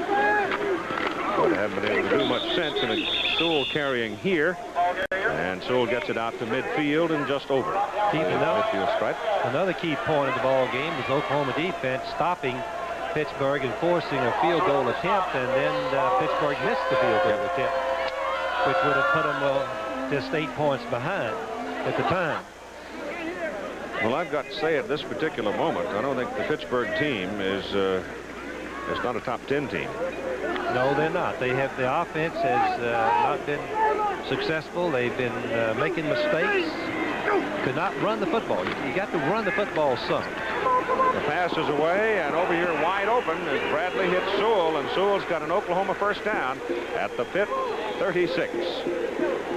But they haven't been able to do much since, and it's Sewell carrying here, and Sewell gets it out to midfield and just over. Midfield stripe.
Another key point of the ball game was Oklahoma defense stopping Pittsburgh and forcing a field goal attempt, and then Pittsburgh missed the field goal attempt, which would have put them just 8 points behind at the time.
Well, I've got to say at this particular moment, I don't think the Pittsburgh team is it's not a top 10 team.
No, they're not. They have, the offense has not been successful. They've been making mistakes. Could not run the football. You got to run the football some.
The pass is away, and over here wide open as Bradley hits Sewell, and Sewell's got an Oklahoma first down at the Pitt 36.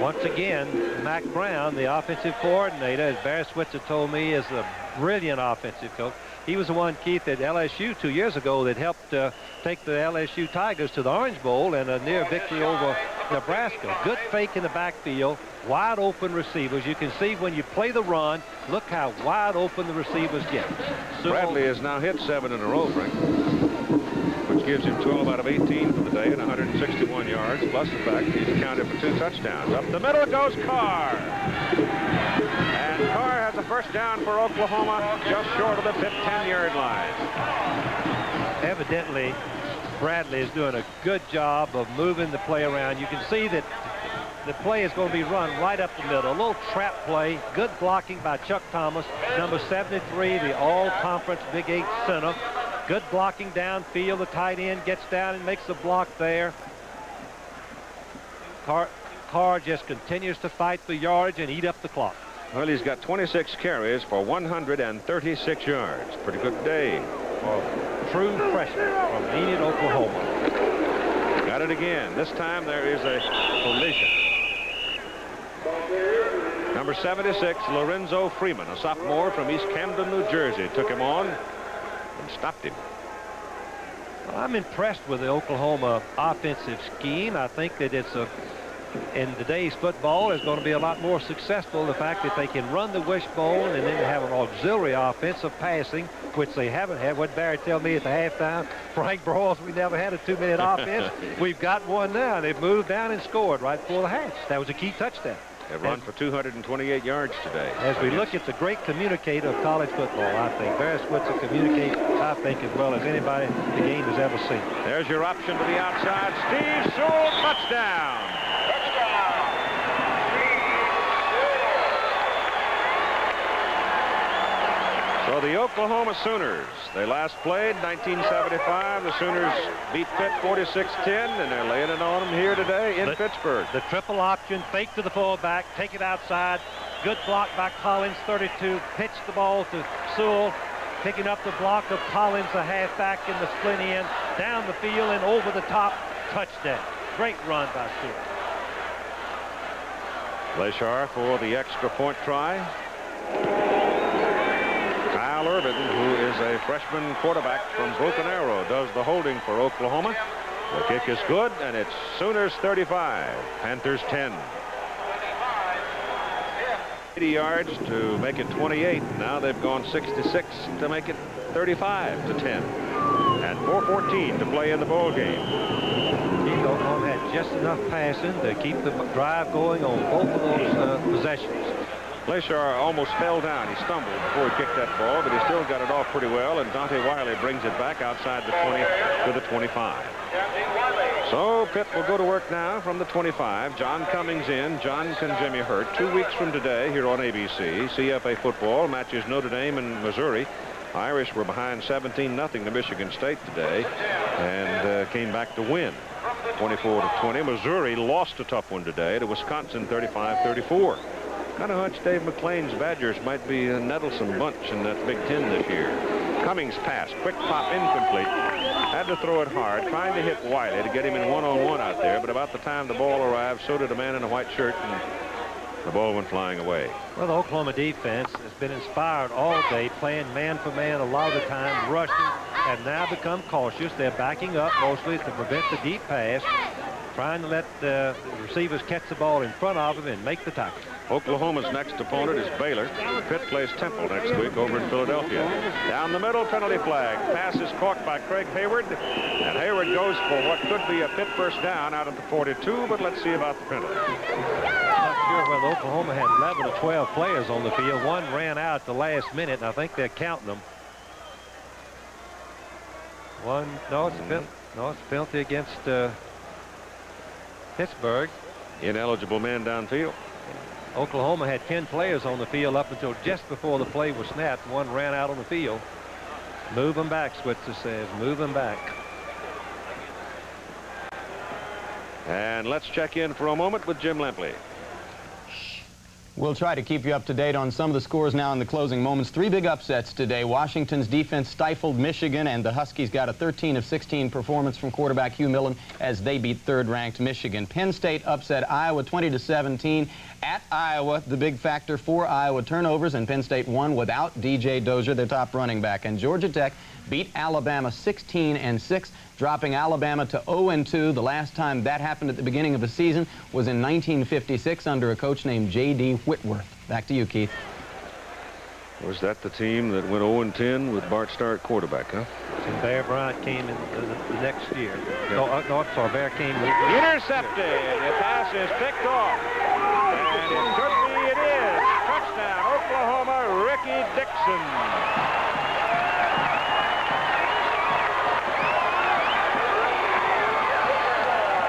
Once again, Mac Brown, the offensive coordinator, as Barry Switzer told me, is a brilliant offensive coach. He was the one, Keith, at LSU 2 years ago that helped take the LSU Tigers to the Orange Bowl and a near victory over Nebraska. Good fake in the backfield, wide open receivers. You can see when you play the run, look how wide open the receivers get.
Bradley has now hit 7 in a row, Frank, which gives him 12 out of 18 for the day and 161 yards, plus the fact he's accounted for 2 touchdowns. Up the middle goes Carr. And Carr has a first down for Oklahoma, just short of the 10-yard line.
Evidently, Bradley is doing a good job of moving the play around. You can see that the play is going to be run right up the middle. A little trap play. Good blocking by Chuck Thomas, number 73, the all-conference Big 8 center. Good blocking downfield. The tight end gets down and makes the block there. Carr just continues to fight for yardage and eat up the clock.
Well, he's got 26 carries for 136 yards. Pretty good day.
True freshman from Enid, Oklahoma.
Got it again. This time there is a collision. Number 76, Lorenzo Freeman, a sophomore from East Camden, New Jersey, took him on and stopped him.
Well, I'm impressed with the Oklahoma offensive scheme. I think that in today's football is going to be a lot more successful. The fact that they can run the wishbone and then have an auxiliary offensive passing, which they haven't had. What Barry tell me at the halftime, Frank Broyles, we never had a 2-minute offense. We've got one now. They've moved down and scored right before the half. That was a key touchdown.
They've run for 228 yards today.
As we look at the great communicator of college football, I think Barry Switzer communicates, I think, as well as anybody the game has ever seen.
There's your option to the outside. Steve Sewell, touchdown. So the Oklahoma Sooners, they last played 1975. The Sooners beat Pitt 46-10, and they're laying it on them here today in Pittsburgh.
The triple option, fake to the fullback, take it outside. Good block by Collins, 32. Pitch the ball to Sewell, picking up the block of Collins, a halfback in the split end, down the field and over the top, touchdown. Great run by Sewell.
Leshar for the extra point try. Kyle Irvin, who is a freshman quarterback from Broken Arrow, does the holding for Oklahoma. The kick is good, and it's Sooners 35, Panthers 10. 80 yards to make it 28. Now they've gone 66 to make it 35-10. And 4:14 to play in the bowl game.
Oklahoma had just enough passing to keep the drive going on both of those possessions.
Leshar almost fell down. He stumbled before he kicked that ball, but he still got it off pretty well, and Dante Wiley brings it back outside the 20 to the 25. So Pitt will go to work now from the 25. John Cummings in, John Conjemi hurt. 2 weeks from today here on ABC, CFA football matches Notre Dame and Missouri. Irish were behind 17-0 to Michigan State today and came back to win 24-20. Missouri lost a tough one today to Wisconsin 35-34. Kind of hunch Dave McClain's Badgers might be a nettlesome bunch in that Big Ten this year. Cummings pass, quick pop, incomplete. Had to throw it hard, trying to hit Wiley to get him in one-on-one out there, but about the time the ball arrived, so did a man in a white shirt, and the ball went flying away.
Well, the Oklahoma defense has been inspired all day, playing man for man a lot of the time, rushing, and now become cautious. They're backing up mostly to prevent the deep pass, trying to let the receivers catch the ball in front of them and make the tackle.
Oklahoma's next opponent is Baylor. Pitt plays Temple next week over in Philadelphia. Down the middle, penalty flag. Pass is caught by Craig Hayward, and Hayward goes for what could be a Pitt first down out at the 42, but let's see about the penalty.
Not sure whether Oklahoma had 11 or 12 players on the field. One ran out at the last minute, and I think they're counting them. It's a penalty against Pittsburgh.
Ineligible man downfield.
Oklahoma had 10 players on the field up until just before the play was snapped. One ran out on the field. Move them back, Switzer says. Move them back.
And let's check in for a moment with Jim Lempley.
We'll try to keep you up to date on some of the scores now in the closing moments. 3 big upsets today. Washington's defense stifled Michigan, and the Huskies got a 13 of 16 performance from quarterback Hugh Millen as they beat third-ranked Michigan. Penn State upset Iowa 20-17. At Iowa, the big factor for Iowa, turnovers, and Penn State won without D.J. Dozier, their top running back. And Georgia Tech beat Alabama 16-6, dropping Alabama to 0-2. The last time that happened at the beginning of the season was in 1956 under a coach named J.D. Whitworth. Back to you, Keith.
Was that the team that went 0-10 with Bart Starr at quarterback, huh?
And Bear Bryant came in the next year. No, I'm sorry, Bear came in.
Intercepted. The pass is picked off. And it could be, it is. Touchdown, Oklahoma, Ricky Dixon.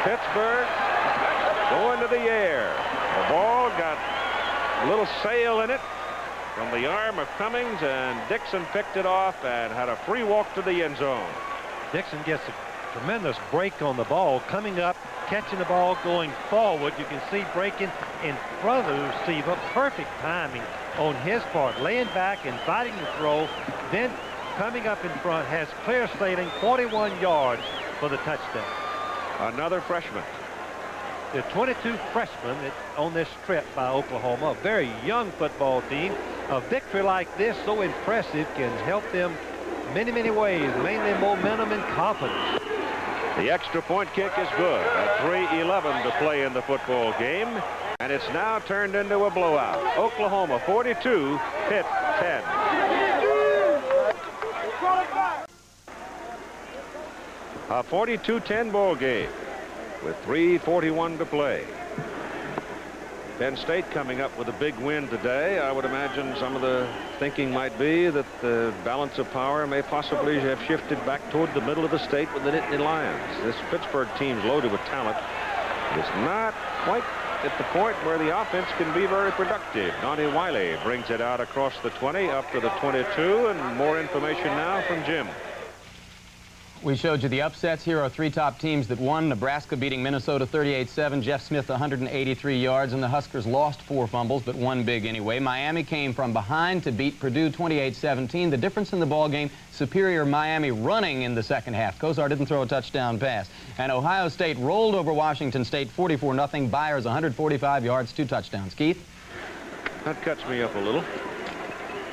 Pittsburgh going to the air. The ball got a little sail in it from the arm of Cummings, and Dixon picked it off and had a free walk to the end zone.
Dixon gets tremendous break on the ball, coming up, catching the ball, going forward. You can see breaking in front of the receiver. Perfect timing on his part, laying back and fighting the throw, then coming up in front, has clear sailing, 41 yards for the touchdown.
Another freshman.
There are 22 freshmen on this trip by Oklahoma, a very young football team. A victory like this, so impressive, can help them many, many ways, mainly momentum and confidence.
The extra point kick is good at 3:11 to play in the football game, and it's now turned into a blowout. Oklahoma 42, Pitt 10. A 42-10 ball game with 3:41 to play. Penn State coming up with a big win today. I would imagine some of the thinking might be that the balance of power may possibly have shifted back toward the middle of the state with the Nittany Lions. This Pittsburgh team's loaded with talent. It's not quite at the point where the offense can be very productive. Donnie Wiley brings it out across the 20 up to the 22, and more information now from Jim.
We showed you the upsets. Here are three top teams that won. Nebraska beating Minnesota 38-7. Jeff Smith 183 yards, and the Huskers lost 4 fumbles, but won big anyway. Miami came from behind to beat Purdue 28-17. The difference in the ball game, superior Miami running in the second half. Kozar didn't throw a touchdown pass. And Ohio State rolled over Washington State 44-0. Byers 145 yards, 2 touchdowns. Keith?
That cuts me up a little.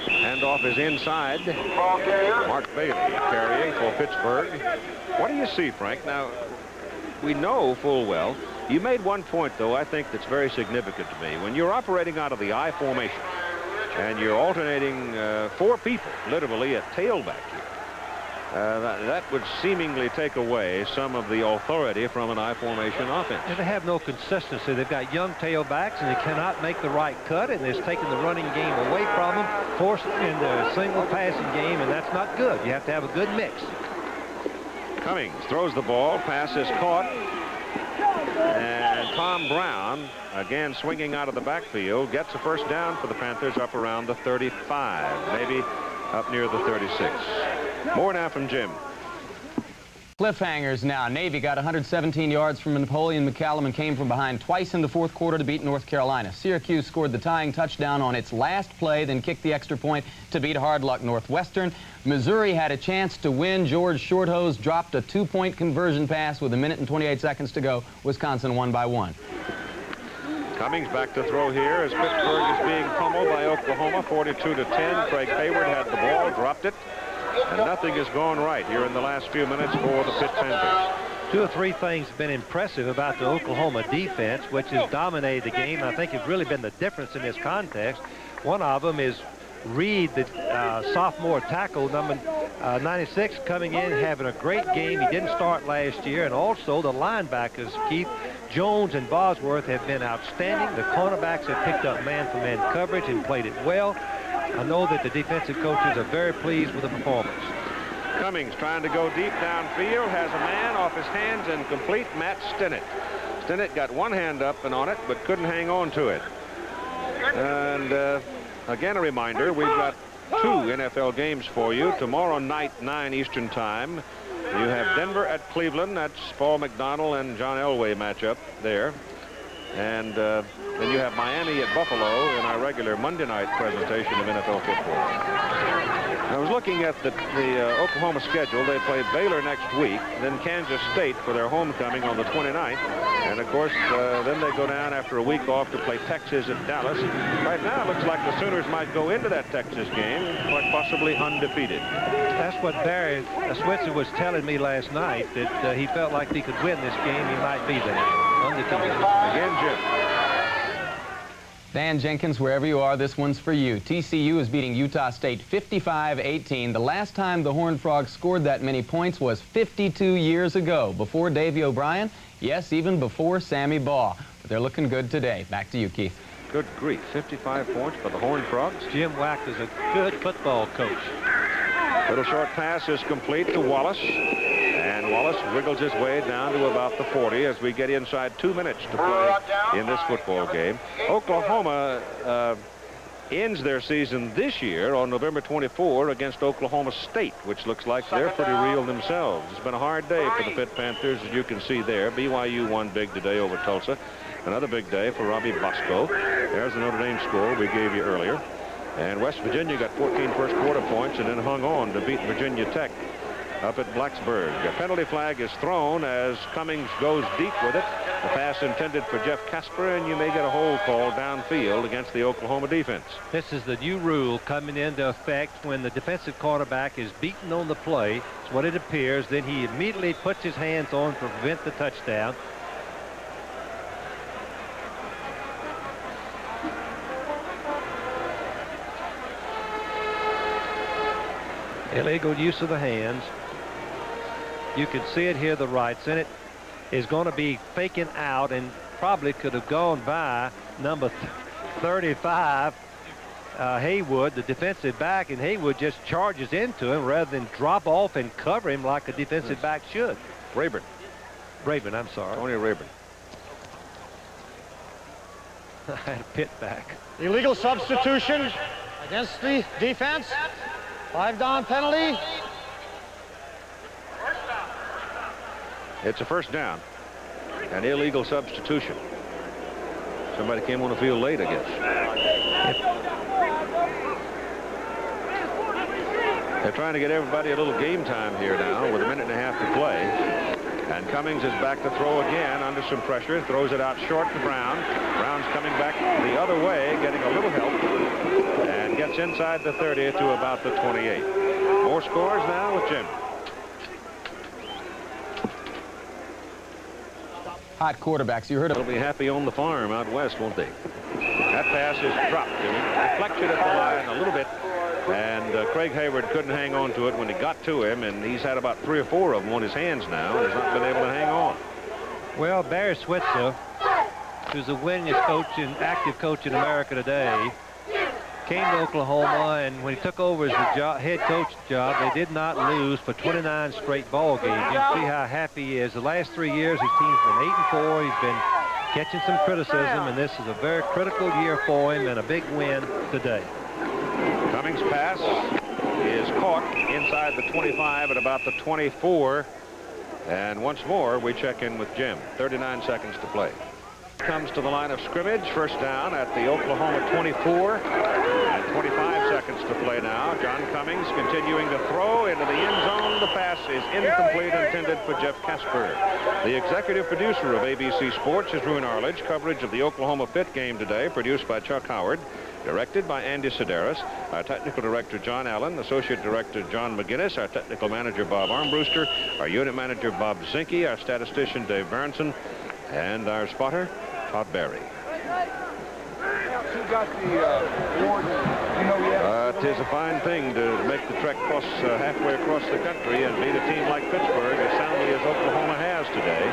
Handoff is inside. Mark Bailey carrying for Pittsburgh. What do you see, Frank? Now, we know full well. You made one point, though, I think that's very significant to me. When you're operating out of the I formation and you're alternating 4 people, literally at tailback here, that would seemingly take away some of the authority from an I formation offense.
And they have no consistency. They've got young tailbacks, and they cannot make the right cut, and it's taking the running game away from them, forced into a single passing game, and that's not good. You have to have a good mix.
Cummings throws the ball. Pass is caught. And Tom Brown, again swinging out of the backfield, gets a first down for the Panthers up around the 35, maybe up near the 36. More now from Jim.
Cliffhangers now. Navy got 117 yards from Napoleon McCallum and came from behind twice in the fourth quarter to beat North Carolina. Syracuse scored the tying touchdown on its last play, then kicked the extra point to beat hard luck Northwestern. Missouri had a chance to win. George Shorthose dropped a 2-point conversion pass with 1 minute and 28 seconds to go. Wisconsin won by 1.
Cummings back to throw here as Pittsburgh is being pummeled by Oklahoma 42-10. Craig Hayward had the ball, dropped it. And nothing has gone right here in the last few minutes for the Pitt Panthers.
2 or 3 things have been impressive about the Oklahoma defense, which has dominated the game. I think it's really been the difference in this context. One of them is Reed, the sophomore tackle, number 96, coming in, having a great game. He didn't start last year. And also the linebackers, Keith, Jones and Bosworth, have been outstanding. The cornerbacks have picked up man-for-man coverage and played it well. I know that the defensive coaches are very pleased with the performance.
Cummings trying to go deep downfield, has a man off his hands and complete. Matt Stinnett. Stinnett got one hand up and on it, but couldn't hang on to it. And again, a reminder, we've got 2 NFL games for you. Tomorrow night, 9 Eastern time, you have Denver at Cleveland. That's Paul McDonald and John Elway matchup there. And then you have Miami at Buffalo in our regular Monday night presentation of NFL football. I was looking at the Oklahoma schedule. They play Baylor next week, then Kansas State for their homecoming on the 29th. And, of course, then they go down after a week off to play Texas at Dallas. Right now, it looks like the Sooners might go into that Texas game quite possibly undefeated.
That's what Barry Switzer was telling me last night, that he felt like he could win this game. He might be there. Undefeated.
Again, Jim.
Dan Jenkins, wherever you are, this one's for you. TCU is beating Utah State 55-18. The last time the Horned Frogs scored that many points was 52 years ago, before Davey O'Brien, yes, even before Sammy Baugh. But they're looking good today. Back to you, Keith.
Good grief, 55 points for the Horned Frogs.
Jim Wack is a good football coach.
Little short pass is complete to Wallace. And Wallace wiggles his way down to about the 40 as we get inside 2 minutes to play in this football game. Oklahoma ends their season this year on November 24 against Oklahoma State, which looks like they're pretty real themselves. It's been a hard day for the Pitt Panthers, as you can see there. BYU won big today over Tulsa. Another big day for Robbie Bosco. There's the Notre Dame score we gave you earlier. And West Virginia got 14 first quarter points and then hung on to beat Virginia Tech up at Blacksburg. A penalty flag is thrown as Cummings goes deep with it. The pass intended for Jeff Casper, and you may get a hold call downfield against the Oklahoma defense.
This is the new rule coming into effect when the defensive quarterback is beaten on the play. It's what it appears. Then he immediately puts his hands on to prevent the touchdown. Illegal use of the hands. You can see it here, the rights, and it is going to be faking out and probably could have gone by number 35, Haywood, the defensive back, and Haywood just charges into him rather than drop off and cover him like a defensive back should.
Rayburn,
I'm sorry.
Tony Rayburn.
I had a Pitt back.
Illegal substitution against the defense. 5-down penalty.
It's a first down. An illegal substitution. Somebody came on the field late, I guess. They're trying to get everybody a little game time here now with a minute and a half to play. And Cummings is back to throw again under some pressure. Throws it out short to Brown. Brown's coming back the other way, getting a little help. And gets inside the 30 to about the 28. More scores now with Jim.
Hot quarterbacks. You heard of
They'll be happy on the farm out west, won't they? That pass is dropped to him. Deflected at the line a little bit. And Craig Hayward couldn't hang on to it when he got to him. And he's had about 3 or 4 of them on his hands now. And has not been able to hang on.
Well, Barry Switzer, who's the winningest coach and active coach in America today, came to Oklahoma, and when he took over as the head coach job, they did not lose for 29 straight ball games. You can see how happy he is. The last 3 years, his team's been 8-4. He's been catching some criticism, and this is a very critical year for him and a big win today.
Cummings' pass is caught inside the 25 at about the 24. And once more, we check in with Jim. 39 seconds to play. Comes to the line of scrimmage. First down at the Oklahoma 24. And 25 seconds to play now. John Cummings continuing to throw into the end zone. The pass is incomplete, intended for Jeff Casper. The executive producer of ABC Sports is Roone Arledge. Coverage of the Oklahoma Pitt game today, produced by Chuck Howard. Directed by Andy Sedaris. Our technical director, John Allen. Associate director, John McGinnis. Our technical manager, Bob Armbruster. Our unit manager, Bob Zinke. Our statistician, Dave Berenson. And our spotter, Todd Barry. It is a fine thing to make the trek halfway across the country and beat a team like Pittsburgh as soundly as Oklahoma has today.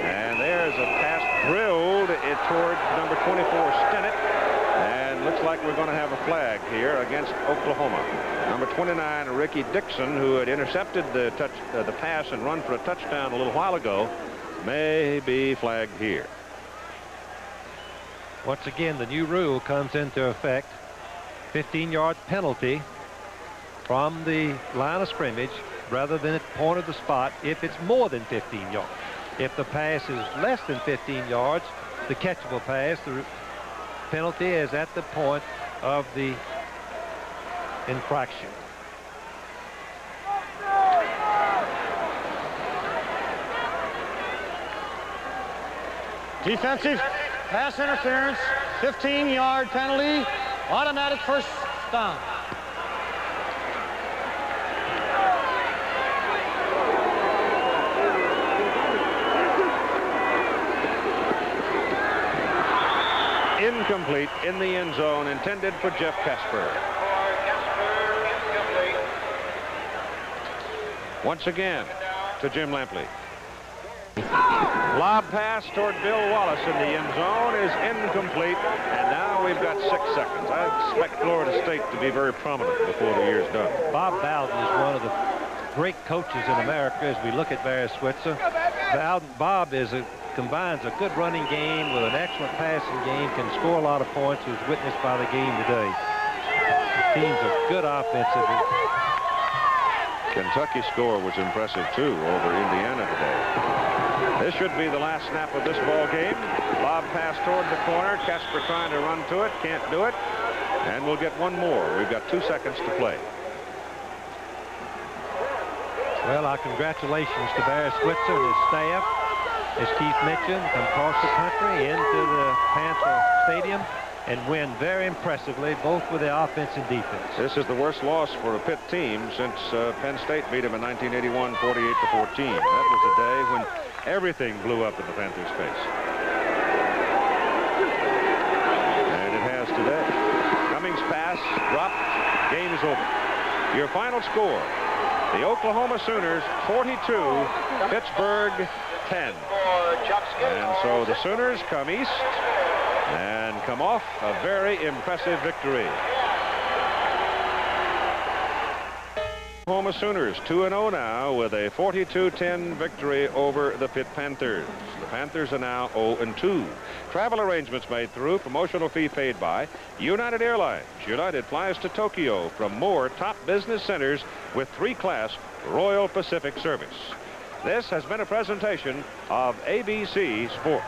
And there's a pass drilled toward number 24, Stennett. And looks like we're going to have a flag here against Oklahoma. Number 29, Ricky Dixon, who had intercepted the pass and run for a touchdown a little while ago, may be flagged here.
Once again, the new rule comes into effect. 15-yard penalty from the line of scrimmage rather than at the point of the spot if it's more than 15 yards. If the pass is less than 15 yards, the catchable pass, the penalty is at the point of the infraction.
Defensive pass interference, 15-yard penalty, automatic first down.
Incomplete in the end zone, intended for Jeff Casper. Once again to Jim Lampley. Lob pass toward Bill Wallace in the end zone is incomplete, and now we've got 6 seconds. I expect Florida State to be very prominent before the year's done.
Bob Bowden is one of the great coaches in America as we look at Barry Switzer. Bob is a combines a good running game with an excellent passing game, can score a lot of points, as witnessed by the game today. The teams are good offensively.
Kentucky's score was impressive, too, over Indiana today. This should be the last snap of this ball game. Lob pass toward the corner. Kesper trying to run to it. Can't do it. And we'll get one more. We've got 2 seconds to play.
Well, our congratulations to Barry Switzer and his staff, as Keith mentioned, come across the country into the Panther Stadium and win very impressively, both with the offense and defense.
This is the worst loss for a Pitt team since Penn State beat them in 1981, 48-14. That was a day when everything blew up in the Panthers' face. And it has today. Cummings pass, dropped, game is over. Your final score, the Oklahoma Sooners 42, Pittsburgh 10. And so the Sooners come east and come off a very impressive victory. Oklahoma Sooners 2-0 now with a 42-10 victory over the Pitt Panthers. The Panthers are now 0-2. Travel arrangements made through, promotional fee paid by United Airlines. United flies to Tokyo from more top business centers with 3-class Royal Pacific service. This has been a presentation of ABC Sports.